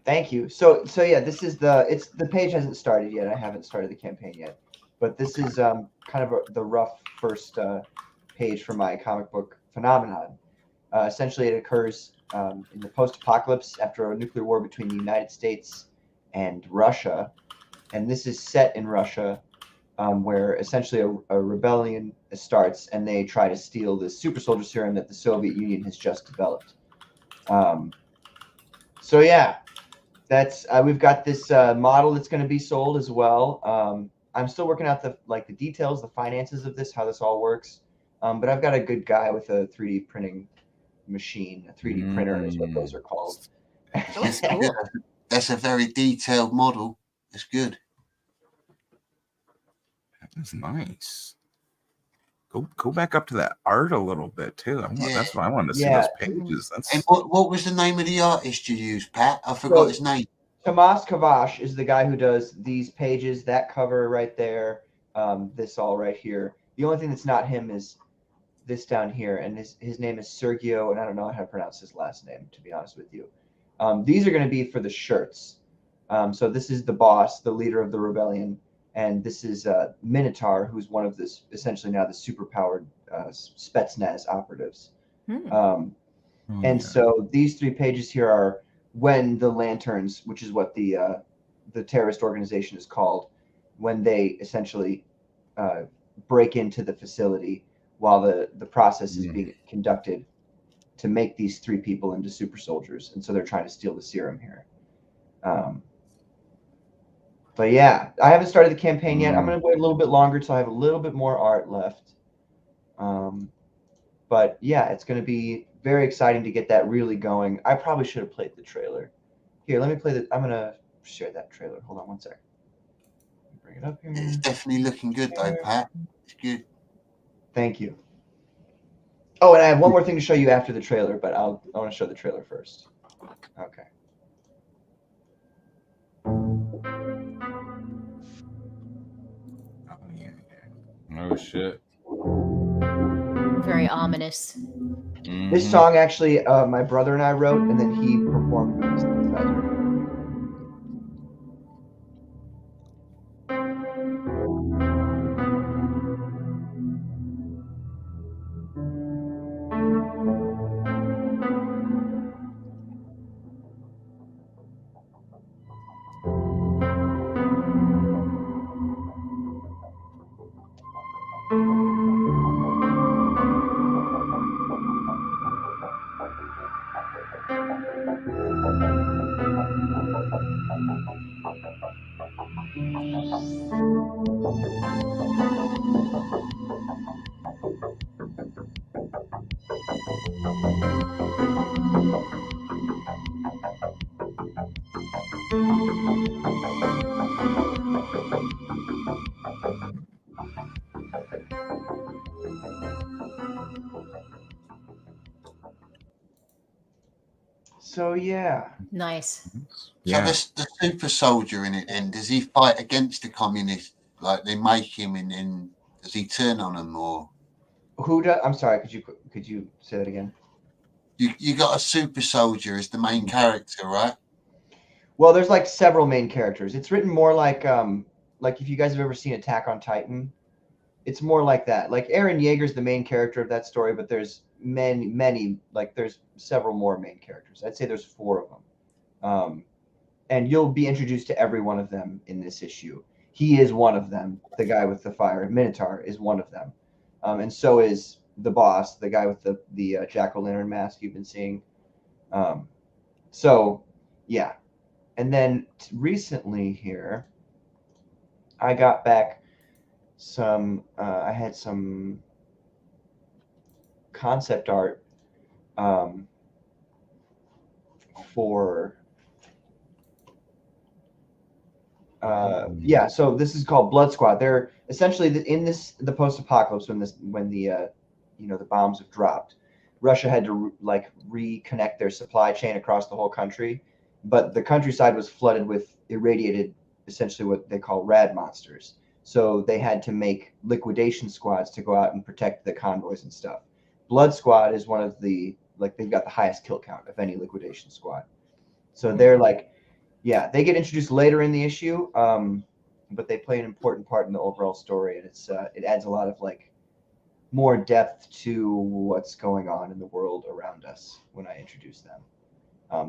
Thank you. So yeah, this is the page hasn't started yet. I haven't started the campaign yet, but this is kind of the rough first page for my comic book phenomenon. Essentially, it occurs in the post-apocalypse after a nuclear war between the United States and Russia, and this is set in Russia, where essentially a rebellion starts, and they try to steal the super soldier serum that the Soviet Union has just developed. So yeah, that's we've got this model that's going to be sold as well. I'm still working out the details, the finances of this, how this all works. But I've got a good guy with a 3D printing machine. A 3D printer is what those are called. That's cool. That's a very detailed model. It's good. That's nice. Go back up to that art a little bit too. That's what I wanted to see, those pages. And what was the name of the artist you used, Pat? I forgot his name. Tomas Kavash is the guy who does these pages, that cover right there, this all right here. The only thing that's not him is this down here, and his name is Sergio, and I don't know how to pronounce his last name, to be honest with you. These are going to be for the shirts. So this is the boss, the leader of the rebellion, and this is Minotaur, who's one of this essentially now the superpowered Spetsnaz operatives. And so these 3 pages here are when the Lanterns, which is what the terrorist organization is called, when they essentially break into the facility while the process is being conducted to make these 3 people into super soldiers. And so they're trying to steal the serum here. But yeah, I haven't started the campaign yet. I'm going to wait a little bit longer till I have a little bit more art left. But yeah, it's going to be very exciting to get that really going. I probably should have played the trailer. Here, let me play I'm going to share that trailer. Hold on one second. Bring it up here. It's definitely looking good though, Pat. It's good. Thank you. Oh, and I have one more thing to show you after the trailer, but I want to show the trailer first. Okay. Oh shit. Very ominous. This song actually my brother and I wrote, and then he performed with the synthesizer. So yeah. Nice. So the super soldier in it then, does he fight against the communists? Like they make him, and then does he turn on them, or who does? I'm sorry, could you say that again? You got a super soldier as the main character, right? Well, there's like several main characters. It's written more like if you guys have ever seen Attack on Titan, it's more like that. Like Eren Yeager's the main character of that story, but there's many there's several more main characters. I'd say there's 4 of them. And you'll be introduced to every one of them in this issue. He is one of them. The guy with the fire, Minotaur, is one of them. And so is the boss, the guy with the jack-o'-lantern mask you've been seeing. So, yeah. And then recently here, I got back I had some concept art for so this is called Blood Squad. They're essentially in the post-apocalypse when the bombs have dropped. Russia had to like reconnect their supply chain across the whole country, but the countryside was flooded with irradiated, essentially what they call rad monsters. So they had to make liquidation squads to go out and protect the convoys and stuff. Blood Squad is one of the, like, they've got the highest kill count of any liquidation squad. So they're like, yeah, they get introduced later in the issue, but they play an important part in the overall story, and it adds a lot of like more depth to what's going on in the world around us when I introduce them.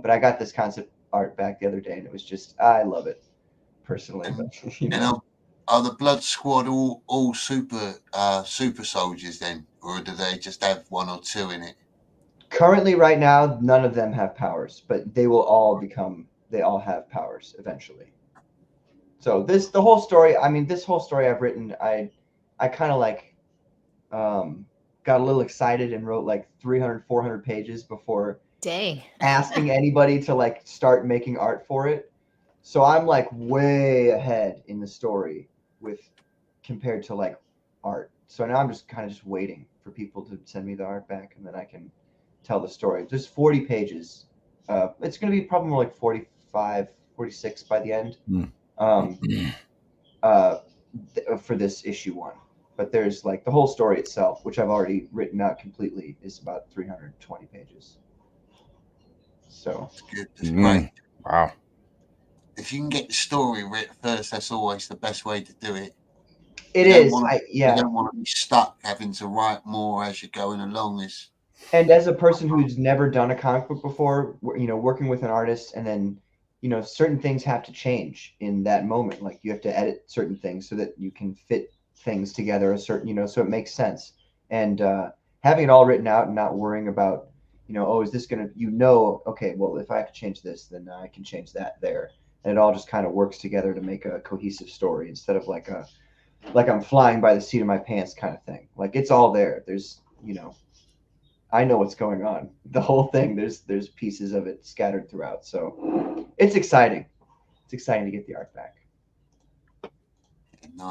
But I got this concept art back the other day, and it was just, I love it personally. But, you know. Are the Blood Squad all super soldiers then, or do they just have one or two in it? Currently, right now, none of them have powers, but they will all have powers eventually. So the whole story, I mean, this whole story I've written, I kind of like got a little excited and wrote like 300, 400 pages before asking anybody to like start making art for it. So I'm like way ahead in the story compared to like art. So now I'm just kind of just waiting for people to send me the art back, and then I can tell the story. There's 40 pages. It's going to be probably more like 45, 46 by the end for this issue 1. But there's like the whole story itself, which I've already written out completely, is about 320 pages. So it's good. It's great. Wow. If you can get the story written first, that's always the best way to do it. It is. You don't want to be stuck having to write more as you're going along. And as a person who's never done a comic book before, you know, working with an artist, and then, you know, certain things have to change in that moment. Like you have to edit certain things so that you can fit things together a certain, you know, so it makes sense. And having it all written out and not worrying about, you know, oh, is this going to, you know, okay, well, if I have to change this, then I can change that there. And it all just kind of works together to make a cohesive story instead of like I'm flying by the seat of my pants kind of thing. Like it's all there. There's, you know, I know what's going on. The whole thing, there's pieces of it scattered throughout. So it's exciting. It's exciting to get the art back.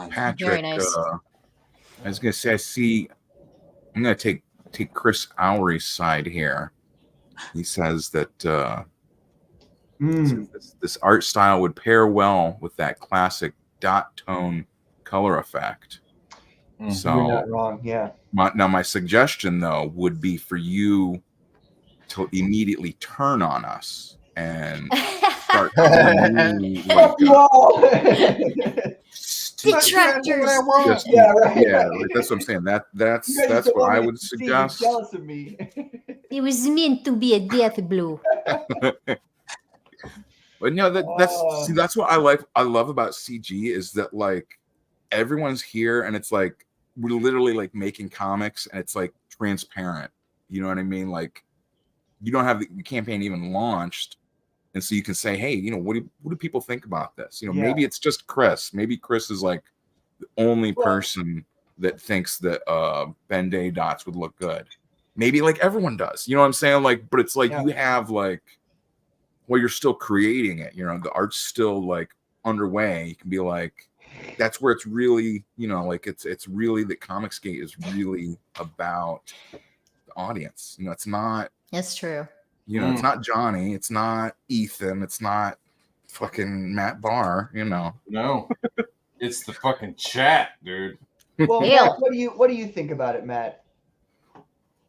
Patrick, very nice. I was gonna say, I'm gonna take Chris Owery's side here. He says that this art style would pair well with that classic dot tone color effect. So you're not wrong. Yeah. My suggestion though would be for you to immediately turn on us and start detractors. Yeah, right. Yeah, like, that's what I'm saying. That's what I would suggest. Jealous of me. It was meant to be a death blow. But you know, that's what I love about CG is that like everyone's here and it's like we're literally like making comics and it's like transparent. You know what I mean? Like you don't have the campaign even launched, and so you can say, hey, you know, what do people think about this? You know, maybe it's just Chris. Maybe Chris is like the only person that thinks that Ben-Day dots would look good. Maybe like everyone does. You know what I'm saying? Like, but it's like you have like, well, you're still creating it. You know, the art's still like underway. You can be like, that's where it's really, you know, like it's really that Comicsgate is really about the audience. You know, it's not. That's true. You know, it's not Jonny, it's not Ethan, it's not fucking Matt Barr. You know, no, it's the fucking chat, dude. Well, Matt, what do you think about it, Matt?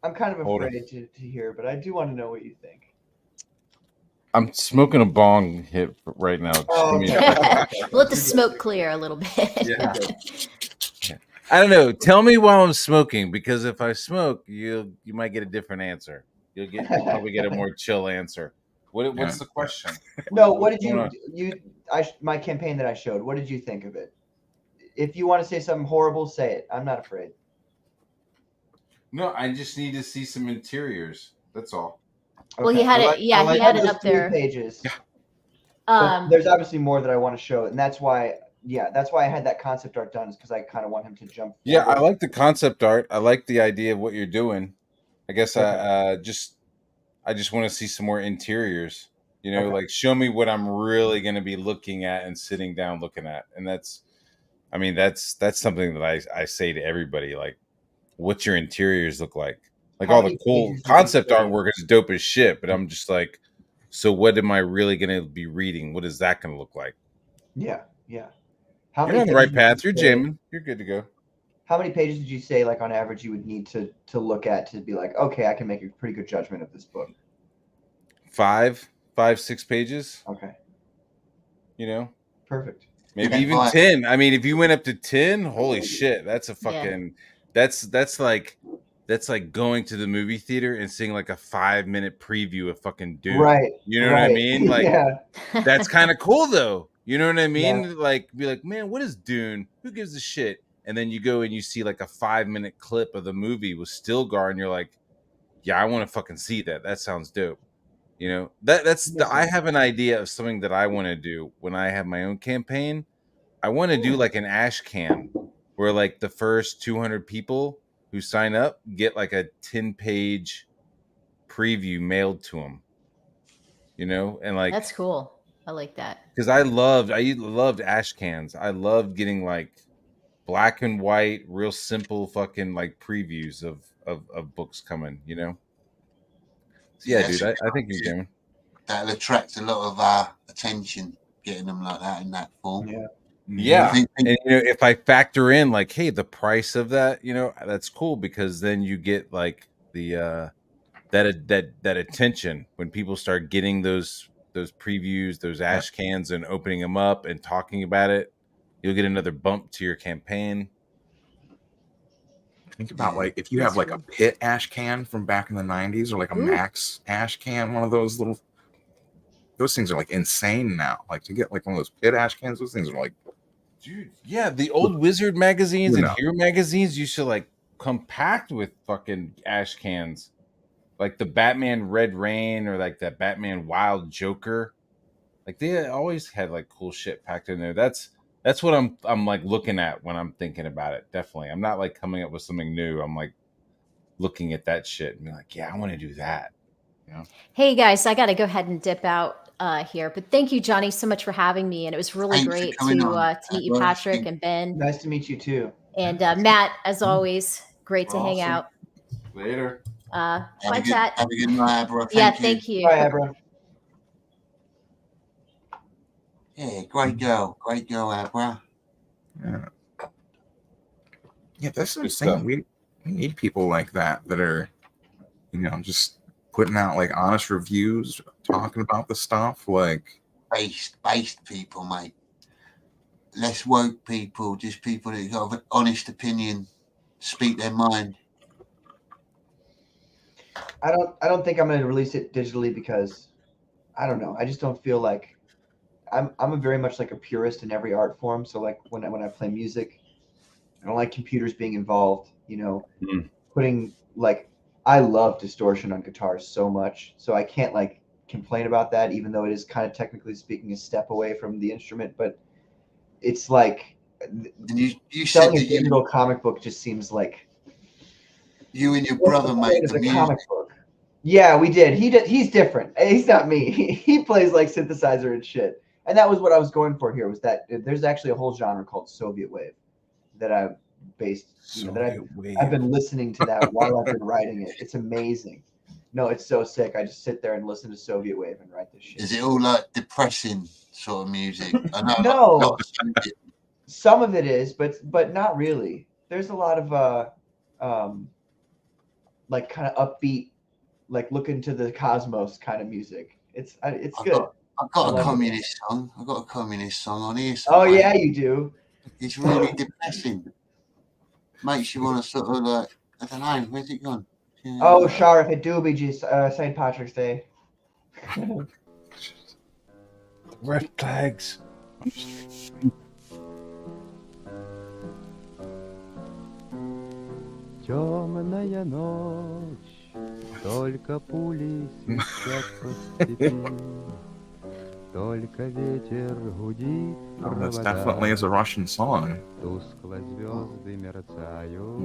I'm kind of afraid to hear, but I do want to know what you think. I'm smoking a bong hit right now. We'll let the smoke clear a little bit. Yeah. I don't know. Tell me while I'm smoking, because if I smoke, you might get a different answer. You'll probably get a more chill answer. What's the question? No, what did my campaign that I showed, what did you think of it? If you want to say something horrible, say it. I'm not afraid. No, I just need to see some interiors. That's all. Well, he had it. Yeah, he had it up there. Pages. There's obviously more that I want to show, and that's why. Yeah, that's why I had that concept art done, is because I kind of want him to jump. Yeah, I like the concept art. I like the idea of what you're doing. I guess I just want to see some more interiors. You know, like show me what I'm really going to be looking at and sitting down looking at, and that's something that I say to everybody. Like, what's your interiors look like? Like How all many the cool pages did you concept say? artwork is dope as shit, but I'm just like, so what am I really gonna be reading? What is that gonna look like? Yeah, yeah. How You're many on the pages right did you path. You're say- jamming. You're good to go. How many pages did you say, like on average, you would need to look at to be like, okay, I can make a pretty good judgment of this book? 5, 6 pages. Okay. You know, Perfect. maybe even 10. I mean, if you went up to 10, holy shit, that's a fucking that's like going to the movie theater and seeing like a 5-minute preview of fucking Dune. Right. You know what I mean? Like Yeah. that's kind of cool though. You know what I mean? Yeah. Like be like, man, what is Dune? Who gives a shit? And then you go and you see like a 5-minute clip of the movie with Stilgar, and you're like, yeah, I want to fucking see that. That sounds dope. You know, I have an idea of something that I want to do when I have my own campaign. I want to do like an ash can where like the first 200 people who sign up get like a 10-page preview mailed to them. You know, and like that's cool. I like that. Because I loved ash cans. I loved getting like black and white, real simple fucking like previews of books coming, you know? So yeah, dude, I think you're jamming. That'll attract a lot of attention, getting them like that in that form. Yeah. Yeah. And you know, if I factor in like, hey, the price of that, you know, that's cool because then you get like the that attention when people start getting those previews, those ash cans and opening them up and talking about it. You'll get another bump to your campaign. Think about like if you have like a pit ash can from back in the 90s or like a Max ash can, one of those little, those things are like insane now. Like to get like one of those pit ash cans, those things are like, dude, yeah, the old Wizard magazines You and know. Hero magazines used to like come packed with fucking ash cans, like the Batman Red Rain or like that Batman Wild Joker. Like they always had like cool shit packed in there. That's what I'm like looking at when I'm thinking about it. Definitely, I'm not like coming up with something new. I'm like looking at that shit and be like, yeah, I want to do that. You know? Hey guys, I got to go ahead and dip out here, but thank you, Jonny, so much for having me, and it was really Thanks for great coming to on. meet you, Patrick and Ben. Nice to meet you too. And Matt, as always, great to hang Awesome. out. Later. Bye, Have a chat. good night, Abra. Thank you. Bye, Abra. Yeah, great girl, Abra. yeah, that's what I'm Good saying. stuff. We need people like that are, you know, just putting out like honest reviews, talking about the stuff, like Based people, mate. Less woke people, just people that got an honest opinion, speak their mind. I don't think I'm going to release it digitally because I don't know. I just don't feel like I'm a very much like a purist in every art form. So like when I play music, I don't like computers being involved, you know, putting like I love distortion on guitars so much. So I can't like complain about that, even though it is kind of technically speaking a step away from the instrument, but it's like you selling said a that digital comic book just seems like you and your brother made the a music. comic book. Yeah, we did. He's different. He's not me. He plays like synthesizer and shit. And that was what I was going for here, was that there's actually a whole genre called Soviet Wave that I've based, you know, that I've been listening to that while I've been writing it. It's amazing. No, it's so sick. I just sit there and listen to Soviet Wave and write this shit. Is it all like depressing sort of music? I know, No. not the Some of it is, but not really. There's a lot of like kind of upbeat, like look into the cosmos kind of music. It's good. I've got I a love communist song. I've got a communist song on here. Oh somewhere. yeah, you do. It's really depressing. Makes you want to sort of like, I don't know, where's it gone? Oh, Sharif, it do be just St. Patrick's Day. Red flags. Темная ночь, только пули свистят по степи, только ветер гудит oh, that's definitely is a Russian song. тускло звезды мерцают.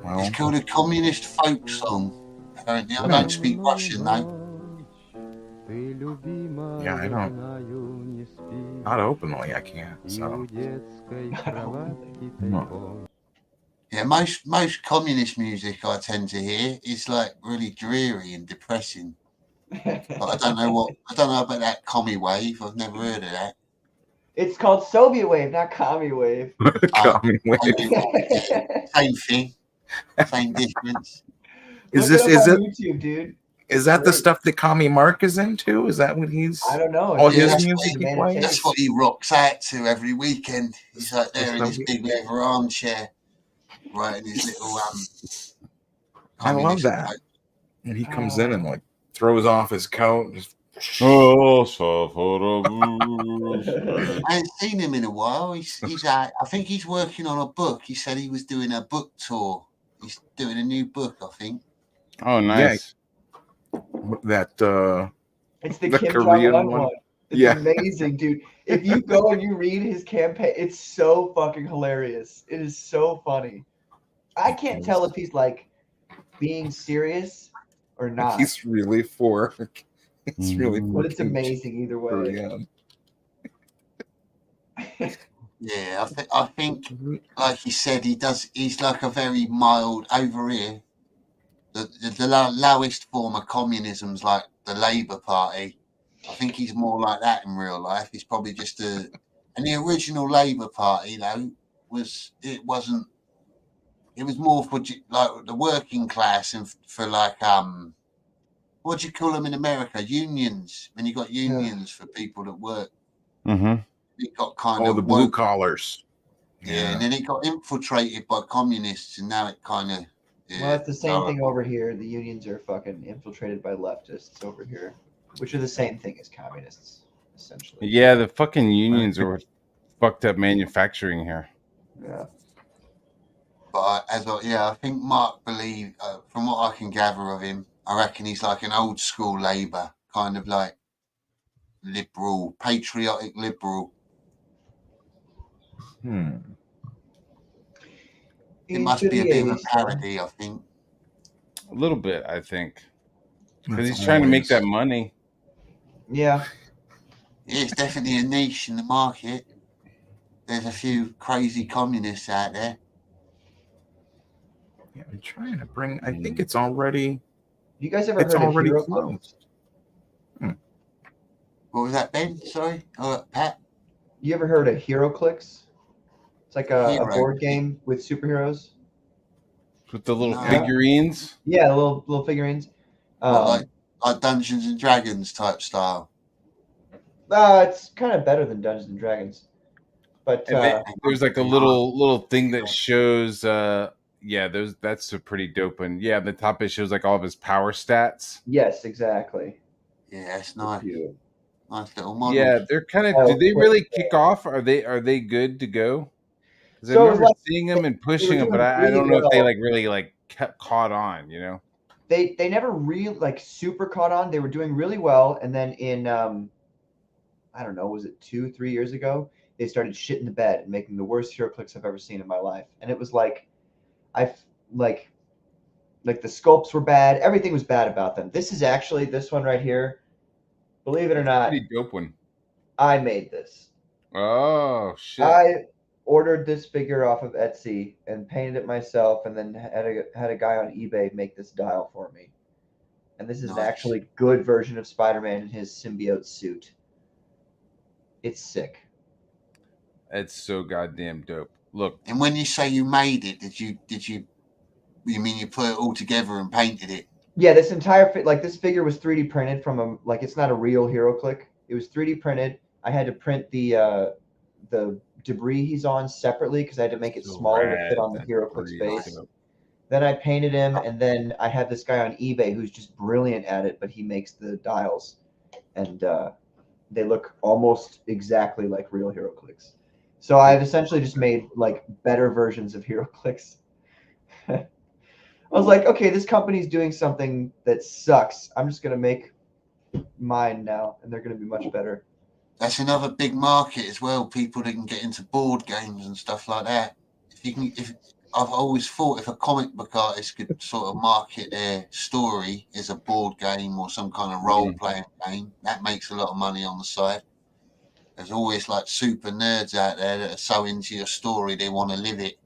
Well, It's called a communist folk song. Apparently, I don't speak Russian though. yeah, I don't. Not openly, I can't. So. Yeah, most communist music I tend to hear is like really dreary and depressing. But I don't know about that commie wave. I've never heard of that. It's called Soviet wave, not commie wave. Commie wave. Same thing, same difference. Look it up on YouTube, dude. Is that the stuff that Commie Mark is into? Is that what he's? I don't know. All his that's music he plays? That's what he rocks out to every weekend. He's like there in his big leather armchair, writing his little I love that. Note. And he comes in and like throws off his coat. And just... I ain't seen him in a while. He's I think he's working on a book. He said he was doing a book tour. He's doing a new book, I think. Oh, nice. Yeah. That it's the Kim Jong-un one. It's amazing, dude. If you go and you read his campaign, it's so fucking hilarious. It is so funny. I can't tell if he's like being serious or not. He's really for. It's really. But it's amazing either way. Yeah, I think, like he said, he's like a very mild over here. The lowest form of communism's like the Labour Party. I think he's more like that in real life. He's probably just and the original Labour Party though was more for like the working class and for like what do you call them in America? Unions. When you got unions for people that work. Mm-hmm. It got kind of the blue collars. Yeah, and then it got infiltrated by communists, and now it kind of. Well, it's the same thing over here. The unions are fucking infiltrated by leftists over here, which are the same thing as communists, essentially. Yeah, the fucking unions are fucked up manufacturing here. Yeah. But I think Mark believed, from what I can gather of him, I reckon he's like an old school Labour, kind of like liberal, patriotic liberal. It must be a bit of a parody, I think. A little bit, I think. Because he's trying to make that money. Yeah. It's definitely a niche in the market. There's a few crazy communists out there. Yeah, I'm trying to bring. I think it's already. You guys ever heard of Hero closed? What was that, Ben? Sorry, Pat. You ever heard of HeroClix? It's like a board game with superheroes. With the little figurines? Yeah, the little figurines. Like Dungeons and Dragons type style. It's kind of better than Dungeons and Dragons. But there's like a little thing that shows that's a pretty dope one. Yeah, the top it shows like all of his power stats. Yes, exactly. Yeah, it's nice. Nice little model. Yeah, they're kind of. Do they really kick off? Are they good to go? Because I remember seeing them and pushing them, but I don't know if they like really like caught on. You know, they never really like super caught on. They were doing really well, and then in I don't know, was it 2-3 years ago? They started shitting the bed and making the worst HeroClix I've ever seen in my life, and it was like like the sculpts were bad. Everything was bad about them. This is actually this one right here. Believe it or not, pretty dope one. I made this. Oh shit! I ordered this figure off of Etsy and painted it myself, and then had a guy on eBay make this dial for me. And this is an actually good version of Spider-Man in his symbiote suit. It's sick. It's so goddamn dope. Look, and when you say you made it, did you mean you put it all together and painted it? Yeah, this entire this figure was 3D printed from it's not a real HeroClix. It was 3D printed. I had to print the debris he's on separately because I had to make it smaller to fit on the HeroClix face. Then I painted him, and then I had this guy on eBay who's just brilliant at it, but he makes the dials, and they look almost exactly like real HeroClix. So I've essentially just made like better versions of HeroClix. I was like, okay, this company's doing something that sucks. I'm just gonna make mine now, and they're gonna be much better. That's another big market as well. People that can get into board games and stuff like that. I've always thought if a comic book artist could sort of market their story as a board game or some kind of role-playing game, that makes a lot of money on the side. There's always like super nerds out there that are so into your story they want to live it.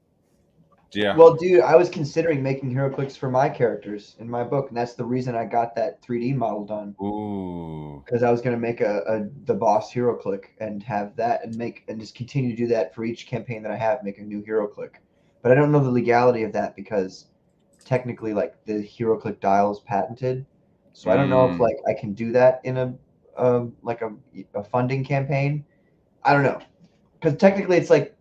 Yeah. Well, dude, I was considering making HeroClix for my characters in my book, and that's the reason I got that 3D model done. Ooh. Because I was gonna make the boss HeroClick and have that and just continue to do that for each campaign that I have, make a new HeroClick. But I don't know the legality of that because technically, like, the HeroClick dial is patented, so I don't know if like I can do that in a funding campaign. I don't know, because technically it's like,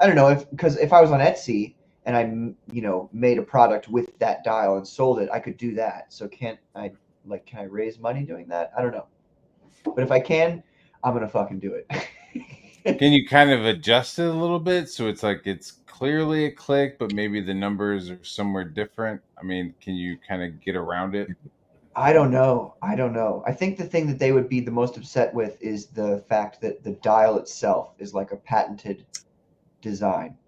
I don't know, because if I was on Etsy and I made a product with that dial and sold it, I could do that. So can I raise money doing that? I don't know, but if I can, I'm gonna fucking do it. Can you kind of adjust it a little bit so it's like it's clearly a click, but maybe the numbers are somewhere different? I mean, can you kind of get around it? I don't know. I think the thing that they would be the most upset with is the fact that the dial itself is like a patented design.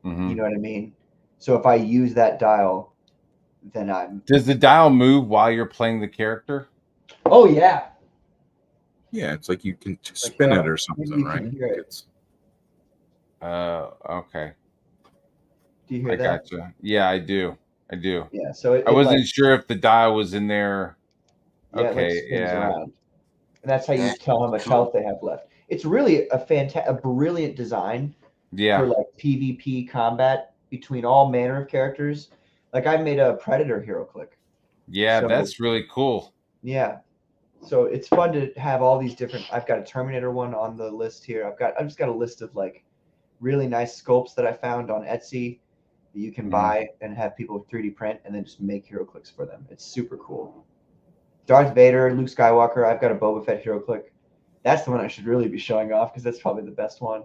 Mm-hmm. You know what I mean? So if I use that dial, then I'm... Does the dial move while you're playing the character? Oh, yeah. Yeah, it's like you can spin it or something, right? It's... Okay. Do you hear I that? gotcha. Yeah, I do. Yeah, so I wasn't sure if the dial was in there. Yeah, Okay, it like spins yeah. around. And that's how you tell how much health they have left. It's really a brilliant design for like PvP combat between all manner of characters. Like I made a Predator HeroClick. Yeah, So, that's really cool. Yeah. So it's fun to have all these different. I've got a Terminator one on the list here. I've just got a list of like really nice sculpts that I found on Etsy that you can buy and have people 3D print and then just make HeroClicks for them. It's super cool. Darth Vader, Luke Skywalker. I've got a Boba Fett HeroClick. That's the one I should really be showing off because that's probably the best one.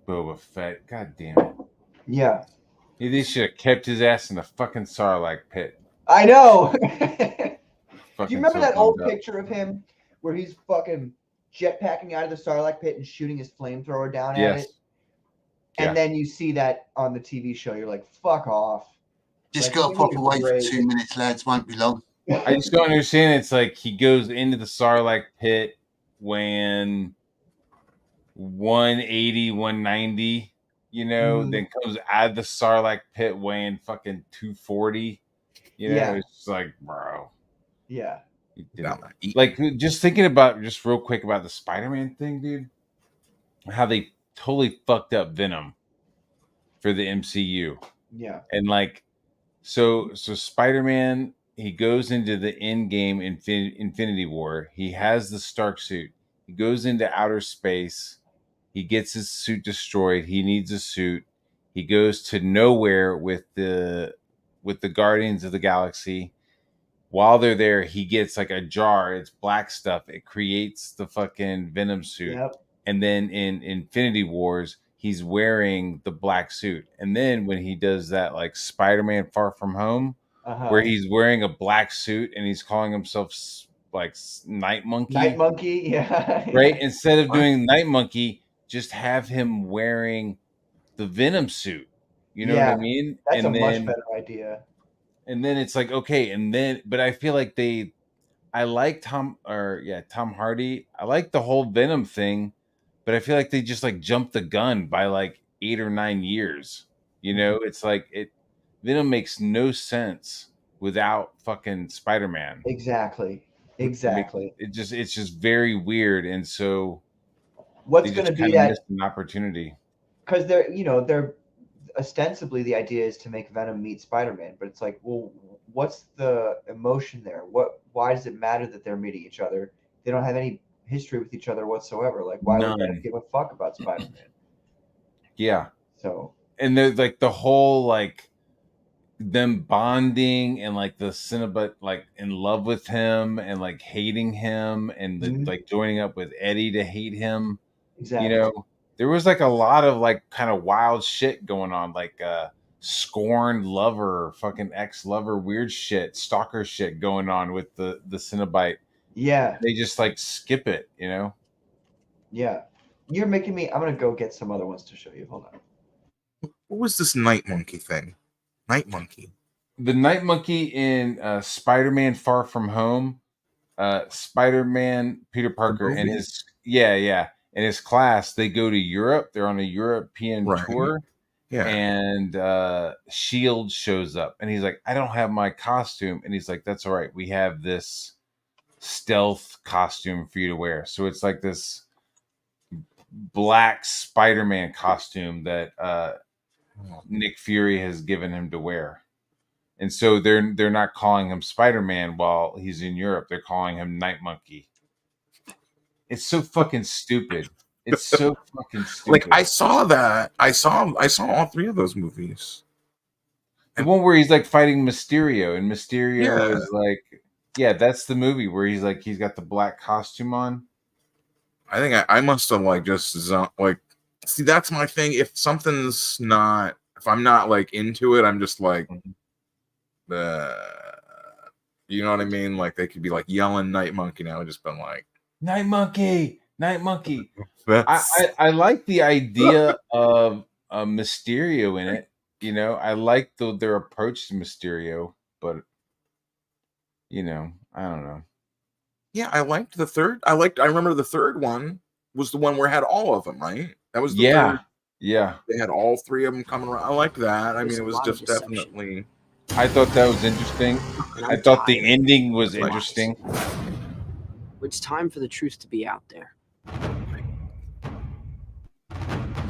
Boba Fett. God damn it. Yeah. They should have kept his ass in the fucking Sarlacc pit. I know. Do you remember that old picture of him where he's fucking jetpacking out of the Sarlacc pit and shooting his flamethrower down at it? And then you see that on the TV show. You're like, fuck off. Just got to pop away for 2 minutes, lads. Won't be long. I just don't understand. It's like he goes into the Sarlacc pit when 180, 190, then comes out of the Sarlacc pit weighing fucking 240. It's just like, bro. Yeah. Like, just thinking about, just real quick about the Spider-Man thing, dude. How they totally fucked up Venom for the MCU. Yeah. And like, so Spider-Man, he goes into the end-game Infinity War. He has the Stark suit. He goes into outer space. He gets his suit destroyed. He needs a suit. He goes to nowhere with the Guardians of the Galaxy. While they're there, he gets like a jar. It's black stuff. It creates the fucking Venom suit. Yep. And then in Infinity Wars, he's wearing the black suit. And then when he does that, like Spider-Man Far From Home, where he's wearing a black suit and he's calling himself like Night Monkey. Night Monkey, yeah. Right? Instead of doing Night Monkey, just have him wearing the Venom suit. You know what I mean? That's much better idea. And then it's like, okay, but I feel like I like Tom Hardy. I like the whole Venom thing, but I feel like they just like jumped the gun by like 8 or 9 years. It's like Venom makes no sense without fucking Spider-Man. Exactly. It's just very weird, and so what's going to be that missed an opportunity? Because they're ostensibly the idea is to make Venom meet Spider-Man, but it's like, well, what's the emotion there? Why does it matter that they're meeting each other? They don't have any history with each other whatsoever. Like, why would they give a fuck about Spider-Man? Yeah. So, and they're like the whole like them bonding and like the Cinnabon like in love with him and like hating him and like joining up with Eddie to hate him. Exactly. There was like a lot of like kind of wild shit going on, like scorned lover, fucking ex-lover, weird shit, stalker shit going on with the Cinnabite. Yeah. They just like skip it, Yeah. You're making me, I'm going to go get some other ones to show you. Hold on. What was this Night Monkey thing? Night Monkey. The Night Monkey in Spider-Man Far From Home, Spider-Man, Peter Parker and his, and his class, they go to Europe. They're on a European tour, Yeah. And Shield shows up, and he's like, I don't have my costume. And he's like, that's all right. We have this stealth costume for you to wear. So it's like this black Spider-Man costume that Nick Fury has given him to wear. And so they're not calling him Spider-Man while he's in Europe. They're calling him Night Monkey. It's so fucking stupid. It's so fucking stupid. Like, I saw that. I saw all 3 of those movies. The one where he's like fighting Mysterio, and Mysterio is like, yeah, that's the movie where he's like, he's got the black costume on. I think I must have like just like, see, that's my thing. If something's not, if I'm not like into it, I'm just like, you know what I mean? Like, they could be like yelling Night Monkey now. I've just been like, Night Monkey, Night Monkey. I like the idea of a Mysterio in it. You know, I like their approach to Mysterio, but you know, I don't know. Yeah, I liked the third. I remember the third one was the one where it had all of them, right? That was the third. Yeah. They had all 3 of them coming around. I liked that. I mean, it was just definitely. I thought that was interesting. I thought the ending was interesting. It's time for the truth to be out there.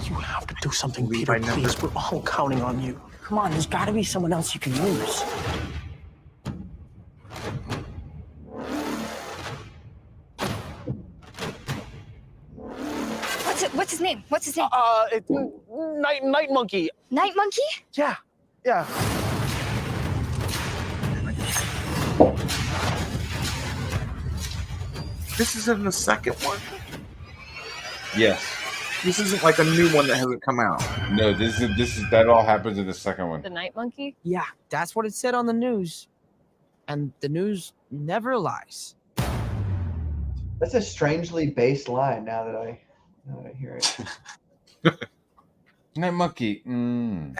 You have to do something, Peter, please. We're all counting on you. Come on, there's got to be someone else you can use. What's his name? What's his name? Night Monkey. Night Monkey? Yeah. This is in the second one? Yes. This isn't like a new one that hasn't come out. No, this is that all happens in the second one. The Night Monkey? Yeah, that's what it said on the news. And the news never lies. That's a strangely based line now that I hear it. Night Monkey.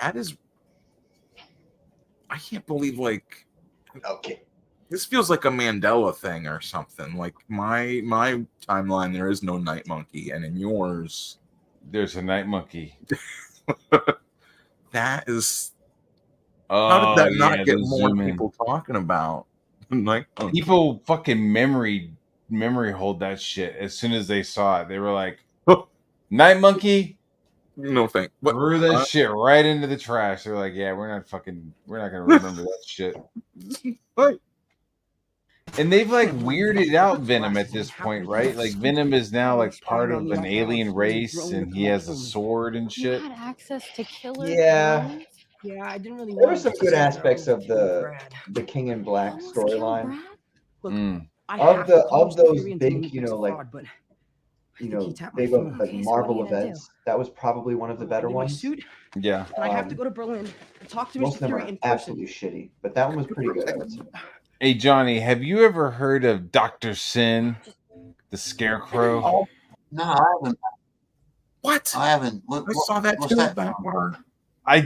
That is. I can't believe, like. Okay. This feels like a Mandela thing or something. Like, my timeline, there is no Night Monkey, and in yours, there's a Night Monkey. That is. How did that not get more people talking about Night Monkey? People fucking memory hold that shit. As soon as they saw it, they were like, Night Monkey. No thank. Threw that shit right into the trash. They're like, yeah, we're not gonna remember that shit. What? And they've like weirded out Venom at this point, right? Like, Venom is now like part of an alien race, and he has a sword and shit. Had access to killer Yeah. Yeah, I didn't really. There were some good aspects of the King in Black storyline. Of those big, big like Marvel events, that was probably one of the better ones. Yeah. And I have to go to Berlin and talk to Most Mr. of them Fury are in person. absolutely shitty, but that one was pretty good, I would say. Hey, Johnny, have you ever heard of Dr. Sin, the Scarecrow? Oh, no, I haven't. What? I haven't. I saw that too. I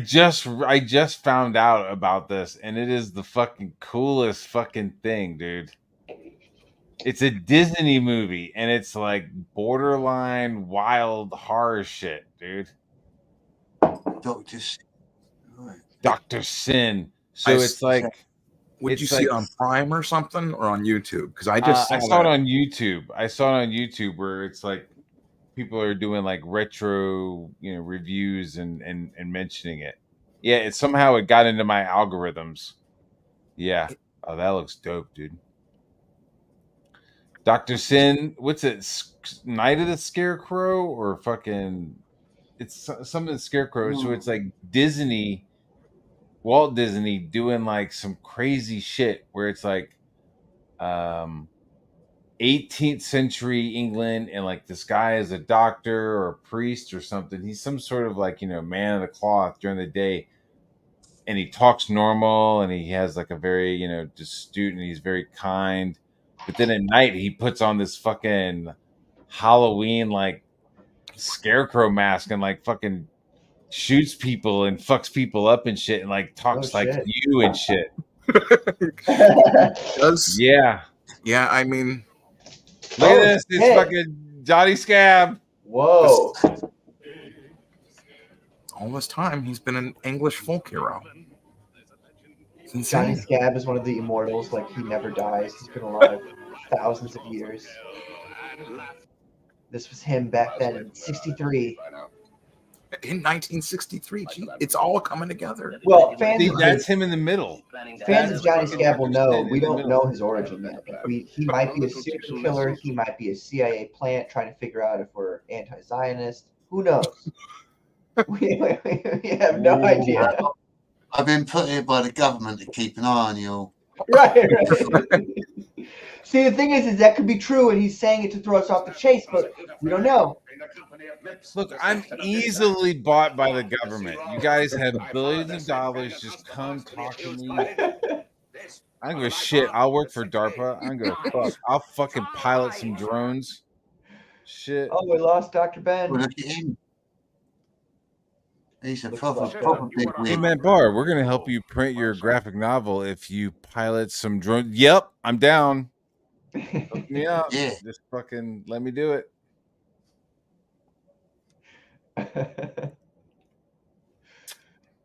just found out about this, and it is the fucking coolest fucking thing, dude. It's a Disney movie, and it's like borderline wild horror shit, dude. Dr. Sin. So it's like. Would you see it on Prime or something, or on YouTube? Because I just saw it on YouTube. I saw it on YouTube where it's like people are doing like retro, reviews and mentioning it. Yeah, it somehow got into my algorithms. Yeah. Oh, that looks dope, dude. Dr. Sin, what's it? Night of the Scarecrow or fucking? It's some of the Scarecrow. So it's like Walt Disney doing like some crazy shit where it's like 18th century England, and like this guy is a doctor or a priest or something. He's some sort of like, man of the cloth during the day, and he talks normal, and he has like a very, astute, and he's very kind. But then at night he puts on this fucking Halloween like scarecrow mask and like fucking shoots people and fucks people up and shit, and like talks like you and shit. Yeah, I mean, look at this. It's fucking Johnny Scab. Whoa. All this time, he's been an English folk hero. It's Johnny insane. Scab is one of the immortals. Like, he never dies. He's been alive thousands of years. This was him back then in '63. In 1963, gee, it's all coming together. Well, that's him in the middle. Fans of Johnny Scab will know we don't know his origin yet. He might be a serial killer. He might be a CIA plant trying to figure out if we're anti-Zionist. Who knows? we have no idea. I've been put here by the government to keep an eye on you all. Right. See, the thing is that could be true, and he's saying it to throw us off the chase, but we don't know. Look, I'm easily bought by the government. You guys have billions of dollars. Just come talk to me. I don't give a shit. I'll work for DARPA. I don't give a fuck. I'll fucking pilot some drones. Shit. Oh, we lost Dr. Ben. Well, look at him. He's a proper big wig. Hey, man, Bar, we're going to help you print your graphic novel if you pilot some drones. Yep, I'm down. Hook me up. Yeah. Just fucking let me do it.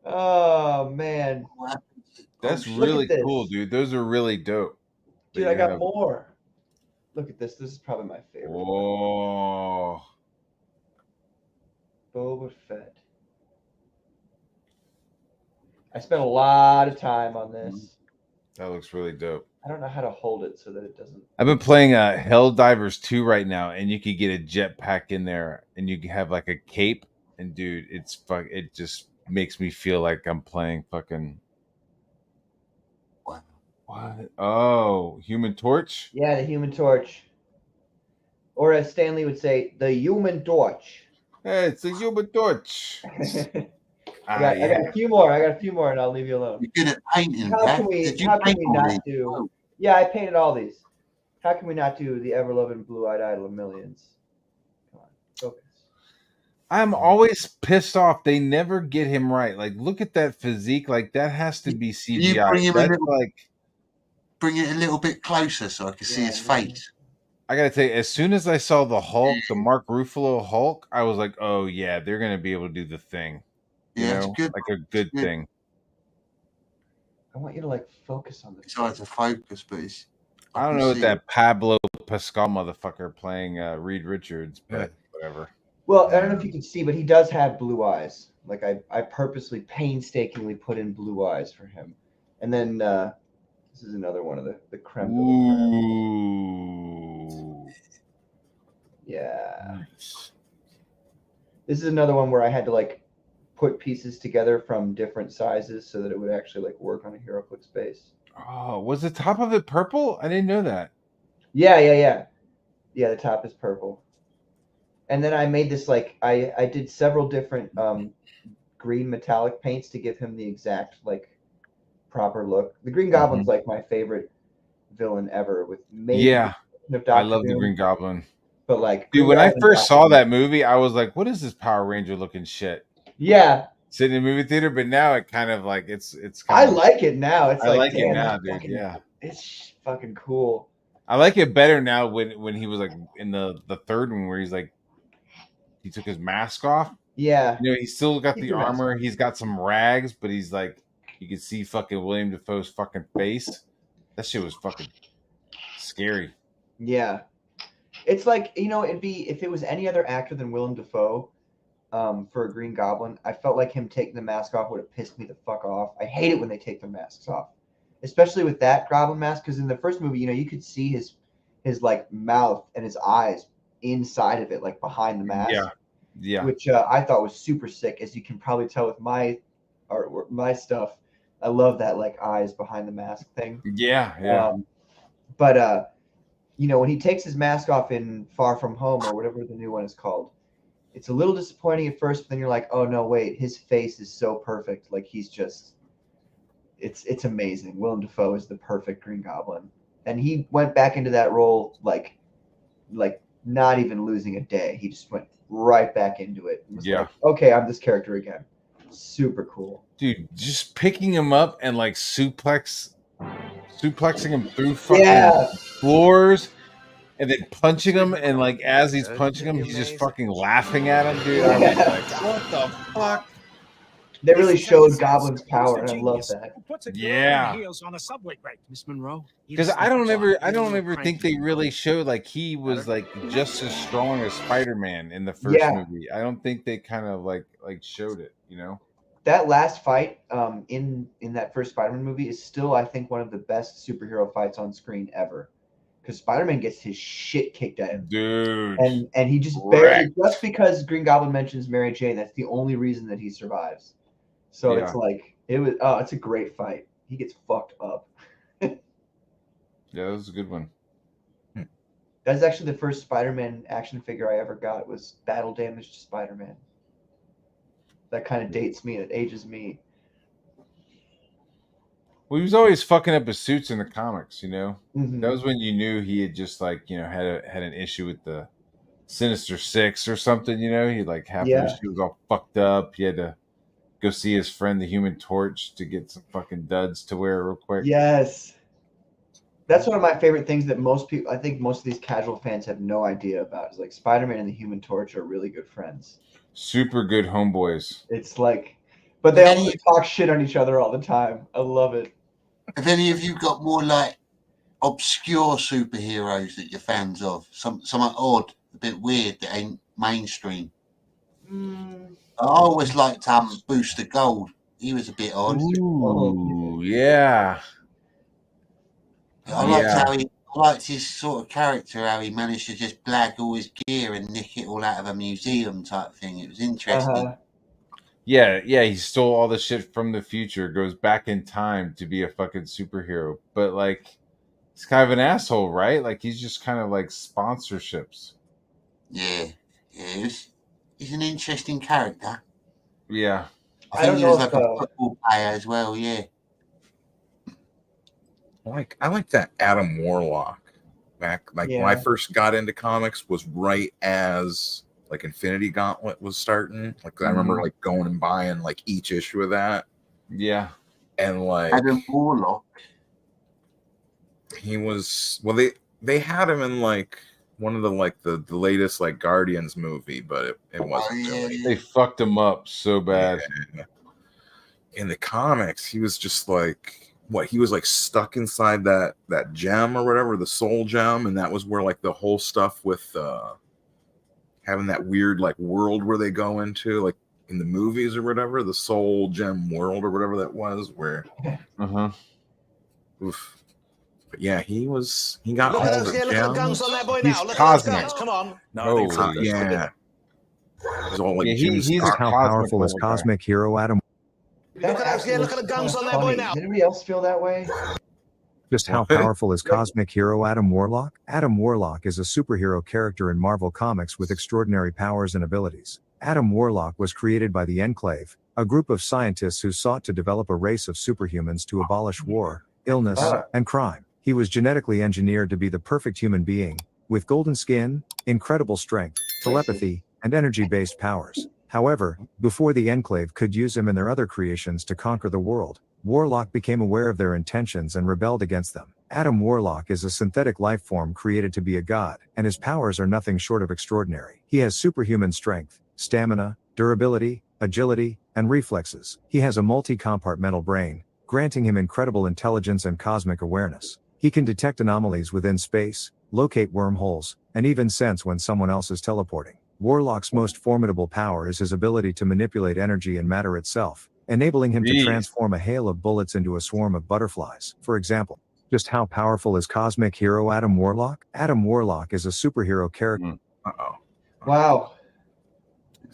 Oh, man. That's Look really at this. cool, dude. Those are really dope. Dude, I got more. Look at this. This is probably my favorite. Oh. Boba Fett. I spent a lot of time on this. That looks really dope. I don't know how to hold it so that it doesn't. I've been playing Helldivers 2 right now, and you could get a jetpack in there, and you can have like a cape. And dude, it just makes me feel like I'm playing fucking. What? Oh, Human Torch? Yeah, the Human Torch. Or as Stanley would say, the Human Torch. Hey, it's the Human Torch. I got a few more. And I'll leave you alone. You're good at painting, How Pat. can we Did you paint all not these? do? Yeah, I painted all these. How can we not do the ever-loving blue-eyed idol of millions? Come on, focus. I'm always pissed off. They never get him right. Like, look at that physique. Like, that has to be CGI. You bring him That's bring it a little bit closer so I can see his face. I gotta tell you, as soon as I saw the Hulk, the Mark Ruffalo Hulk, I was like, oh yeah, they're gonna be able to do the thing. You Yeah, know? it's good. Like a good thing. I want you to like focus on this. It's hard to focus, but it's. I don't know what that Pablo Pascal motherfucker playing Reed Richards, but whatever. Well, I don't know if you can see, but he does have blue eyes. Like I purposely, painstakingly put in blue eyes for him. And then this is another one of the creme de la creme. Ooh. Yeah. This is another one where I had to like put pieces together from different sizes so that it would actually like work on a HeroClix base. Oh, was the top of it purple? I didn't know that. Yeah. Yeah, the top is purple. And then I made this like I did several different green metallic paints to give him the exact like proper look. The Green Goblin's like my favorite villain ever with maybe I love the Green Goblin. But like dude, when I first saw that movie, I was like, what is this Power Ranger looking shit? Yeah. Sitting in the movie theater, but now it kind of like it's I kind of, like it now. It's I like like it damn, now, that's dude. fucking- Yeah. It's fucking cool. I like it better now when he was like in the third one where he's like he took his mask off. Yeah. You know, he's still got Keep the your mask armor, he's got some rags, but he's like you can see fucking William Dafoe's fucking face. That shit was fucking scary. Yeah. It's like, you know, it'd be if it was any other actor than Willem Dafoe for a Green Goblin, I felt like him taking the mask off would have pissed me the fuck off. I hate it when they take their masks off. Especially with that Goblin mask, because in the first movie, you know, you could see his like mouth and his eyes inside of it, like behind the mask. Yeah. Which I thought was super sick, as you can probably tell with my artwork, my stuff. I love that like eyes behind the mask thing. Yeah. But you know, when he takes his mask off in Far From Home or whatever the new one is called, it's a little disappointing at first, but then you're like, oh no, wait, his face is so perfect. Like he's just, it's amazing. Willem Dafoe is the perfect Green Goblin, and he went back into that role like not even losing a day. He just went right back into it. And was like, okay, I'm this character again. Super cool, dude. Just picking him up and like suplexing him through fucking floors, and then punching him, and like as he's punching him, he's just fucking laughing at him, dude. I was like, what the fuck? They really showed Goblin's power, and I love that. Yeah. On a subway break, Miss Monroe. Because I don't ever think they really showed like he was like just as strong as Spider-Man in the first movie. I don't think they kind of like showed it, you know. That last fight in that first Spider-Man movie is still, I think, one of the best superhero fights on screen ever. Because Spider-Man gets his shit kicked at him, dude, and he just barely, just because Green Goblin mentions Mary Jane, that's the only reason that he survives. So it's like it's a great fight. He gets fucked up. Yeah, that was a good one. That's actually the first Spider-Man action figure I ever got. Was Battle Damaged Spider-Man. That kind of dates me. It ages me. Well, he was always fucking up his suits in the comics, you know. Mm-hmm. That was when you knew he had just like, you know, had an issue with the Sinister Six or something, you know. He like half of his shit was all fucked up. He had to go see his friend the Human Torch to get some fucking duds to wear real quick. Yes. That's one of my favorite things that most people, I think most of these casual fans have no idea about. Is like Spider-Man and the Human Torch are really good friends. Super good homeboys. It's like, but they also talk shit on each other all the time. I love it. Have any of you got more like obscure superheroes that you're fans of? Something odd, a bit weird that ain't mainstream. I always liked Booster Gold. He was a bit odd. Ooh, yeah. I liked his sort of character, how he managed to just blag all his gear and nick it all out of a museum type thing. It was interesting. Yeah, he stole all the shit from the future, goes back in time to be a fucking superhero. But like, he's kind of an asshole, right? Like, he's just kind of like sponsorships. Yeah, he's an interesting character. Yeah. I think he was like a football player as well, yeah. I like that Adam Warlock back. When I first got into comics was right as like Infinity Gauntlet was starting. Like I remember like going and buying like each issue of that. Yeah. And like Adam Warlock. He was they had him in like one of the latest like Guardians movie, but it wasn't really. They fucked him up so bad. Yeah. In the comics, he was just like he was like stuck inside that gem or whatever, the soul gem, and that was where like the whole stuff with having that weird like world where they go into, like in the movies or whatever, the soul gem world or whatever that was, where oof. But yeah, he got all the gems. He's cosmic. Come on. No, yeah. He's all like he's how powerful is cosmic hero Adam? Look at the guns on that boy now. Did anybody else feel that way? Just how powerful is cosmic hero Adam Warlock? Adam Warlock is a superhero character in Marvel Comics with extraordinary powers and abilities. Adam Warlock was created by the Enclave, a group of scientists who sought to develop a race of superhumans to abolish war, illness, and crime. He was genetically engineered to be the perfect human being, with golden skin, incredible strength, telepathy, and energy-based powers. However, before the Enclave could use him and their other creations to conquer the world, Warlock became aware of their intentions and rebelled against them. Adam Warlock is a synthetic life form created to be a god, and his powers are nothing short of extraordinary. He has superhuman strength, stamina, durability, agility, and reflexes. He has a multi-compartmental brain, granting him incredible intelligence and cosmic awareness. He can detect anomalies within space, locate wormholes, and even sense when someone else is teleporting. Warlock's most formidable power is his ability to manipulate energy and matter itself, enabling him to transform a hail of bullets into a swarm of butterflies, for example. Just how powerful is cosmic hero Adam Warlock? Adam Warlock is a superhero character. Wow.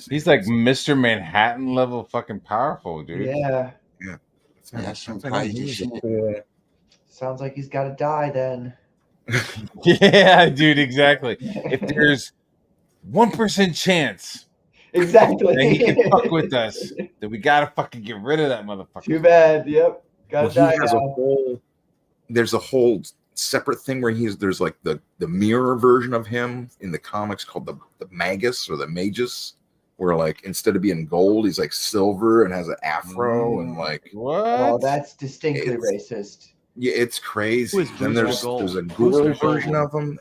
He's like Mr. Manhattan level fucking powerful, dude. Yeah. That's some crazy shit. Sounds like he's got to die then. Yeah, dude, exactly. If there's 1% chance exactly that he can fuck with us, then we gotta fucking get rid of that motherfucker. Too bad. Yep. Gotta die he has now. There's a whole separate thing where there's like the mirror version of him in the comics called the Magus or the Magus, where like instead of being gold, he's like silver and has an afro and like what? Oh, that's distinctly racist. Yeah, it's crazy. Who's Then there's a girl version of him.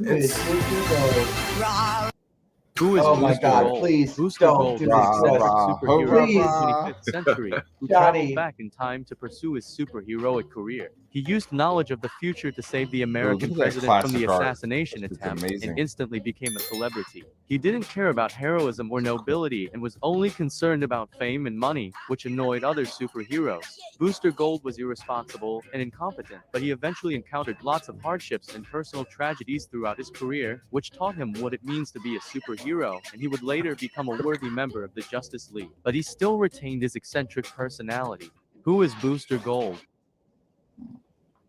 Who is Oh my Booster God, Gold? please Booster don't Gold do was this a to eccentric us. superhero Please. of the 25th century who Johnny. traveled back in time to pursue his superheroic career. He used knowledge of the future to save the American look at that president from the classic art. assassination It's attempt amazing. and instantly became a celebrity. He didn't care about heroism or nobility and was only concerned about fame and money, which annoyed other superheroes. Booster Gold was irresponsible and incompetent, but he eventually encountered lots of hardships and personal tragedies throughout his career, which taught him what it means to be a superhero, and he would later become a worthy member of the Justice League. But he still retained his eccentric personality. Who is Booster Gold?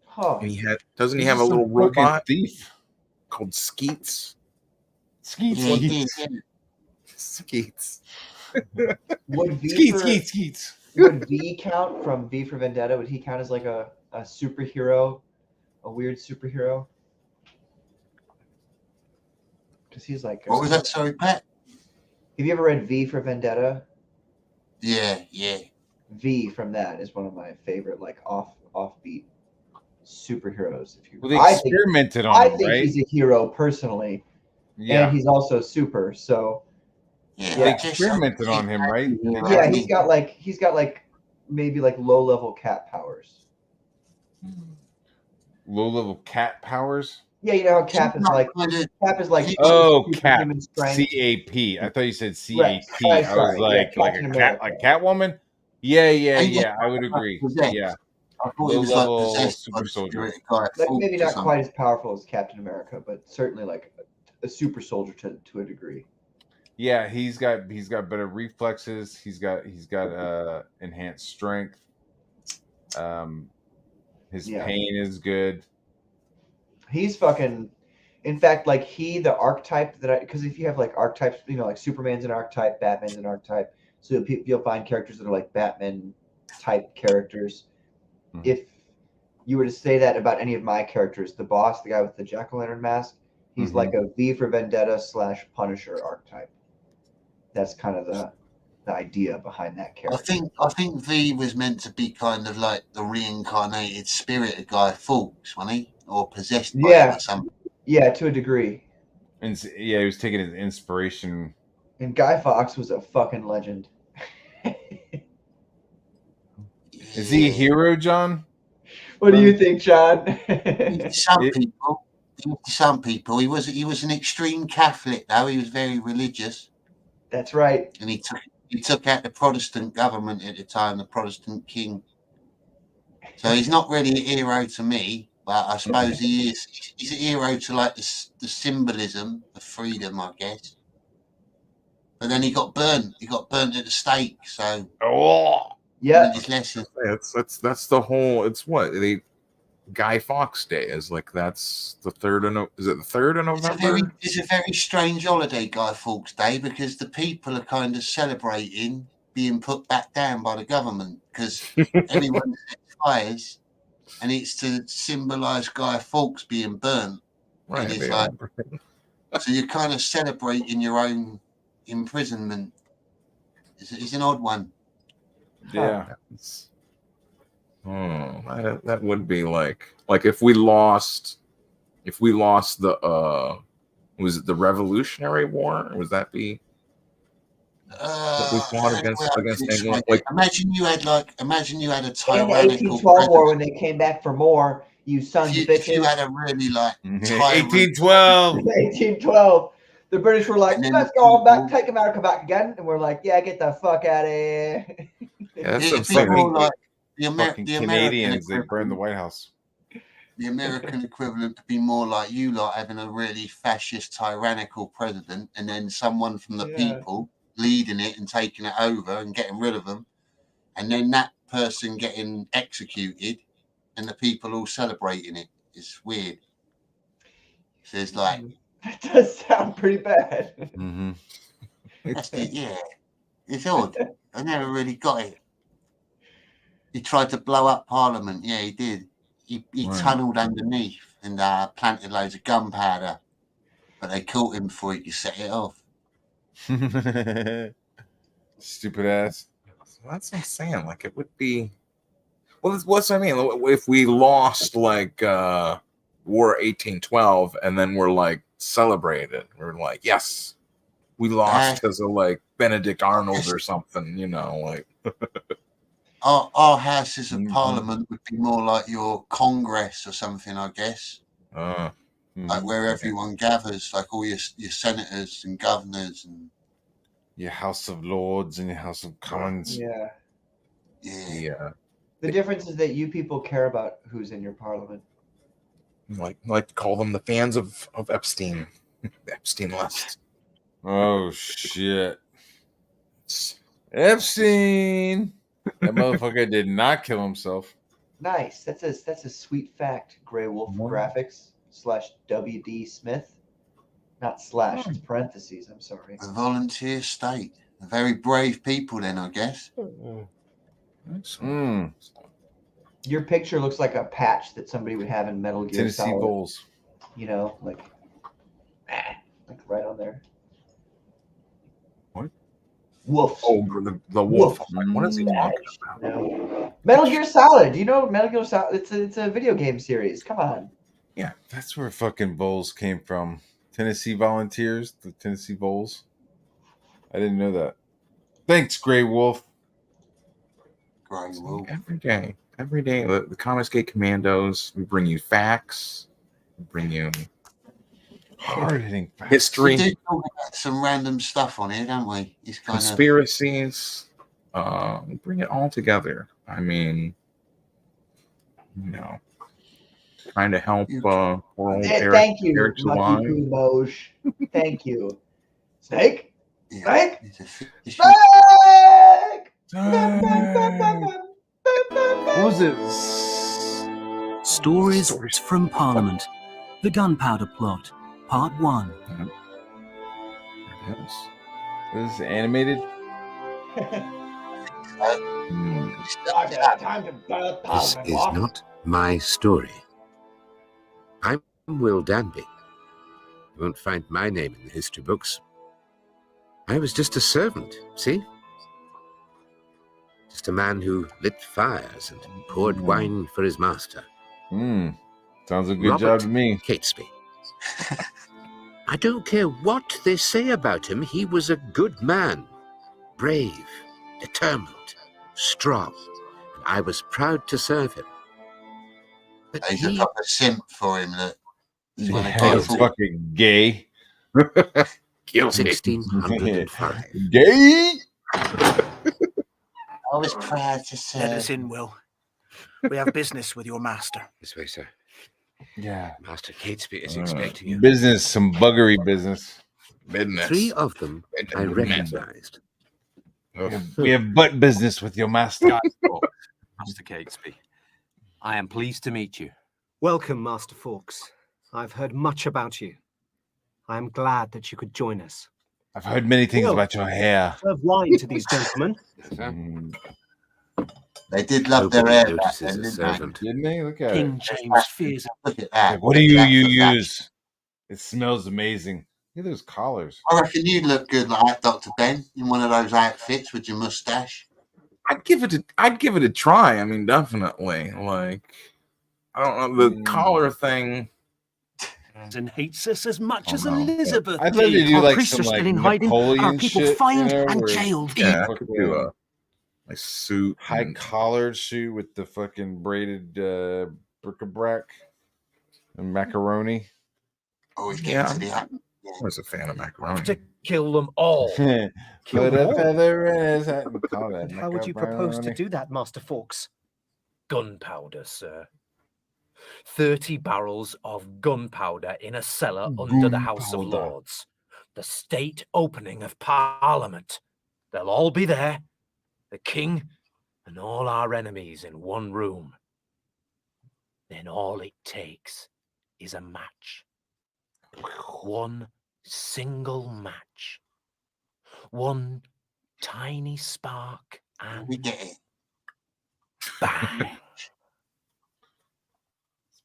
Huh. And doesn't he This have a is some little fucking robot thief called Skeets? Skeets. Yeah, he did, yeah. Skeets. Would V Skeets, for, Skeets, Skeets. Would V count from V for Vendetta? Would he count as like a superhero, a weird superhero? Because he's like. What was that? Sorry, Pat. Have you ever read V for Vendetta? Yeah, yeah. V from that is one of my favorite, like offbeat superheroes. If you, Well, they experimented on I him, think right? he's a hero personally, Yeah. and he's also super. So They experimented on him, right? yeah, he's got like maybe like low level cat powers. Low level cat powers. Yeah, you know how Cap is like Oh, Cap. superhuman strength. CAP. I thought you said Right. CAT. Oh, I was sorry. like, Yeah, like Captain a cat, America. like Catwoman. Yeah, yeah, And yeah. I would agree. possessed. Yeah. I thought he was like Low-level possessed super by the soldier. spirit guy. Like maybe not Something. quite as powerful as Captain America, but certainly like a super soldier to a degree. Yeah, he's got better reflexes. He's got enhanced strength. His Yeah. pain is good. He's fucking. In fact, like the archetype because if you have like archetypes, you know, like Superman's an archetype, Batman's an archetype. So you'll find characters that are like Batman type characters. Mhm. If you were to say that about any of my characters, the boss, the guy with the jack-o'-lantern mask, he's like a V for Vendetta / Punisher archetype. That's kind of the idea behind that character. I think V was meant to be kind of like the reincarnated spirit of Guy Fawkes, wasn't he? Or possessed by him or something. Yeah, to a degree. And yeah, he was taking his inspiration. And Guy Fawkes was a fucking legend. Is he a hero, John? What do you think, John? Some people. He was an extreme Catholic, though. He was very religious. That's right. And he took out the Protestant government at the time, the Protestant king. So he's not really a hero to me, but I suppose he is. He's a hero to like the symbolism of freedom, I guess. But then he got burnt. He got burnt at the stake. So yeah, his lesson. That's the whole. It's what Guy Fawkes Day is like. That's the 3rd of is it the 3rd of November? It's a very strange holiday, Guy Fawkes Day, because the people are kind of celebrating being put back down by the government because everyone sets fires, and it's to symbolise Guy Fawkes being burnt. Right. And it's like, so you're kind of celebrating your own imprisonment. It's an odd one. Yeah. That would be like if we lost the was it the Revolutionary War? Or was that be what we fought against England? Like imagine you had a In the tyrannical 1812 war, when they came back for more, you sons of bitches. if you had a really like 1812. 1812. The British were like, let's go on back, take America back again. And we're like, yeah, get the fuck out of here. Yeah, that's It'd be more like the Canadians, they American burned the White House. The American equivalent to be more like you lot having a really fascist, tyrannical president, and then someone from the people leading it and taking it over and getting rid of them, and then that person getting executed, and the people all celebrating it. It's weird. So it's like that does sound pretty bad. Mm-hmm. Yeah, it's odd. I never really got it. He tried to blow up Parliament. Yeah, he did. He tunnelled underneath and planted loads of gunpowder, but they caught him before he could set it off. Stupid ass. That's what I'm saying. Like it would be. Well, what's I mean? If we lost like War 1812, and then we're like celebrated, we're like, yes, we lost because of like Benedict Arnold or something, you know, like. Our houses of parliament would be more like your Congress or something, I guess. Like where everyone gathers, like all your senators and governors and your House of Lords and your House of Commons. Yeah. Yeah. The difference is that you people care about who's in your parliament. Like to call them the fans of Epstein. Epstein list. Oh shit. Epstein. That motherfucker did not kill himself. Nice. That's a sweet fact. Grey Wolf Graphics /WD Smith. Not slash, it's parentheses. I'm sorry. A volunteer state. Very brave people, then, I guess. Your picture looks like a patch that somebody would have in Metal Gear Tennessee Solid. Bowls. You know, like right on there. What? Wolf. Oh, the wolf. Like, what is he talking about? No. Metal Gear Solid. Do you know Metal Gear Solid? It's a video game series. Come on. Yeah, that's where fucking Bowls came from. Tennessee Volunteers, the Tennessee Bowls. I didn't know that. Thanks, Grey Wolf. Grey Wolf. Every day, the Comicsgate Commandos. We bring you facts. We bring you hard-hitting facts. History. We do talk about some random stuff on here, don't we? It's kind Conspiracies. We bring it all together. I mean, you know, trying to help poor old Eric. Thank you, Eric Lucky July. Moj. Thank you. Snake? Snake? What was it? Stories from Parliament. The Gunpowder Plot, Part 1. Yes. Is this animated? This is not my story. I'm Will Danby. You won't find my name in the history books. I was just a servant, see? Just a man who lit fires and poured wine for his master. Sounds a good job to me. Catesby. I don't care what they say about him, he was a good man. Brave, determined, strong. And I was proud to serve him. But He's a proper simp for him, look. It's fucking gay. 1605. Gay? I was proud to serve. Let us in, Will. We have business with your master. This way, sir. Yeah. Master Catesby is expecting you. Business, some buggery business. Business. 3 of them I recognized. We have butt business with your master. Master Catesby, I am pleased to meet you. Welcome, Master Fawkes. I've heard much about you. I am glad that you could join us. I've heard many things Will, about your hair. Serve wine to these gentlemen. They did love their hair back notices then, a didn't servant. Didn't they? Look at King it. James fears. Look at that. What do you Look at that. use? It smells amazing. Look at those collars. I reckon you'd look good like that, Dr. Ben, in one of those outfits with your mustache. I'd give it a try. I mean, definitely. Like, I don't know, the collar thing. And hates us as much as Elizabeth. I'd love to do Our like priests some are like still in hiding. Napoleon Our people shit, fined you know, and where jailed. Yeah, I could do a suit. high collared suit with the fucking braided bric-a-brac and macaroni. Always Yeah. get to the act. I was a fan of macaroni. To kill them all. Put a feather in his hat and call that How would you propose to macaroni. do that, Master Fawkes? Gunpowder, sir. 30 barrels of gunpowder in a cellar under the House of Gunpowder. Lords. The state opening of Parliament. They'll all be there. The King and all our enemies in one room. Then all it takes is a match. One single match. One tiny spark and We get it. bang.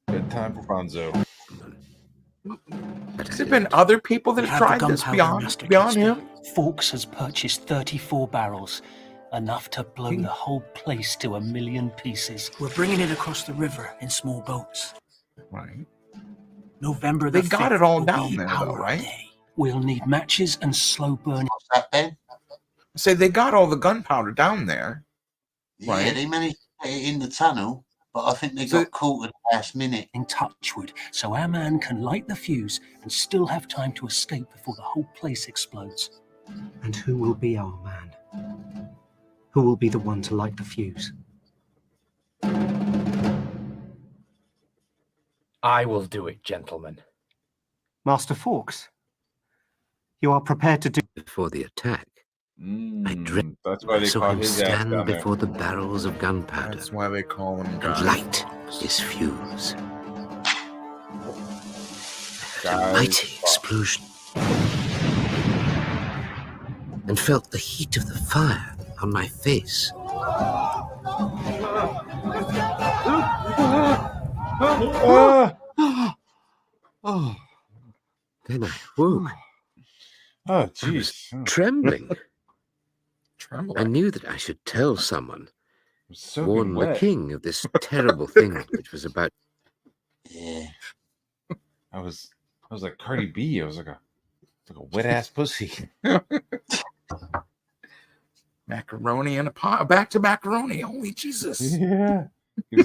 Bedtime for Bonzo. Has there been other people that We have have the tried this gunpowder, Master beyond Catesby. him? Fawkes has purchased 34 barrels, enough to blow the whole place to 1,000,000 pieces. We're bringing it across the river in small boats. Right. November They the got 5th it all will down be there, our though, right? day. We'll need matches and slow burn. What's that, Ben? Say they got all the gunpowder down there. Yeah, Right. they managed to get it in the tunnel, but I think they got caught at the last minute. In Touchwood, so our man can light the fuse and still have time to escape before the whole place explodes. And who will be our man? Who will be the one to light the fuse? I will do it, gentlemen. Master Fawkes, you are prepared to do... Before the attack, I That's why they saw call him his ass stand down there. before the barrels of gunpowder. That's why they call him and guy. light his fuse. A Guys. mighty explosion. And felt the heat of the fire on my face. Oh. Then I woke. Oh, jeez. Trembling. Trembling. I knew that I should tell someone. Soaking Warn the wet. king of this terrible thing which was about. Yeah. I was like Cardi B. I was like a wet ass pussy. Macaroni in a pot. Back to macaroni. Holy Jesus. Yeah. Do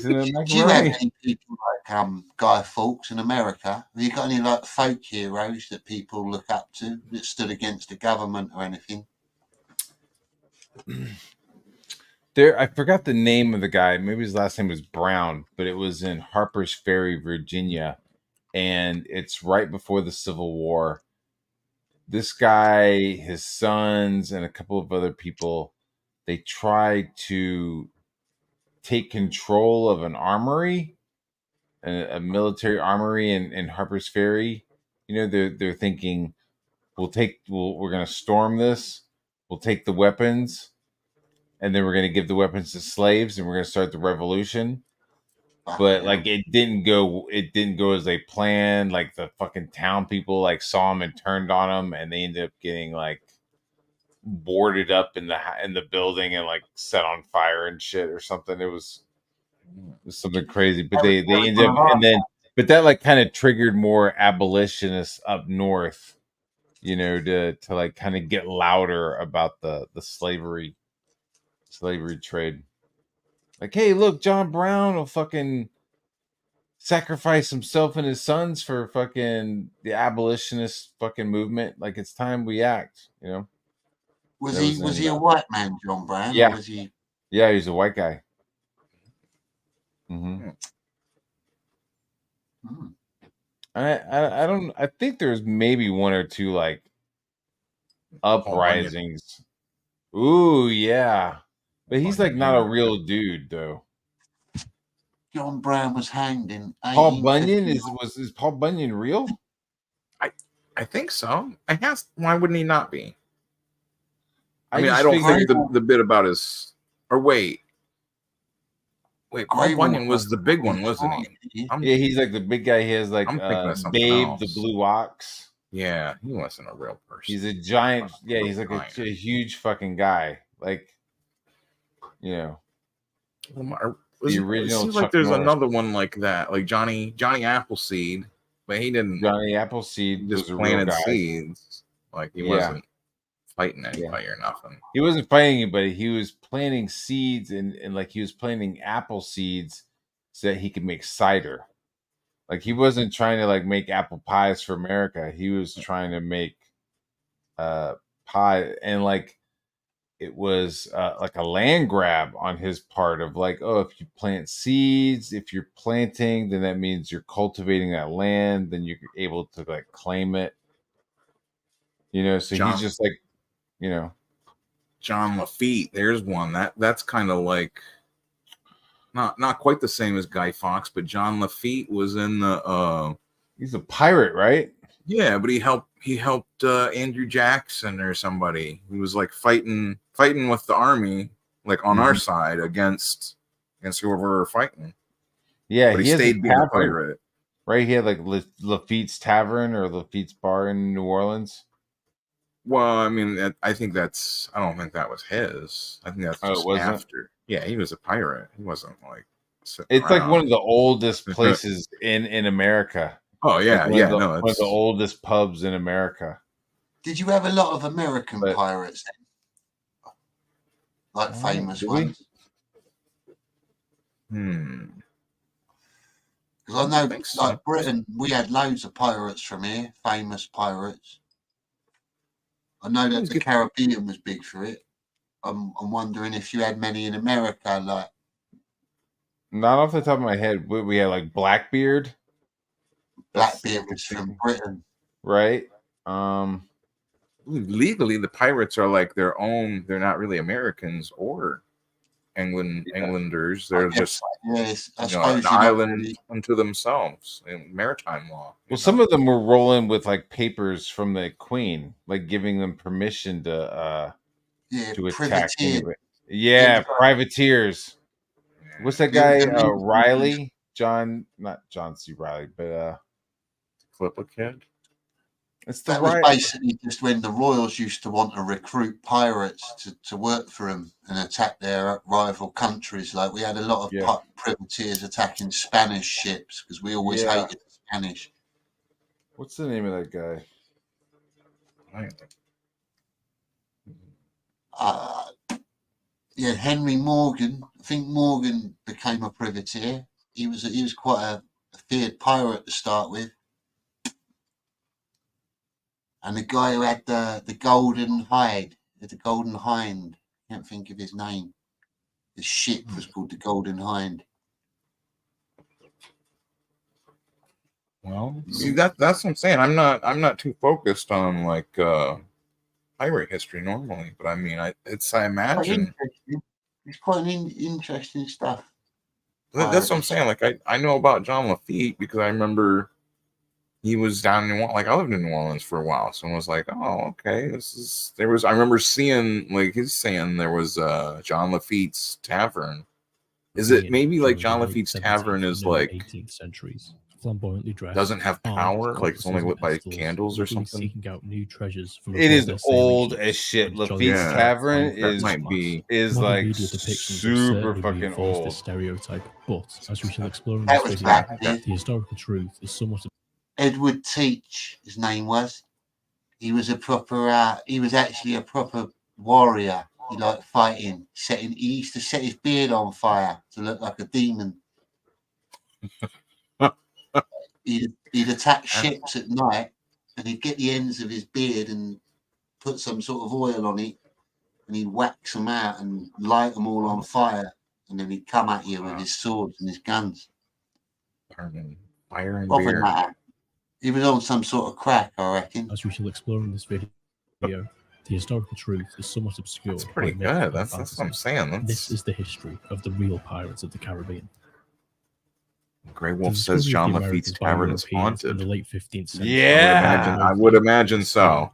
you have any people like Guy Fawkes in America? Have you got any like folk heroes that people look up to that stood against the government or anything? I forgot the name of the guy. Maybe his last name was Brown, but it was in Harper's Ferry, Virginia, and it's right before the Civil War. This guy, his sons, and a couple of other people, they tried to take control of an armory, a military armory in Harper's Ferry. You know, they're thinking, we're going to storm this. We'll take the weapons, and then we're going to give the weapons to slaves, and we're going to start the revolution. But like it didn't go as they planned. Like the fucking town people like saw them and turned on them, and they ended up getting like boarded up in the building and like set on fire and shit or something. It was something crazy. But they ended up, but that like kind of triggered more abolitionists up north, you know, to like kind of get louder about the slavery trade. Like, hey, look, John Brown will fucking sacrifice himself and his sons for fucking the abolitionist fucking movement. Like, it's time we act, you know? Was he a white man, John Brown? Yeah. Or was he... Yeah, he's a white guy. Mm-hmm. I think there's maybe one or two like uprisings. Ooh, yeah. But he's like not a real dude though. John Brown was hanged in Paul Bunyan is Paul Bunyan real? I think so. I guess why wouldn't he not be? I mean, just I don't figured- think the bit about his or wait, Paul Bunyan was the big one, wasn't he? Yeah, he's like the big guy. He has like I'm thinking of something Babe else. the Blue Ox. Yeah, he wasn't a real person. He's a giant. Yeah, he's like a huge fucking guy. Like, you know, the original. It seems Chuck like there's Norris. another one like that, like Johnny Appleseed, but he didn't. Johnny Appleseed just was a real planted guy. seeds, like he wasn't fighting anybody or nothing. He wasn't fighting anybody. He was planting seeds and like he was planting apple seeds so that he could make cider. Like he wasn't trying to like make apple pies for America. He was trying to make pie, and like it was like a land grab on his part of like, oh, if you plant seeds, if you're planting, then that means you're cultivating that land, then you're able to like claim it. You know, so he's just like, you know, John Lafitte. There's one that's kind of like not quite the same as Guy Fawkes, but John Lafitte was in the. He's a pirate, right? Yeah, but he helped Andrew Jackson or somebody. He was like fighting with the army, like on our side against whoever we were fighting. Yeah, but he has a stayed being a tavern, pirate. right? He had like Lafitte's Tavern or Lafitte's Bar in New Orleans. Well, I mean, I think that's. I don't think that was his. I think that's Oh, it just wasn't? after. Yeah, he was a pirate. He wasn't like. It's like one of the oldest places in America. Oh yeah, Like one of the oldest pubs in America. Did you have a lot of American pirates then? Like famous ones? Because I know, like Britain, we had loads of pirates from here, famous pirates. I know that the Caribbean was big for it. I'm wondering if you had many in America, like. Not off the top of my head. We had like Blackbeard. Blackbeard was from Britain, right? Legally, the pirates are like their own. They're not really Americans or Englanders. They're just an island unto themselves in maritime law. Well, some of them were rolling with like papers from the Queen, like giving them permission to attack anybody. Yeah, privateers. What's that guy? Riley? Not John C. Riley, but Flipper Kid. It's that was basically just when the royals used to want to recruit pirates to work for them and attack their rival countries. Like we had a lot of privateers attacking Spanish ships because we always hated the Spanish. What's the name of that guy? Henry Morgan. I think Morgan became a privateer. He was quite a feared pirate to start with. And the guy who had the golden hide, the golden hind, I can't think of his name. The ship was called the Golden Hind. Well, see, that's what I'm saying. I'm not too focused on like pirate history normally, but I mean, I imagine it's quite interesting stuff. That's what I'm saying. Like I know about Jon Lafitte because I remember he was down in I lived in New Orleans for a while, so I was like, oh, okay, I remember seeing like he's saying there was Jon Lafitte's Tavern. Is it maybe like Jon Lafitte's Tavern is like 18th centuries, flamboyantly dressed, doesn't have power, like it's only lit by candles or something? Seeking out new treasures from it is old as shit. Lafitte's Tavern is like super fucking old. This stereotype, but as we shall explore in this video, the historical truth is somewhat. Edward Teach, his name was. He was he was actually a proper warrior. He liked fighting. He used to set his beard on fire to look like a demon. He'd attack ships at night, and he'd get the ends of his beard and put some sort of oil on it, and he'd wax them out and light them all on fire, and then he'd come at you with his swords and his guns. Fire and beer. He was on some sort of crack, I reckon. As we shall explore in this video, the historical truth is somewhat obscure. That's pretty good. That's what I'm saying. This is the history of the real pirates of the Caribbean. Grey Wolf says Jon Lafitte's Tavern is haunted. In the late 15th century. Yeah, I would imagine so.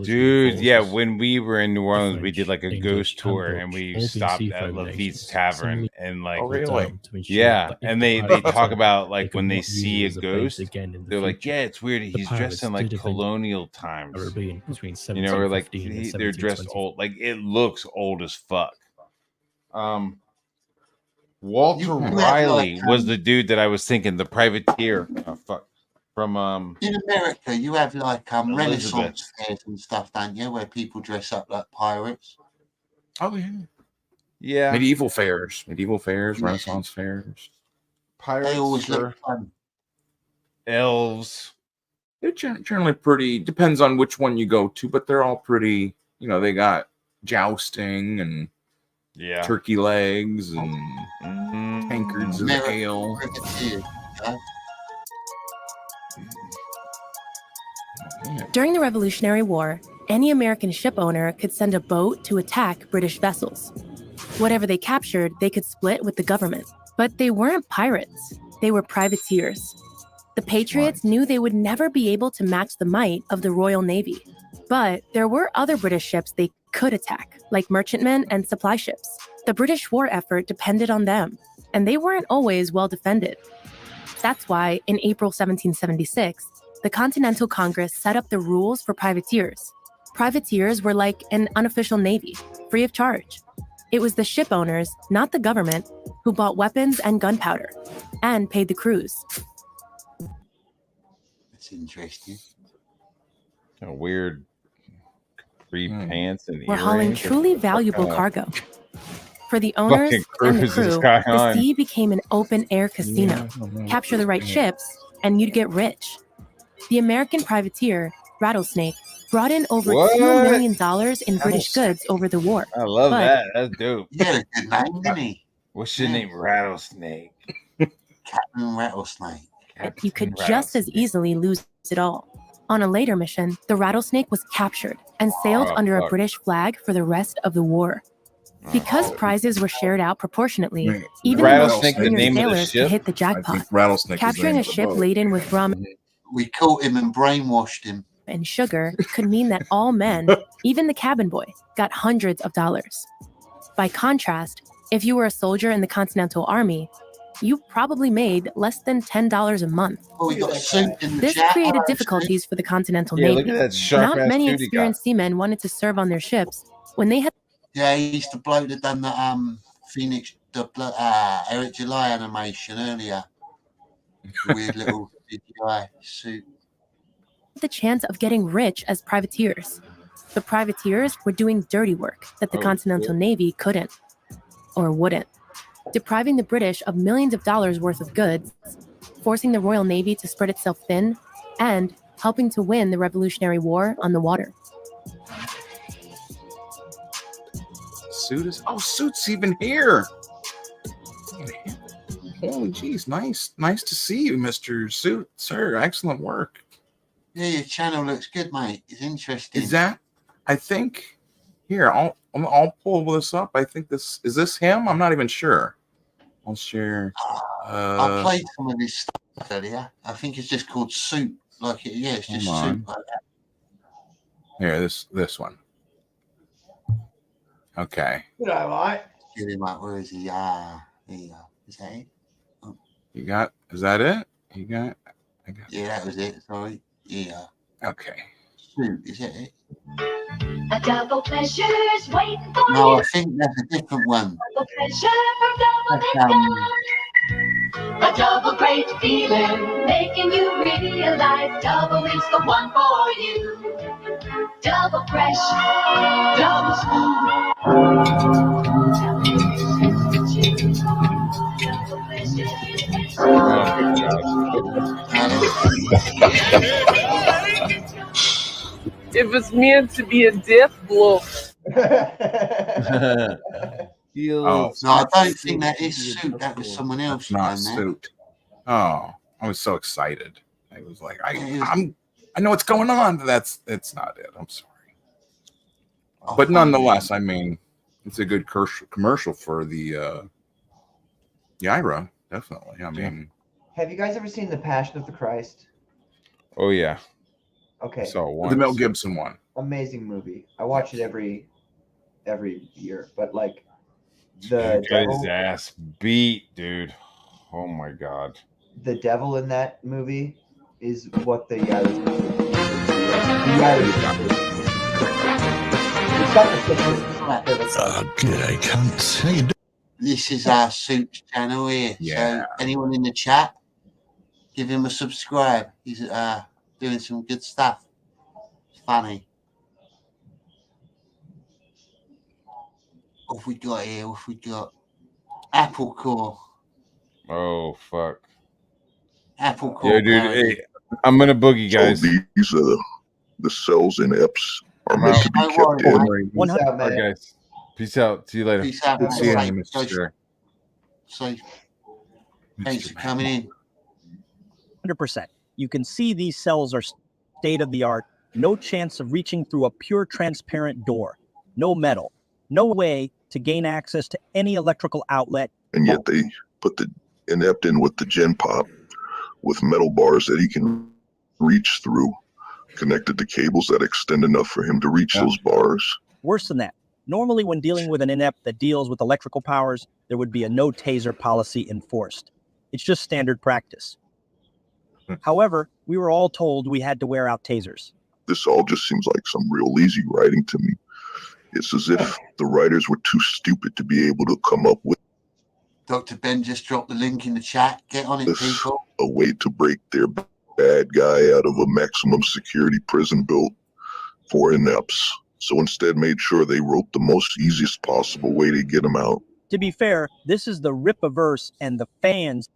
Dude, yeah, when we were in New Orleans, we did like a ghost tour and we stopped at Lafitte's Tavern and like, yeah, and they talk about like when they see a ghost, they're like, yeah, it's weird. He's dressed in like colonial times, you know, or like they're dressed old, like it looks old as fuck. Walter Riley was the dude that I was thinking, the privateer. Oh, fuck. From in America, you have like Renaissance fairs and stuff, don't you, where people dress up like pirates? Oh yeah, yeah. Medieval fairs, Renaissance fairs. Pirates. They always look fun. Elves. They're generally pretty. Depends on which one you go to, but they're all pretty. You know, they got jousting and. Yeah, turkey legs and tankards of ale. During the Revolutionary War, any American ship owner could send a boat to attack British vessels. Whatever they captured, they could split with the government. But they weren't pirates. They were privateers. The Patriots knew they would never be able to match the might of the Royal Navy. But there were other British ships they could attack, like merchantmen and supply ships. The British war effort depended on them, and they weren't always well defended. That's why, in April 1776, the Continental Congress set up the rules for privateers. Privateers were like an unofficial navy, free of charge. It was the ship owners, not the government, who bought weapons and gunpowder, and paid the crews. That's interesting. Kind of weird Free pants and were hauling earrings. truly valuable cargo. For the owners Fucking and the cruise is crew, going the on. sea became an open-air casino. Capture the right ships, and you'd get rich. The American privateer, Rattlesnake, brought in over What? $2 million in British goods over the war. I love But that. That's dope. He had a good name, didn't he? What's your name? Rattlesnake. Captain Rattlesnake. you could just as easily lose it all. On a later mission, the Rattlesnake was captured and sailed under a British flag for the rest of the war. Because prizes were shared out proportionately, even the most Rattlesnake, the senior name of the sailors could ship? hit the jackpot. Rattlesnake is the Capturing name a of the ship boat. laden with rum We caught him and brainwashed him. and sugar could mean that all men, even the cabin boy, got hundreds of dollars. By contrast, if you were a soldier in the Continental Army, you probably made less than $10 a month. Oh, we got a suit in the This chat. created difficulties for the Continental Yeah, Navy. look at that sharp Not ass many suit he got. experienced seamen wanted to serve on their ships when they had Yeah, he's the bloke that done the Phoenix, Eric July animation earlier. Weird little CGI suit. the chance of getting rich as privateers. The privateers were doing dirty work that the Oh, Continental shit. Navy couldn't or wouldn't, depriving the British of millions of dollars worth of goods, forcing the Royal Navy to spread itself thin, and helping to win the Revolutionary War on the water. Suit is Suit's even here. Holy jeez, nice to see you, Mr. Suit, sir. Excellent work. Yeah, your channel looks good, mate. It's interesting. Is that? I think. Here, I'll pull this up. I think this is this him. I'm not even sure. I'll share. I played some of his stuff earlier. I think it's just called Suit. Like it, yeah, it's just Hold on. Suit like that. Here, this one. Okay. Good eye, mate. Get him up. Where is he? There you go. Is that it? You got? Is that it? You got? I got. Yeah, that was it. Sorry. Yeah. Okay. Suit. Is that it? A double pleasure's waiting for No, you. I think that's a different one. Double pleasure, double income. A double great feeling, making you realize double is the one for you. Double fresh, double If it's meant to be a death blow. Oh, No, I don't think that is Suit. That was someone else. not done that. Suit. Oh, I was so excited. I was like, I know what's going on. But it's not it. I'm sorry. But nonetheless, I mean, it's a good commercial for the Ira, definitely. I mean, Have you guys ever seen The Passion of the Christ? Oh yeah. Okay. So the Mel Gibson one. Amazing movie. I watch it every year, but like the He got his devil, ass beat, dude. Oh my god. the devil in that movie is what the Irish. The Irish. Good, I can't say. This is our Suits channel here. Yeah. So anyone in the chat, give him a subscribe. He's doing some good stuff. It's funny. What have we got here? What have we got? Apple Core. Oh fuck. Apple Core. Yeah, dude. Hey, I'm gonna boogie, guys. So these are the cells and EPs are meant to be kept in. All right, guys. Peace out. See you later. Peace out. Good seeing Safe. you, Mr. Sure. Safe. Thanks for coming in. 100%. You can see these cells are state of the art. No chance of reaching through a pure transparent door. No metal. No way to gain access to any electrical outlet. And yet they put the inept in with the gen pop with metal bars that he can reach through, connected to cables that extend enough for him to reach those bars. Worse than that. Normally, when dealing with an inept that deals with electrical powers, there would be a no taser policy enforced. It's just standard practice. However, we were all told we had to wear out tasers. This all just seems like some real easy writing to me. It's as if the writers were too stupid to be able to come up with Dr. Ben just dropped the link in the chat. Get on it, people. a way to break their bad guy out of a maximum security prison built for inepts. So instead made sure they wrote the most easiest possible way to get him out. To be fair, this is the Rip-averse, and the fans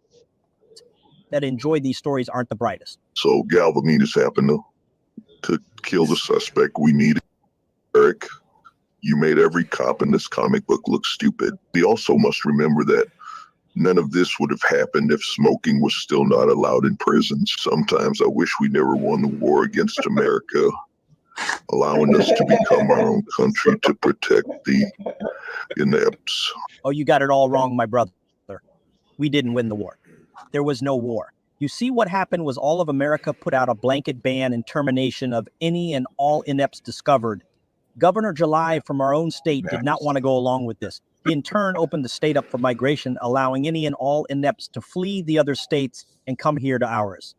that enjoy these stories aren't the brightest. So Galvanitas happened to kill the suspect we needed. Eric, you made every cop in this comic book look stupid. We also must remember that none of this would have happened if smoking was still not allowed in prisons. Sometimes I wish we never won the war against America, allowing us to become our own country to protect the inepts. Oh, you got it all wrong, my brother. We didn't win the war. There was no war. You see, what happened was all of America put out a blanket ban and termination of any and all inepts discovered. Governor July from our own state did not want to go along with this. He in turn opened the state up for migration, allowing any and all inepts to flee the other states and come here to ours.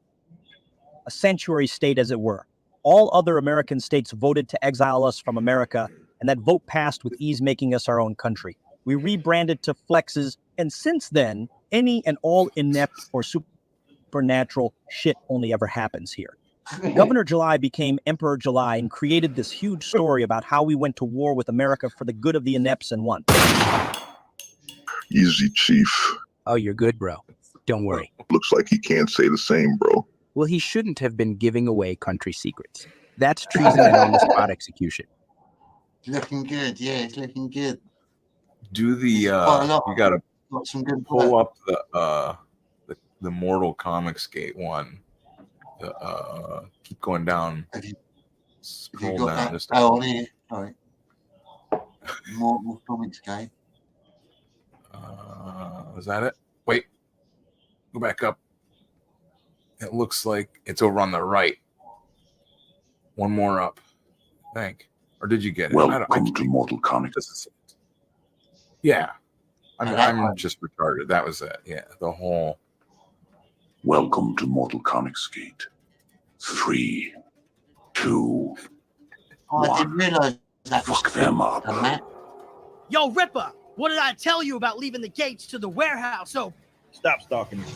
A sanctuary state, as it were. All other American states voted to exile us from America, and that vote passed with ease, making us our own country. We rebranded to Flexes, and since then, any and all inept or supernatural shit only ever happens here. Governor July became Emperor July and created this huge story about how we went to war with America for the good of the inepts and won. Easy, Chief. Oh, you're good, bro. Don't worry. Looks like he can't say the same, bro. Well, he shouldn't have been giving away country secrets. That's treason and on-the-spot execution. Looking good, yeah, it's looking good. Do the you gotta pull up the Mortal Comicsgate one. Keep going down. Scroll down just a oh, there. Sorry. Mortal Comicsgate. Is that it? Wait. Go back up. It looks like it's over on the right. One more up, I think. Or did you get it? Welcome to Mortal Comics. Yeah. I'm just retarded. That was it. Yeah, the whole. Welcome to Mortal Comicsgate. 3, 2, I didn't realize that was fuck them up. Yo, Ripper, what did I tell you about leaving the gates to the warehouse open? Stop stalking me.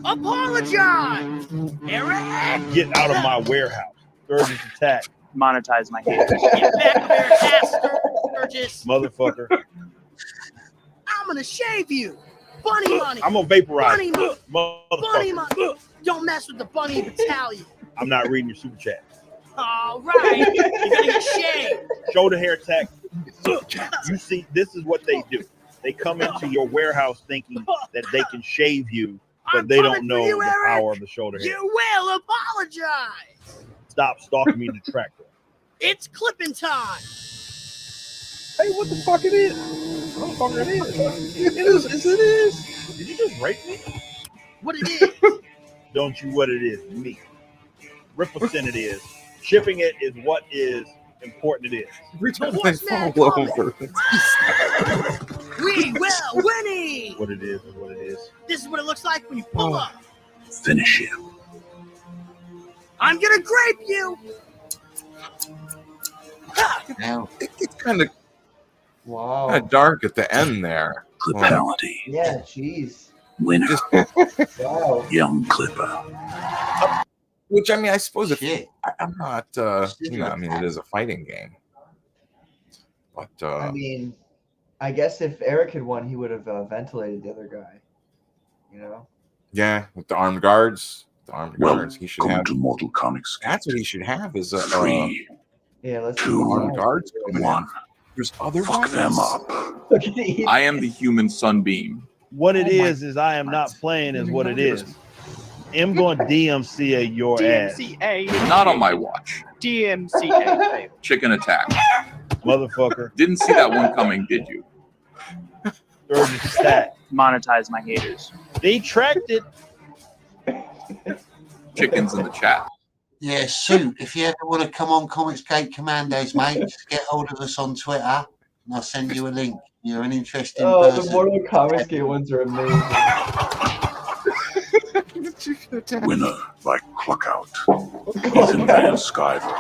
Apologize! Eric! Get out of my warehouse. Sturgis attack. Monetize my haters. Get back of your ass, Sturgis. Motherfucker. I'm gonna shave you. Bunny money. I'm gonna vaporize. Bunny money. Motherfucker. Bunny money. Don't mess with the bunny battalion. I'm not reading your super chat. All right. You're gonna get shaved. Shoulder hair attack. You see, this is what they do. They come into your warehouse thinking that they can shave you, but they don't know the power of the shoulder hair. You will apologize. Stop stalking me, detractor. It's clipping time. Hey, what the fuck it is? Motherfucker, it is. It is. Did you just rape me? What it is? Don't you what it is? Me. Ripperson it is. Shipping it is what is important it is. Every time I fall over. We will winning. What it is what it is. This is what it looks like when you pull up. Finish him. I'm gonna grape you. Now it's kind of wow, dark at the end there. Clipality. Yeah, jeez. Winner. Wow. Young Clipper. Which, I mean, I suppose if I'm not, I mean, it is a fighting game. But I mean, I guess if Eric had won, he would have ventilated the other guy. You know? Yeah, with the armed guards. The armed guards. He should have. To Mortal Comics. That's what he should have. Is a 3, yeah, let's 2, armed guards. 1. There's other. Fuck them up. I am the human sunbeam. What it is I am not playing is what it is. I'm going to DMCA your ass. Not on my watch. DMCA. Chicken attack. Motherfucker. Didn't see that one coming, did you? Sturgis attack. Monetize my haters. Detracted. Chickens in the chat. Yeah, Sue, if you ever want to come on Comicsgate Commandos, mate, just get hold of us on Twitter and I'll send you a link. You're an interesting person. The Mortal Comicsgate ones are amazing. Winner by Cluckout. Ethan Van Skyver.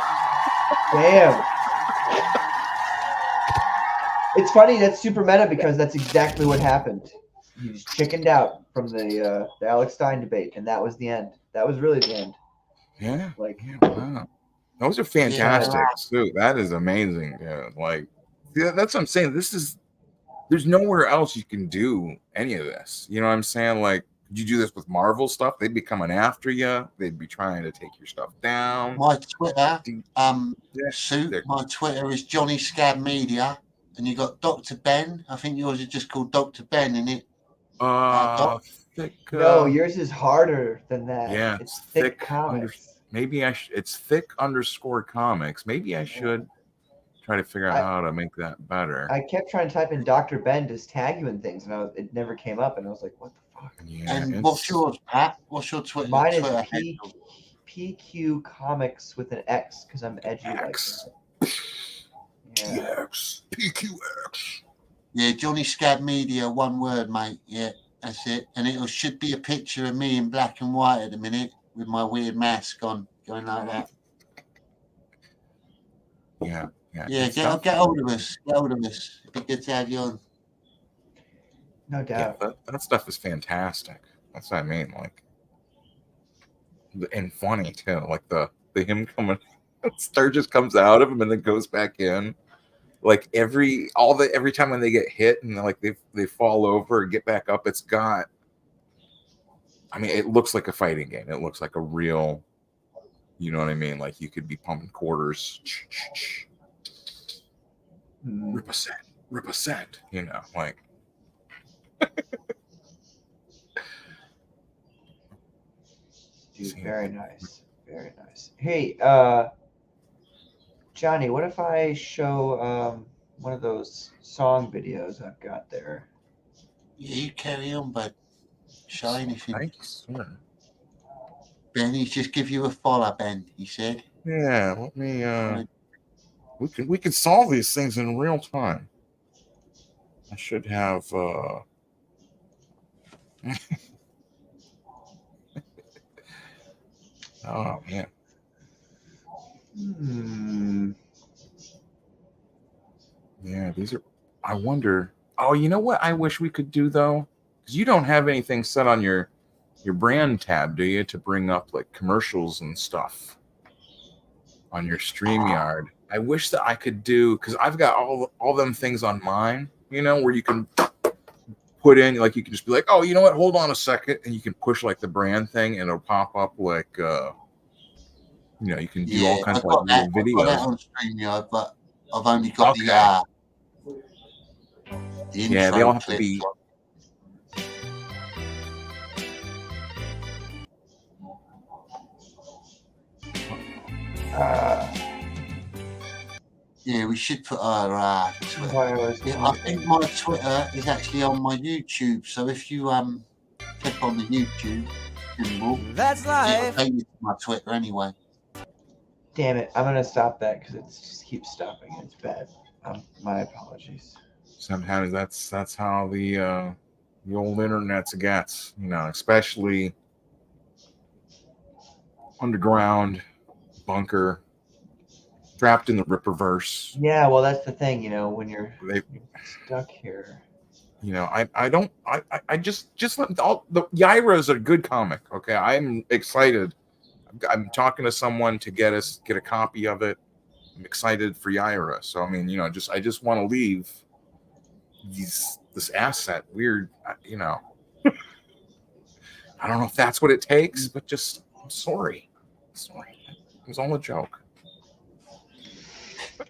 Damn. It's funny, that's super meta because that's exactly what happened. He just chickened out from the Alex Stein debate, and that was the end. That was really the end. Yeah. Like, wow. Those are fantastic too. That is amazing. Yeah, like that's what I'm saying. There's nowhere else you can do any of this. You know what I'm saying? Like, you do this with Marvel stuff, they'd be coming after you. They'd be trying to take your stuff down. My Twitter, my Twitter is Johnny Scab Media, and you got Dr. Ben. I think yours is just called Dr. Ben, isn't it? No, yours is harder than that. Yeah, it's thick comics. Maybe it's thick_comics. Maybe I should try to figure out how to make that better. I kept trying to type in Dr. Ben to tag you in things, and it never came up, and I was like, what the fuck? Yeah, and what's yours, Pat? What's your Twitter? Mine is PQ Comics with an X, because I'm edgy like that. PX. PQX. Yeah, Johnny Scab Media, one word, mate. Yeah, that's it. And it should be a picture of me in black and white at the minute with my weird mask on, going like that. Yeah. Yeah, get hold of us. Get hold of us. It'd be good to have you on. No doubt. Yeah, that stuff is fantastic. That's what I mean. Like, and funny too. Like the him coming, Sturgis comes out of him and then goes back in. Like every time when they get hit and like they fall over and get back up, it's got. I mean, it looks like a fighting game. It looks like a real. You know what I mean? Like you could be pumping quarters. Rip a cent, you know, like. Dude, very nice. Very nice. Hey, Johnny, what if I show one of those song videos I've got there? Yeah, you carry on, bud. Show anything. Thanks, sir. Ben, he's just give you a follow, Ben, he said. Yeah, let me we can solve these things in real time. I should have oh man. Yeah, these are I wonder. Oh, you know what I wish we could do though? Because you don't have anything set on your brand tab, do you, to bring up like commercials and stuff on your StreamYard? I wish that I could do, because I've got all them things on mine, you know, where you can put in, like, you can just be like, oh, you know what, hold on a second, and you can push like the brand thing and it'll pop up like you know, you can do all kinds of like little videos. I've got that on StreamYard, but I've only got the yeah, they all have to be. Yeah, we should put our Twitter. Yeah, I think my Twitter is actually on my YouTube. So if you click on the YouTube symbol, that's life. It'll take you to my Twitter anyway. Damn it! I'm gonna stop that because it just keeps stopping. It's bad. My apologies. Sometimes that's how the old internet's gets, you know, especially underground bunker. Trapped in the Ripperverse. Yeah, well, that's the thing, you know, when you're stuck here. You know, I just let all the Yaira is a good comic. Okay, I'm excited. I'm talking to someone to get a copy of it. I'm excited for Yaira. So I mean, you know, I just want to leave this asset weird. You know, I don't know if that's what it takes, but just I'm sorry. It was all a joke.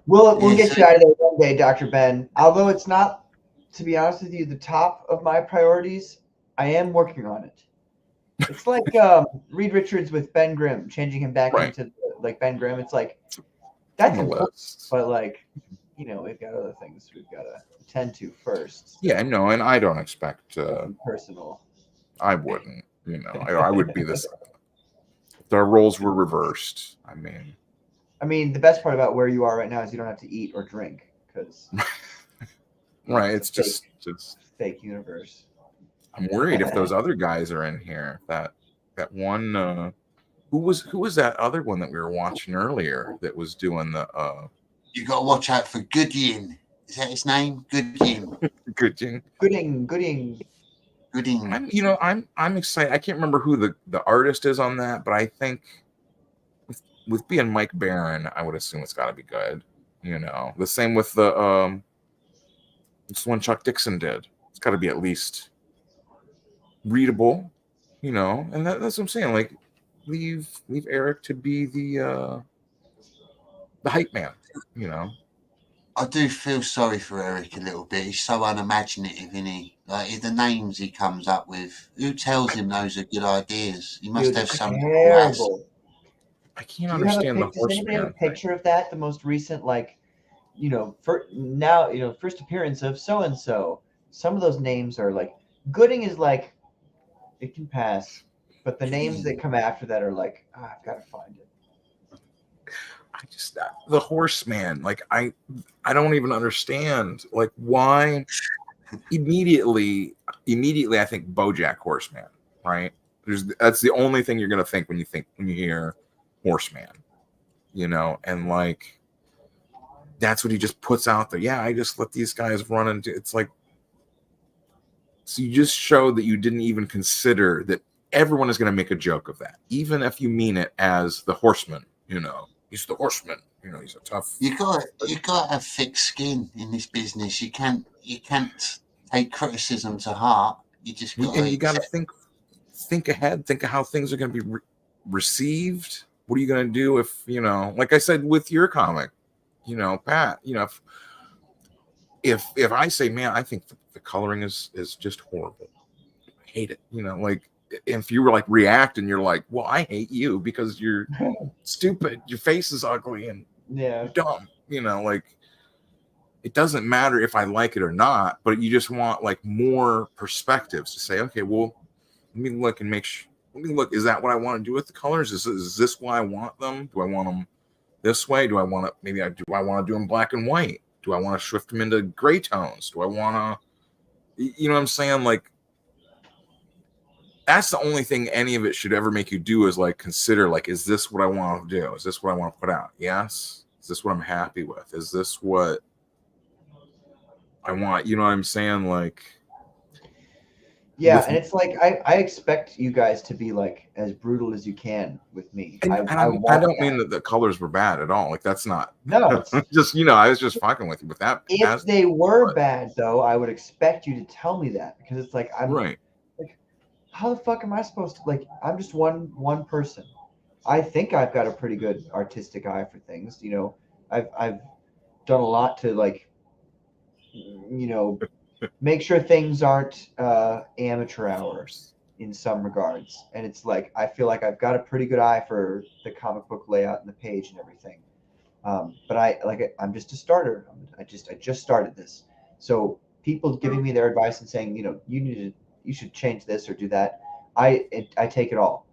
We'll get you out of there one day, Dr. Ben. Although it's not, to be honest with you, the top of my priorities, I am working on it. It's like Reed Richards with Ben Grimm, changing him back into like Ben Grimm. It's like that's important, but like, you know, we've got other things we've got to attend to first. Yeah, no, and I don't expect personal. I wouldn't, you know, I would be this. The roles were reversed. I mean, the best part about where you are right now is you don't have to eat or drink because right, it's just fake universe. I'm worried if those other guys are in here. That one who was that other one that we were watching earlier that was doing the you got to watch out for Goodyin. Is that his name? Goodyin. Gooding. I'm excited. I can't remember who the artist is on that, but I think with being Mike Barron, I would assume it's got to be good. You know, the same with the this one Chuck Dixon did. It's got to be at least readable, you know. And that's what I'm saying. Like, leave Eric to be the hype man, you know. I do feel sorry for Eric a little bit. He's so unimaginative, isn't he? Like the names he comes up with. Who tells him those are good ideas? He must have some terrible. I can't Do you have a understand the does anybody have a horseman. picture of that? The most recent, like, you know, now, you know, first appearance of so and so. Some of those names are like Gooding is like it can pass, but the names that come after that are like, I've got to find it. I just the horseman, like I don't even understand like why immediately I think BoJack Horseman, right? That's the only thing you're gonna think when you hear horseman, you know, and like that's what he just puts out there. Yeah, I just let these guys run into it's like so you just showed that you didn't even consider that everyone is gonna make a joke of that, even if you mean it as the horseman, you know. He's the horseman, you know. He's a tough. You got to have thick skin in this business. You can't take criticism to heart. You just got and you got to think ahead. Think of how things are going to be received. What are you going to do if you know? Like I said with your comic, you know, Pat. You know, if I say, man, I think the coloring is just horrible. I hate it. You know, like. If you were like react and you're like, well, I hate you because you're stupid, your face is ugly and you're dumb, you know, like it doesn't matter if I like it or not, but you just want like more perspectives to say, okay, well, let me look and is that what I want to do with the colors? Is this why I want them? Do I want them this way? Do I want to do I want to do them black and white? Do I want to shift them into gray tones? Do I want to, you know what I'm saying? Like, that's the only thing any of it should ever make you do is like consider like, is this what I want to do? Is this what I want to put out? Yes. Is this what I'm happy with? Is this what I want? You know what I'm saying? Like, yeah, and it's like I expect you guys to be like as brutal as you can with me. And I don't mean that the colors were bad at all. Like that's not. No, just you know, I was just fucking with you with that. If they were bad, though, I would expect you to tell me that because it's like I'm right. How the fuck am I supposed to I'm just one person. I think I've got a pretty good artistic eye for things. You know, I've done a lot to like, you know, make sure things aren't amateur hours in some regards. And it's like I feel like I've got a pretty good eye for the comic book layout and the page and everything. But I'm just a starter. I just started this. So people giving me their advice and saying, you know, you should change this or do that. I take it all.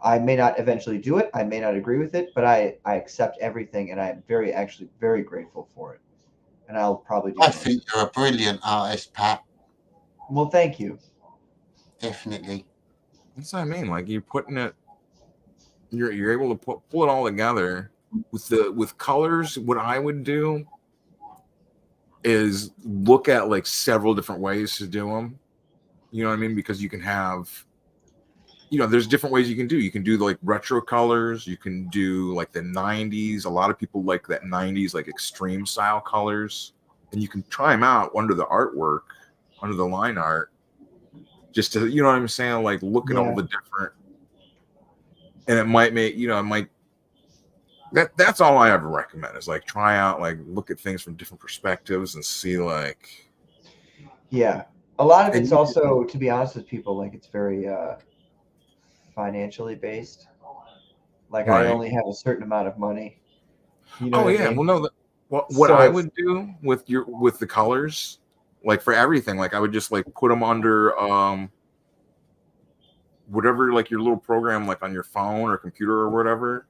I may not eventually do it. I may not agree with it, but I accept everything, and I'm actually very grateful for it. And I'll probably do. I think you're a brilliant artist, Pat. Well, thank you. Definitely. That's what I mean. Like you're putting it, you're able to pull it all together with colors. What I would do is look at like several different ways to do them. You know what I mean? Because you can have, you know, there's different ways you can do. You can do like retro colors. You can do like the 90s. A lot of people like that 90s, like extreme style colors. And you can try them out under the artwork, under the line art, just to, you know what I'm saying? Like look at all the different, and it might make, you know, it might, that's all I ever recommend is like try out, like look at things from different perspectives and see like. Yeah. A lot of it's also, to be honest with people, like it's very financially based. Like I only have a certain amount of money. You know yeah. I mean? Well, no. What I would do with the colors, like for everything, like I would just like put them under whatever, like your little program, like on your phone or computer or whatever,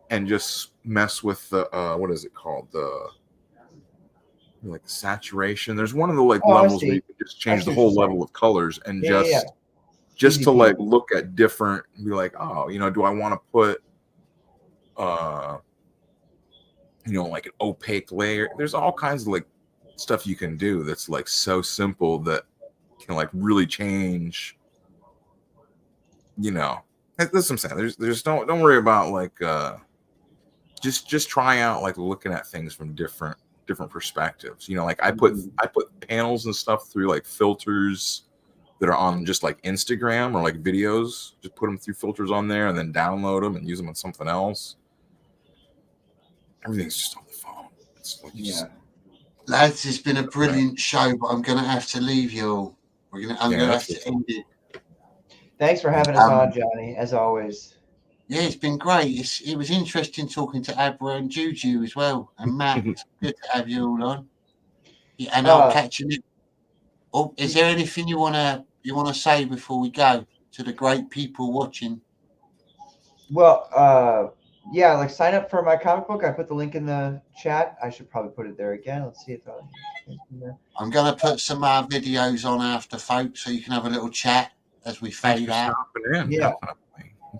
and just mess with the what is it called, like the saturation. There's one of the like levels where you can just change the whole level of colors and just to like look at different and be like, oh, you know, do I want to put you know, like an opaque layer? There's all kinds of like stuff you can do that's like so simple that can like really change, you know. That's what I'm saying. There's don't worry about like just try out like looking at things from different perspectives. You know, like I put panels and stuff through like filters that are on just like Instagram or like videos. Just put them through filters on there and then download them and use them on something else. Everything's just on the phone. It's like Lads, it's been a brilliant show, but I'm gonna have to leave you all. I'm gonna have to end it. Thanks for having us on, Johnny, as always. Yeah, it's been great. It was interesting talking to Abra and Juju as well, and Matt. It's good to have you all on. Yeah, and I'll catch you. Oh, is there anything you wanna say before we go to the great people watching? Well, yeah, like sign up for my comic book. I put the link in the chat. I should probably put it there again. Let's see if I'm gonna put some videos on after, folks, so you can have a little chat as we fade out. Yeah.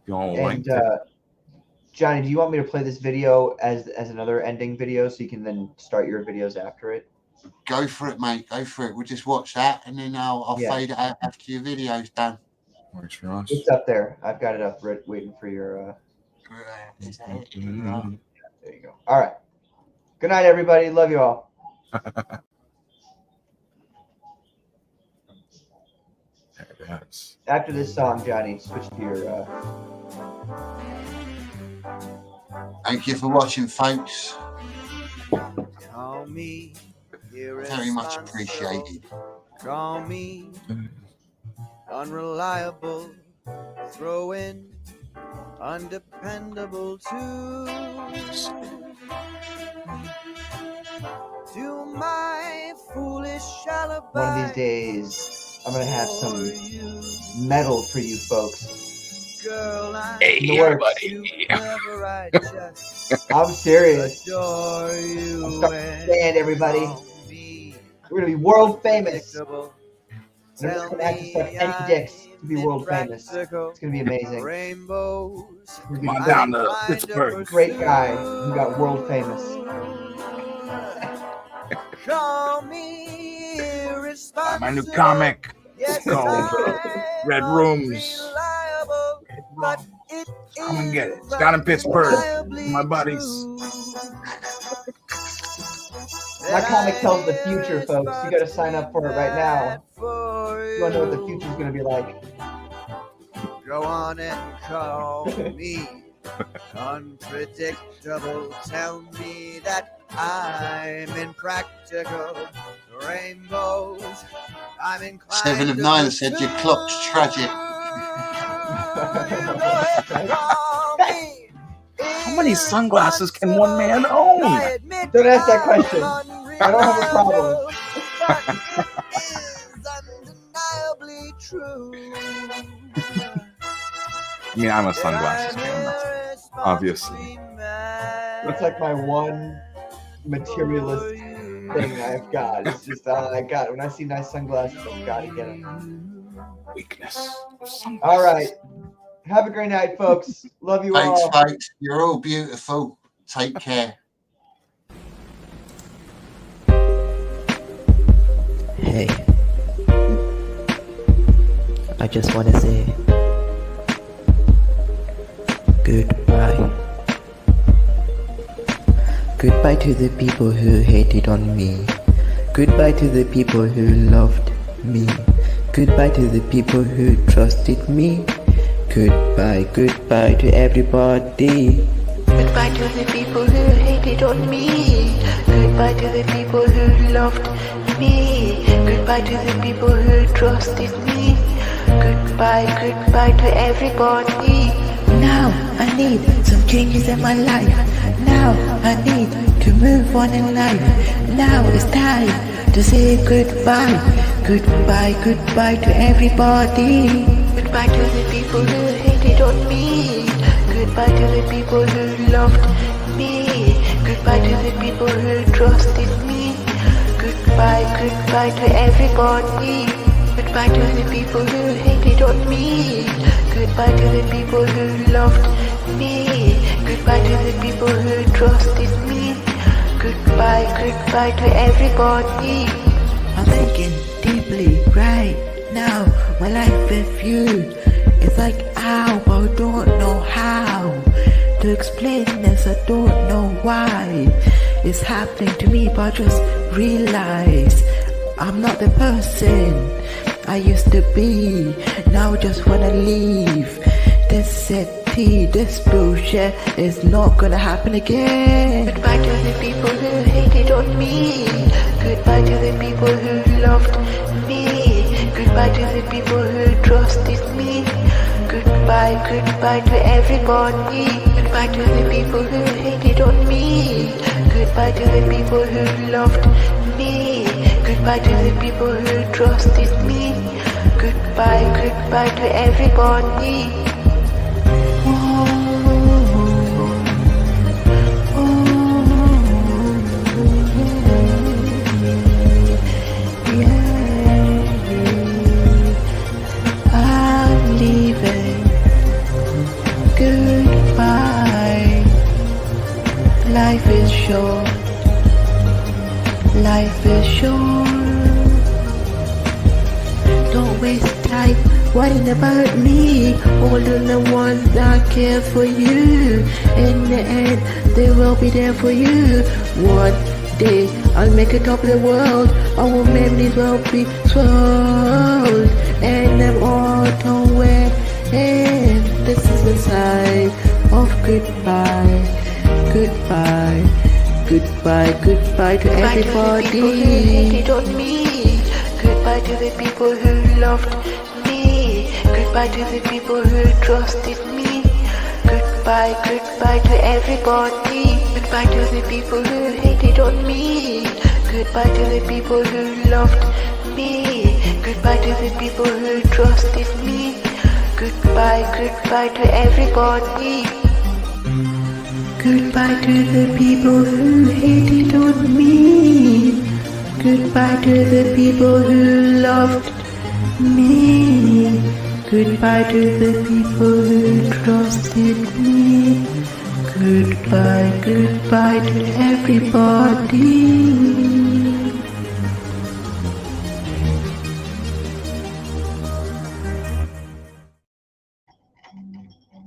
And Johnny, do you want me to play this video as another ending video so you can then start your videos after it? Go for it, mate. Go for it. We'll just watch that and then I'll fade it out after your video's done. Works for us. It's up there. I've got it up waiting for your Is that it? There you go. All right. Good night, everybody. Love you all. After this song, Johnny, switch to your. Thank you for watching, folks. Very much appreciated. Call me unreliable, throw in undependable too. To my foolish alibi. One of these days, I'm gonna have some metal for you folks. Girl, hey, buddy. I'm serious. I'm starting to stand, everybody. We're gonna be world famous. We're just gonna have to suck any dicks to be world famous. It's gonna be amazing. Come on down to Pittsburgh. Great guy who got world famous. My new comic. It's called Red Rooms. Come and get it. It's down in Pittsburgh. My buddies. My comic tells the future, folks. You gotta sign up for it right now. You wanna know what the future's gonna be like. Go on and call me unpredictable. Tell me that I'm impractical. Rainbows, I'm inclined. 7 of 9 said your clock's tragic. How many sunglasses can one man own? Don't ask that question. I don't have a problem. I mean, I'm a sunglasses man, obviously. It's like my one materialist thing I've got. It's just all I got. When I see nice sunglasses, I've got to get them. Weakness. All right. Have a great night, folks. Love you all. Thanks, folks. You're all beautiful. Take care. Hey, I just want to say goodbye. Goodbye to the people who hated on me. Goodbye to the people who loved me. Goodbye to the people who trusted me. Goodbye, goodbye to everybody. Goodbye to the people who hated on me. Goodbye to the people who loved me. Goodbye to the people who trusted me. Goodbye, goodbye to everybody. Now I need some changes in my life. Now I need to move on in life. Now it's time to say goodbye. Goodbye, goodbye to everybody. Goodbye to the people who hated on me. Goodbye to the people who loved me. Goodbye to the people who trusted me. Goodbye, goodbye to everybody. Goodbye to the people who hated on me. Goodbye to the people who loved me. Goodbye to the people who trusted me. Goodbye, goodbye to everybody. I'm thinking deeply right now. My life with you, it's like ow, but I don't know how. to explain this. I don't know why it's happening to me, but I just realize I'm not the person I used to be. Now I just wanna leave this city. This bullshit is not gonna happen again. Goodbye to the people who hated on me. Goodbye to the people who loved me. Goodbye to the people who trusted me. Goodbye, goodbye to everybody. Goodbye to the people who hated on me. Goodbye to the people who loved me. Goodbye to the people who trusted me. Goodbye, goodbye to everybody. I'm leaving. Goodbye. Life is short. Life is short. Don't waste time worrying about me. All of the ones that care for you. In the end, they will be there for you. One day, I'll make it top of the world. Our memories will be swelled. And I'm all aware. And this is the sign of goodbye. Goodbye. Goodbye, goodbye to everybody. Goodbye to the people who hated on me. Goodbye to the people who loved me. Goodbye to the people who trusted me. Goodbye, goodbye to everybody. Goodbye to the people who hated on me. Goodbye to the people who loved me. Goodbye to the people who trusted me. Goodbye, goodbye to everybody. Goodbye to the people who hated on me. Goodbye to the people who loved me. Goodbye to the people who trusted me. Goodbye, goodbye to everybody.